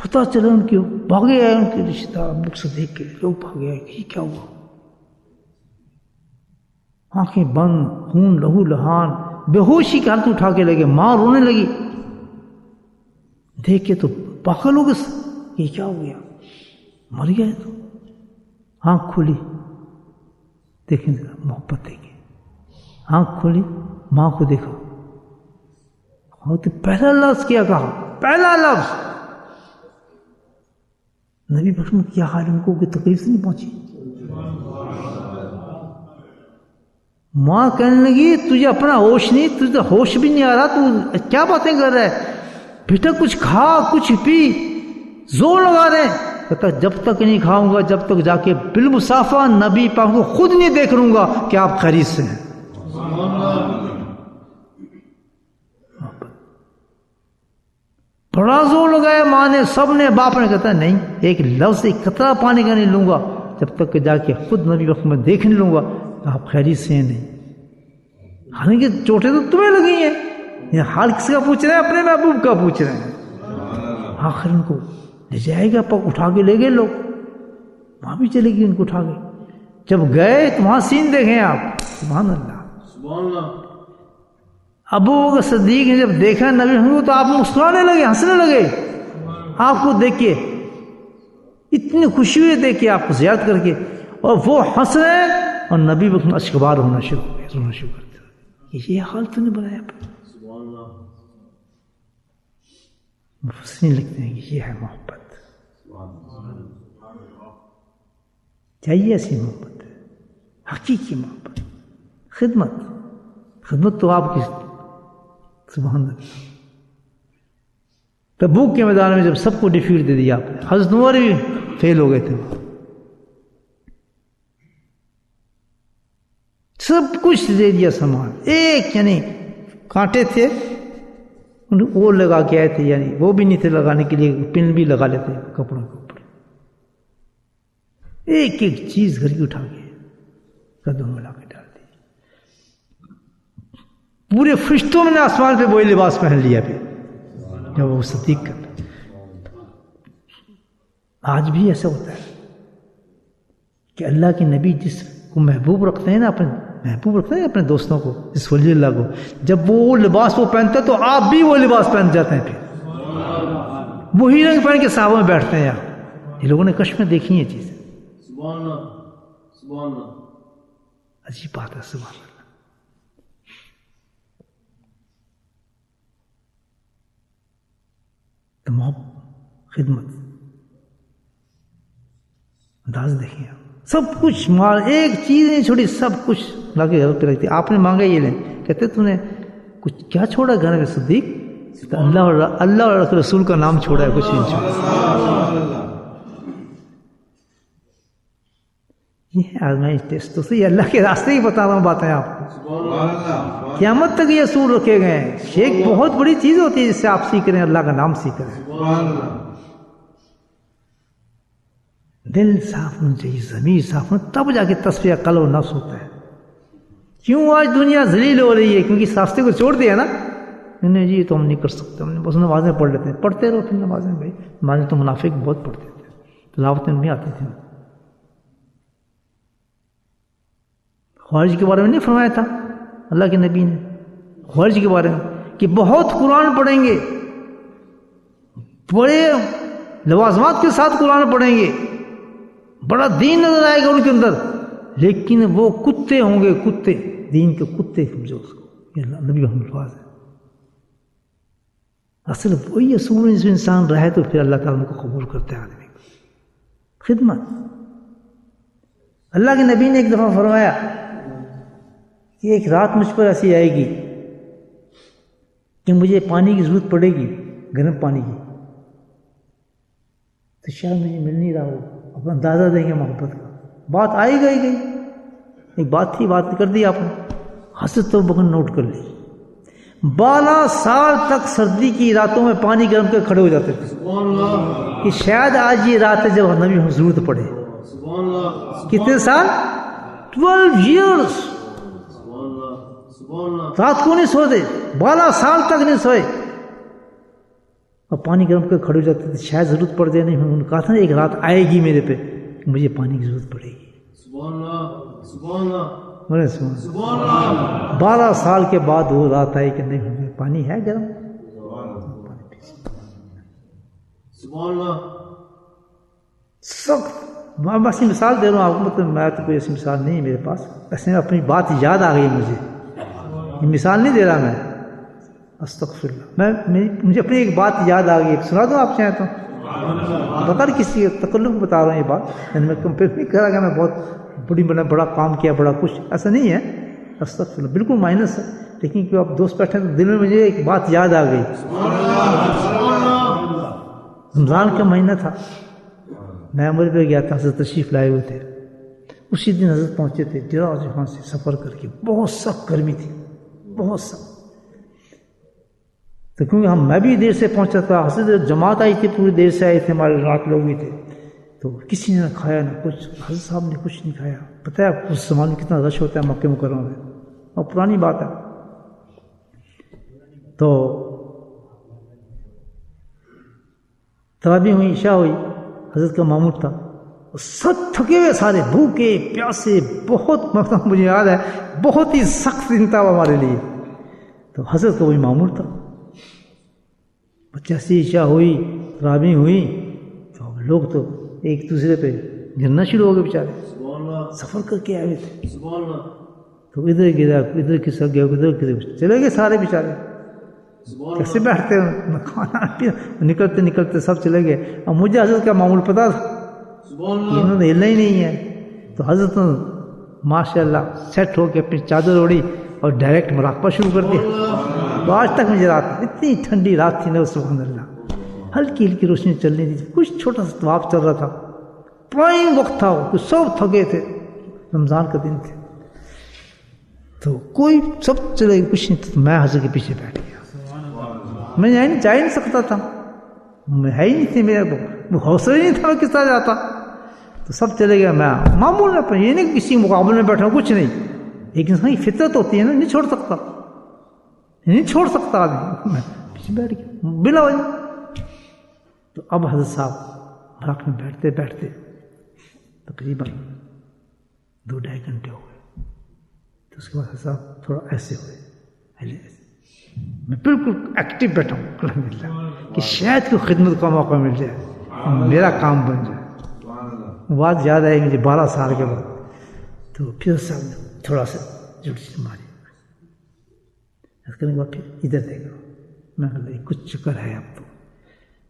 پتہ چلا ان کے بھاگے آئے ان کے رشتہ دار ابو صدیق کے لوگ بھاگے آئے. یہ کیا ہوا؟ آنکھیں بند, خون لہو لہان, بے ہوشی کی حالت اٹھا کے لگے. ماں رونے لگی, دیکھ کے تو پاگل ہو گئے. یہ کیا ہو گیا؟ مر گیا ہے. تو آنکھ کھولی, دیکھیں محبت دیکھیں, آنکھ کھولی, ماں کو دیکھا. تو پہلا لفظ کیا کہا, پہلا لفظ نبی بخشم کیا حال ان کو کہ تکلیف سے نہیں پہنچی. ماں کہنے لگی تجھے اپنا ہوش نہیں, تجھے ہوش بھی نہیں آ رہا, تو کیا باتیں کر رہا ہے بیٹا, کچھ کھا کچھ پی, زور لگا رہے. کہتا جب تک نہیں کھاؤں گا, جب تک جا کے بالمصافہ نبی پاک کو خود نہیں دیکھ لوں گا کہ آپ خیریت سے ہیں. بڑا زور لگایا ماں نے, سب نے, باپ نے. کہتا نہیں, ایک لفظ, ایک قطرہ پانی کا نہیں لوں گا جب تک کہ جا کے خود نبی وقت میں دیکھ نہیں لوں گا آپ خیریت سے ہیں نہیں. حالانکہ چوٹیں تو تمہیں لگی ہیں, یہ حال کس کا پوچھ رہے ہیں؟ اپنے محبوب کا پوچھ رہے ہیں. آخر ان کو لے جائے گا, اٹھا کے لے گئے لوگ, وہاں بھی چلے گی ان کو اٹھا کے. جب گئے تو وہاں سین دیکھیں آپ. سبحان اللہ. سبحان اللہ. ابو بکر صدیق نے جب دیکھا نبی کو تو آپ مسکرانے لگے, ہنسنے لگے. آپ کو دیکھ کے اتنی خوشی ہوئی, دیکھ کے آپ کو زیارت کر کے, اور وہ ہنس رہے ہیں اور نبی وقت اشکبار ہونا شروع ہو گیا, رونا شروع کر دیا. یہ حال تو نہیں بنایا. سبحان اللہ. مفسرین لکھتے ہیں کہ یہ ہے محبت. چاہیے ایسی محبت, حقیقی محبت. خدمت تو آپ کی. سبحان اللہ. تبوک کے میدان میں جب سب کو ڈیفیٹ دے دیا آپ نے, حضرت عمر بھی فیل ہو گئے تھے, سب کچھ دے دیا سامان. ایک یعنی کانٹے تھے وہ لگا کے آئے تھے, یعنی وہ بھی نہیں تھے لگانے کے لیے, پن بھی لگا لیتے کپڑوں کے اوپر. ایک ایک چیز گھر کی اٹھا کے قدم میں لا کے ڈال دی. پورے فرشتوں نے آسمان پہ وہی لباس پہن لیا. پھر جب وہ صدیق کرتا. آج بھی ایسا ہوتا ہے کہ اللہ کے نبی جس کو محبوب رکھتے ہیں نا, محبوب رکھتے ہیں اپنے دوستوں کو, جس ولی اللہ کو, جب وہ لباس وہ پہنتا ہے تو آپ بھی وہ لباس پہن جاتے ہیں. پھر وہی رنگ پہن کے صحابہ میں بیٹھتے ہیں یار. یہ لوگوں نے کشف میں دیکھی یہ چیزیں. سبحان اللہ سبحان اللہ. عجیب بات ہے. سبحان اللہ. تمام خدمت انداز دیکھیں آپ. سب کچھ مال، ایک چیز نہیں چھوڑی، سب کچھ لا کے گھر پہ رکھتی. آپ نے مانگا یہ لیں، کہتے تو نے کچھ کیا چھوڑا گھر میں صدیق؟ اللہ اور رسول کا نام چھوڑا ہے، کچھ نہیں چھوڑا. یہ ہے آزمائش ٹیسٹ. تو صحیح اللہ کے راستے ہی بتا رہا ہوں باتیں آپ کو. قیامت تک یہ اصول رکھے گئے ہیں. ایک بہت بڑی چیز ہوتی ہے جس سے آپ سیکھ رہے ہیں اللہ کا نام سیکھ رہے ہیں. دل صاف ہونا چاہیے، ضمیر صاف ہونا، تب جا کے تصفیہ قلب و نفس ہوتا ہے. کیوں آج دنیا ذلیل ہو رہی ہے؟ کیونکہ اس راستے کو چھوڑ دیا نا. نہیں جی تو ہم نہیں کر سکتے، ہم نے بس نمازیں پڑھ لیتے ہیں. پڑھتے رہو پھر نمازیں. بھائی نمازیں تو منافق بہت پڑھتے تھے، تلاوتیں نہیں آتی تھیں. خوارج کے بارے میں نہیں فرمایا تھا اللہ کے نبی نے خوارج کے بارے میں کہ بہت قرآن پڑھیں گے، بڑے لوازمات کے ساتھ قرآن پڑھیں گے، بڑا دین نظر آئے گا ان کے اندر، لیکن وہ کتے ہوں گے، کتے، دین کے کتے سمجھو اس کو. یہ نبی ہم الفاظ ہے. اصل وہی اصول جس میں انسان رہے تو پھر اللہ تعالیٰ کو قبول کرتے ہیں آدمی کو. خدمت. اللہ کے نبی نے ایک دفعہ فرمایا کہ ایک رات مجھ پر ایسی آئے گی کہ مجھے پانی کی ضرورت پڑے گی، گرم پانی کی، تو شاید مجھے مل نہیں رہا ہو. اپنا اندازہ دیں گے محبت کا. بات آئی گئی، ایک بات تھی، بات کر دی آپ نے. حضرت ابوبکر نوٹ کر لی. 12 سال تک سردی کی راتوں میں پانی گرم کر کھڑے ہو جاتے تھے سبحان اللہ کہ شاید آج یہ رات ہے جب نبی ہمیں ضرورت پڑے. سبحان اللہ کتنے سال؟ 12 ایئرس. سبحان اللہ سبحان اللہ. رات کو نہیں سوتے، 12 سال تک نہیں سوئے، اور پانی گرم کر کھڑے ہو جاتے تھے. شاید ضرورت پڑ جائے. نہیں، انہوں نے کہا تھا نا ایک رات آئے گی میرے پہ مجھے پانی کی ضرورت پڑے گی. سبحان اللہ سبحان اللہ سبحان اللہ. 12 سال کے بعد وہ رات آئی کہ نہیں پانی ہے گرم. سبحان اللہ. سخت. میں بس مثال دے رہا ہوں آپ کو، مطلب میں تو کوئی ایسی مثال نہیں ہے میرے پاس. ایسے میں اپنی بات یاد آ گئی مجھے، یہ مثال نہیں دے رہا میں. استغفر اللہ. مجھے اپنی ایک بات یاد آ گئی، سنا دوں آپ چاہیں تو. بتا نہیں کسی تکلف بتا رہا ہوں یہ بات. میں کمپیئر نہیں کر رہا کہ میں بہت بڑا کام کیا، بڑا کچھ، ایسا نہیں ہے. استغفر اللہ، بالکل مائنس ہے. لیکن کہ آپ دوست بیٹھے تو دل میں مجھے ایک بات یاد آ گئی. رمضان کا مہینہ تھا، میں عمرے پہ گیا تھا، حضرت تشریف لائے ہوئے تھے. اسی دن حضرت پہنچے تھے دراز وہاں سے سفر کر کے. بہت سخت گرمی تھی، بہت سخت. تو کیونکہ میں بھی دیر سے پہنچا تھا، حضرت جماعت آئی تھی، پوری دیر سے آئے تھے، ہمارے رات لوگ بھی تھے. تو کسی نے نہ کھایا نہ کچھ. حضرت صاحب نے کچھ نہیں کھایا. پتہ ہے اس زمانے میں کتنا رش ہوتا ہے مکہ مکرمہ میں، اور پرانی بات ہے. تو تراویح ہوئی، عشاء ہوئی، حضرت کا معمول تھا، سب تھکے ہوئے، سارے بھوکے پیاسے. بہت مطلب مجھے یاد ہے بہت ہی سخت دن تھا ہمارے لیے. تو حضرت کا وہی معمول تھا. جیسے عشاء ہوئی، تراویح ہوئی، تو لوگ تو ایک دوسرے پہ گرنا شروع ہو گئے بیچارے. سبحان اللہ سفر کر کے آئے ہوئے تھے. سبحان اللہ تو ادھر گرا، ادھر کھسک گیا، ادھر چلے گئے سارے بیچارے. سبحان کیسے بیٹھتے ہیں، کھانا پینا، نکلتے نکلتے سب چلے گئے. اور مجھے حضرت کا معمول پتا تھا، سبحان انہوں اللہ نے ہلنا ہی نہیں ہے. تو حضرت ماشاء اللہ سیٹ ہو کے اپنی چادر اوڑی اور ڈائریکٹ مراقبہ شروع کر دیا. تو آج تک مجھے رات، اتنی ٹھنڈی رات تھی نا، سبحان اللہ، ہلکی ہلکی روشنی چل رہی تھی، کچھ چھوٹا سا طواف چل رہا تھا. پرائم وقت تھا، وہ سب تھکے تھے، رمضان کا دن تھے. تو کوئی سب چلے گئے، کچھ نہیں تھا. میں حضرت کے پیچھے بیٹھ گیا. میں جا ہی نہیں سکتا تھا، میں ہے ہی نہیں تھی، میرا حوصلہ ہی نہیں تھا میں کس طرح جاتا. تو سب چلے گئے. میں معمول میں یہ نہیں کسی مقابلے میں بیٹھا ہوں، کچھ نہیں. ایک انسان کی فطرت ہوتی ہے نا، نہیں چھوڑ سکتا، نہیں چھوڑ سکتا آدمی. میں پیچھے بیٹھ گیا بلا وجہ. تو اب حضرت صاحب مراقبے میں بیٹھتے بیٹھتے تقریباً 2-2.5 گھنٹے ہو گئے. تو اس کے بعد حضرت صاحب تھوڑا ایسے ہوئے، پہلے ایسے میں بالکل ایکٹیو بیٹھا ہوں الحمدللہ کہ شاید کوئی خدمت کا موقع مل جائے، میرا کام بن جائے۔ بات یاد آئی مجھے 12 سال کے بعد، تو پھر صاحب نے تھوڑا سا جھوٹ ماری، کرنے کے بعد پھر ادھر دیکھا، میں کہا کچھ چکر ہے اب تو۔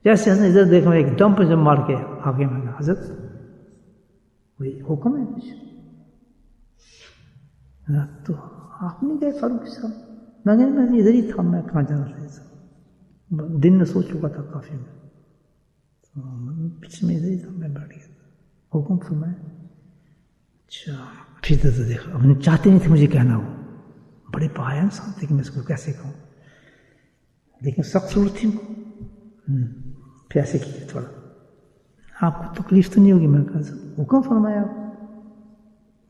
جیسے حضرت ادھر دیکھا ایک دم پہ جب مار کے آگے میں کہا حضرت کوئی حکم ہے کچھ؟ تو آپ نہیں گئے فاروق صاحب؟ میں نے میں ادھر ہی تھا، میں کہاں جانا تھا، دن میں سو چکا تھا کافی، میں پیچھے میں ادھر ہی تھا، میں بیٹھ گیا تھا، حکم فرمایا۔ اچھا پھر ادھر دیکھا، اب چاہتے نہیں تھے مجھے کہنا، وہ بڑے پایا انسان تھے کہ میں اس کو کیسے کہوں، لیکن سخت ضرورت تھی پھر ایسے کیا تھوڑا، آپ کو تکلیف تو نہیں ہوگی؟ میں کہا حکم فرمایا،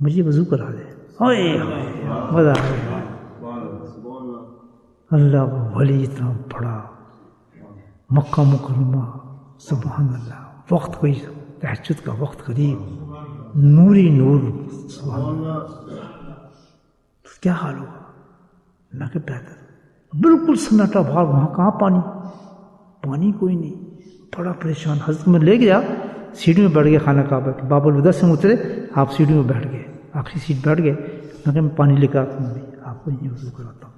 مجھے وضو کرا دے۔ مزہ آ گیا، اللہ کا ولی اتنا بڑا، مکہ مکرمہ، سبحان اللہ، وقت کوئی تہجد کا وقت قریب، نوری نور، سبحان اللہ، کیا حال ہوگا؟ میں کہ بہتر، بالکل سناٹا باہر، وہاں کہاں پانی کوئی نہیں، بڑا پریشان۔ حضرت میں لے گیا، سیڑھی میں بیٹھ گیا خانہ کعبہ کے، باب الوداع سے اترے، آپ سیڑھی میں بیٹھ گئے، آخری سیٹ بیٹھ گئے، میں کہ میں پانی لے کر آتا ہوں، آپ کو یہ وضو کراتا ہوں۔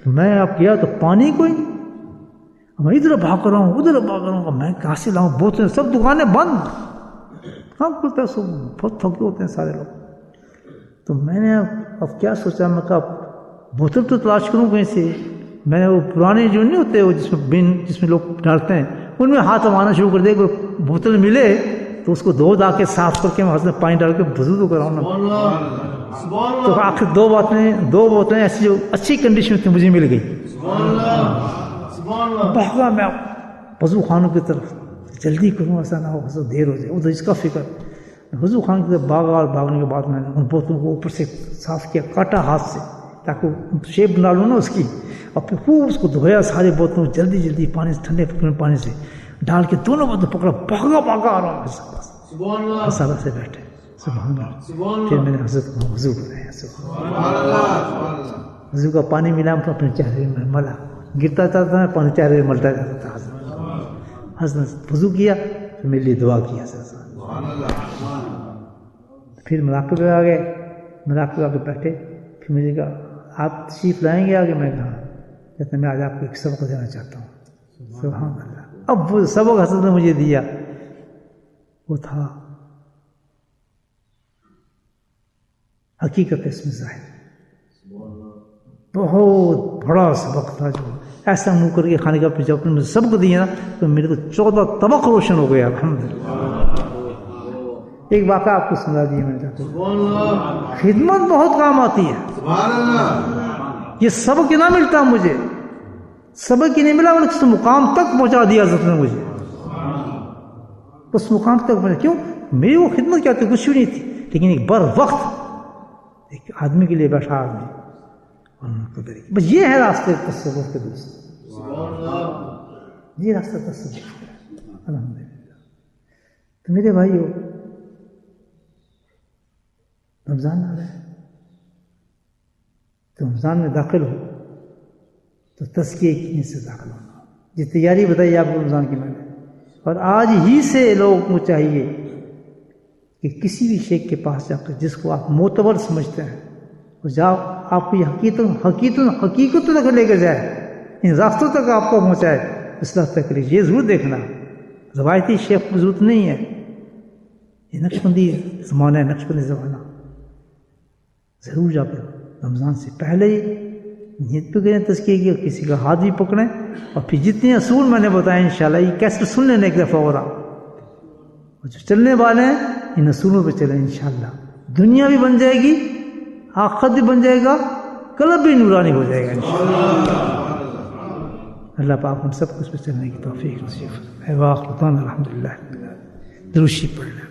میں آپ کیا تو پانی کوئی نہیں، میں ادھر بھاگ رہا ہوں ادھر بھاگ رہا ہوں، میں کہاں سے لاؤں، بوتلیں سب دکانیں بند، کہاں کھلتا ہے، سب بہت تھکے ہوتے ہیں سارے لوگ۔ تو میں نے اب کیا سوچا، میں کہا بوتل تو تلاش کروں کہیں سے، میں نے وہ پرانے جو نہیں ہوتے وہ جس میں لوگ ڈالتے ہیں، ان میں ہاتھ مارنا شروع کر دیا، کوئی بوتل ملے تو اس کو دھو دا کے صاف کر کے میں ہاتھ میں پانی ڈال کے وضو تو کراؤں نا۔ تو آخر دو بوتلیں ایسی جو اچھی کنڈیشن میں تھی مجھے مل گئی، بھاگا میں وضو خانوں کی طرف، جلدی کروں ایسا نہ ہو دیر ہو جائے، ادھر اس کا فکر، وضو خان کی طرف بھاگا، اور بھاگنے کے بعد میں نے ان بوتلوں کو اوپر سے صاف کیا، کاٹا ہاتھ سے تاکہ شیپ بنا لوں نا اس کی، اور پھر خوب اس کو دھویا سارے بوتلوں، جلدی پانی سے، ٹھنڈے پانی سے ڈال کے دونوں بوتل پکڑا، بھاگا آ رہا ہوں، مسالہ سے بیٹھے، سبحان اللہ۔ پھر میں نے حضرت کو وضو بنایا، وضو کا پانی ملا اپنے چہرے میں ملا، گرتا جاتا تھا پانی چہرے میں ملتا جاتا تھا، حضرت وضو کیا، پھر میرے لیے دعا کیا، پھر مراقبے میں آ گئے، مراقبے آ کے بیٹھے، پھر مجھے کہا آپ تشریف لائیں گے آگے؟ میں کہا کہتے میں آج آپ کو ایک سبق دینا چاہتا ہوں، سبحان اللہ۔ اب وہ سبق حضرت نے مجھے دیا وہ تھا حقیقت اس میں ظاہر، بہت بڑا سبق تھا، جو ایسا منہ کر کے کھانے کا پیچھے اپنے مجھے سبق دیا نا تو میرے کو 14 طبق روشن ہو گیا الحمدللہ۔ ایک واقعہ آپ کو سنا دیا میں چاہتا ہوں، خدمت بہت کام آتی ہے، یہ سبق نہ ملتا مجھے، سبق ہی نہیں ملا، اس مقام تک پہنچا دیا حضرت نے مجھے، اس مقام تک پہنچا، کیوں؟ میری وہ خدمت کیا تھی، کچھ بھی نہیں تھی، لیکن ایک بر وقت ایک آدمی کے لیے بیٹھا آدمی، بس یہ ہے راستے تصوف کے دوست، یہ راستہ تصوف ہے الحمدللہ۔ تو میرے بھائیو، رمضان آ رہا ہے، تو رمضان میں داخل ہو تو تزکیے کی سے داخل ہونا، یہ تیاری بتائی آپ کو رمضان کی میں نے، اور آج ہی سے لوگوں کو چاہیے کہ کسی بھی شیخ کے پاس جا کر جس کو آپ معتبر سمجھتے ہیں، وہ جا آپ کو یہ حقیقت تک لے کر جائے، ان راستوں تک آپ کو پہنچائے، اس راستے کے لیے یہ ضرور دیکھنا، روایتی شیخ کی ضرورت نہیں ہے، یہ نقشبندی زمانہ ہے، نقشبندی زمانہ، ضرور جا کر رمضان سے پہلے ہی نیت پہ کریں تزکیے کی، اور کسی کا ہاتھ بھی پکڑیں، اور پھر جتنے اصول میں نے بتائے انشاءاللہ یہ کیسے سن لینا ایک دفعہ، اور جو چلنے والے ہیں ان اصولوں پہ چلیں انشاءاللہ، دنیا بھی بن جائے گی، آخرت بھی بن جائے گا، قلب بھی نورانی ہو جائے گا انشاءاللہ۔ اللہ پاک ہم سب کو اس پہ چلنے کی توفیق نصیب فرمائے۔ وآخر دعوانا الحمدللہ، درود شریف پڑھ لیں۔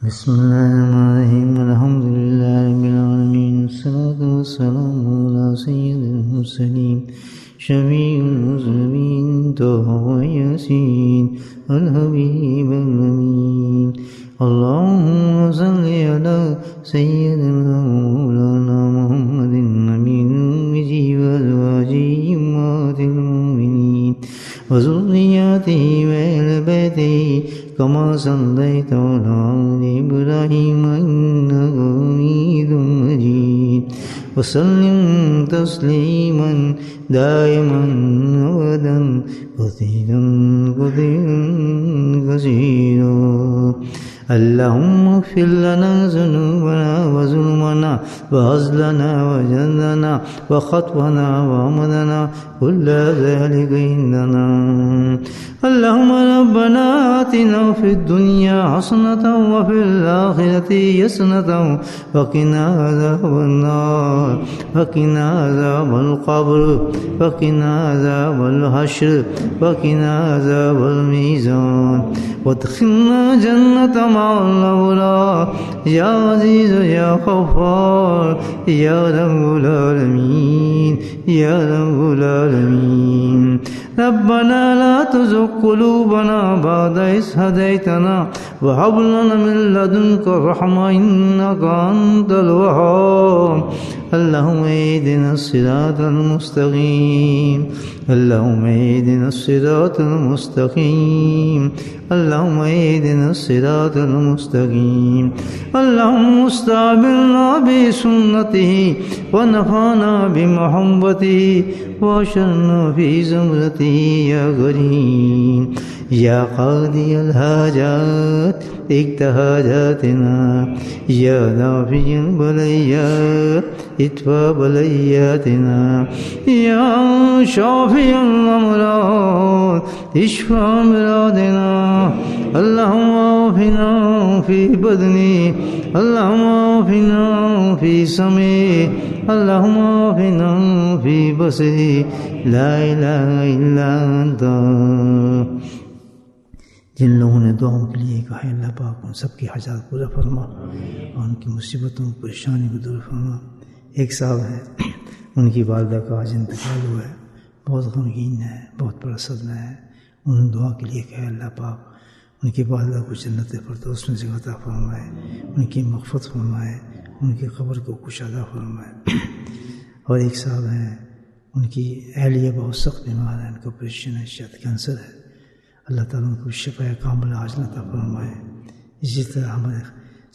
بسم اللہ الرحمن الرحیم، الحمدللہ رب العالمین، والصلاة والسلام علی سید المرسلین، شفیع المذنبین، طہ و یاسین، الحبیب الامین، اللہم صل علی على سيدنا مولانا محمد النبي الأمي وأزواجه أمهات المؤمنين وذرياته وأهل بيته كما صليت على آل إبراهيم إنك حميد مجيد وسلم تسليما دائما أبدا كثيرا كثيرا. اللهم اغفر لنا ذنوبنا وظلمنا وهزلنا وجهلنا وخطونا وعمدنا كل ذلك عندنا. اللهم ربنا آتنا في الدنيا حسنة وفي الآخرة حسنة وقنا عذاب النار وقنا عذاب القبر وقنا عذاب الحشر وقنا عذاب الميزان وادخلنا جنة مع الأبرار يا عزيز يا غفار يا رب العالمين يا رب العالمين. ربنا لا تزغ قلوبنا بعد إذ هديتنا وهب لنا من لدنك رحمة إنك أنت الوهاب. اللهم اهدنا الصراط المستقيم اللهم اهدنا الصراط المستقيم اللهم اهدنا الصراط المستقيم. اللهم استعملنا بسنته ونفعنا بمحبته واشرنا في زمرته يا كريم يا قاضي الحاجات اقض حاجاتنا يا دافع البليات ادفع بلياتنا يا شافي الأمراض اشفع أمراضنا. اللهم عافنا في بدني اللهم عافنا في سمعي اللهم عافنا في بصري لا إله إلا أنت. جن لوگوں نے دعاؤں کے لیے کہا اللہ پاک ان سب کی حاجات پورا فرما اور ان کی مصیبتوں پریشانی کو دور فرما. ایک صاحب ہیں ان کی والدہ کا آج انتقال ہوا ہے، بہت غمگین ہے، بہت بڑا صدمہ ہے. انہوں نے دعا کے لیے کہا اللہ پاک ان کی والدہ کو جنت فردوس میں جگہ عطا فرمائے، ان کی مغفرت فرمائے، ان کی قبر کو کشادہ فرمائے. اور ایک صاحب ہیں ان کی اہلیہ بہت سخت بیمار ہے، ان کو آپریشن ہے، شاید کینسر ہے. اللہ تعالیٰ ان کو شفا کاملہ عاجلہ عطا فرمائے. اسی طرح ہمارے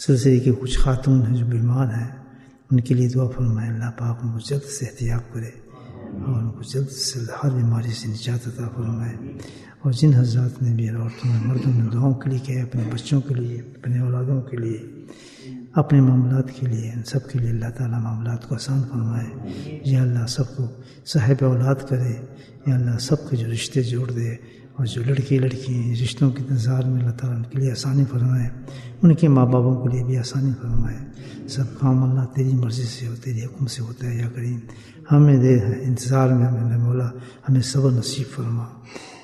سلسلے کے کچھ خاتون ہیں جو بیمار ہیں، ان کے لیے دعا فرمائے اللہ پاک ان کو جلد سے احتیاط کرے اور ان کو جلد سے ہر بیماری سے نجات عطا فرمائے. اور جن حضرات نے بھی عورتوں نے مردوں نے دعاؤں کے لیے کہے، اپنے بچوں کے لیے، اپنے اولادوں کے لیے، اپنے معاملات کے لیے، ان سب کے لیے اللہ تعالیٰ معاملات کو آسان فرمائے. یا اللہ سب کو صاحب اولاد کرے، یا اللہ سب کے جو رشتے جوڑ دے، اور جو لڑکی ہیں رشتوں کے انتظار میں اللہ تعالیٰ ان کے لیے آسانی فرمائے، ان کے ماں باپوں کے لیے بھی آسانی فرمائے. سب کام اللہ تیری مرضی سے ہو، تیری حکم سے ہوتا ہے یا کریم. ہمیں دے انتظار میں ہمیں مولا ہمیں صبر نصیب فرما،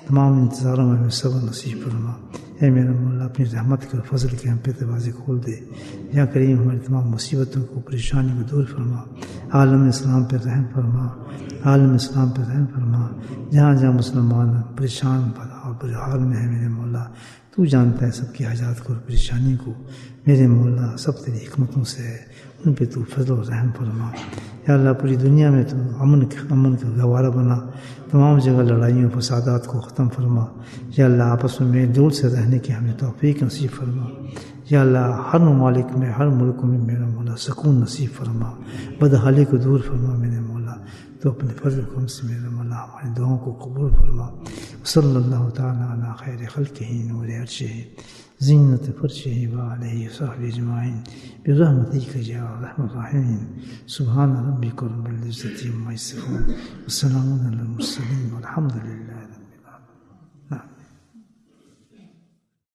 تمام انتظاروں میں ہمیں صبر نصیب فرما. اے میرا مولا اپنی رحمت کے اور فضل کے ہم پہ دروازے کھول دے یا کریم. ہماری تمام مصیبتوں کو پریشانی کو دور فرما. عالم اسلام پہ رحم فرما، عالم اسلام پہ رحم فرما. جہاں جہاں مسلمان پریشان اور برے حال میں ہے میرے مولا، تو جانتا ہے سب کی حاجات کو اور پریشانی کو. میرے مولا سب تیری حکمتوں سے ہے، ان پہ تو فضل و رحم فرما. یا اللہ پوری دنیا میں تو امن کا گوارہ بنا، تمام جگہ لڑائیوں فسادات کو ختم فرما. یا اللہ آپس میں میل جول سے رہنے کی ہمیں توفیق نصیب فرما. یا اللہ ہر ممالک میں، ہر ملک میں میرا مولا سکون نصیب فرما، بدحالی کو دور فرما میرے مولا. تو اپنے فضل و کرم سے میرا مولا ہماری دعاؤں کو قبول فرما. صلی اللہ تعالیٰ علی خیر خلقہ نور عرشہ زینت فرشہ وعلیہ وصحبہ اجمعین برحمتک یا ارحم الراحمین. سبحان ربک رب العزۃ عما یصفون وسلام علی المرسلین والحمد للہ.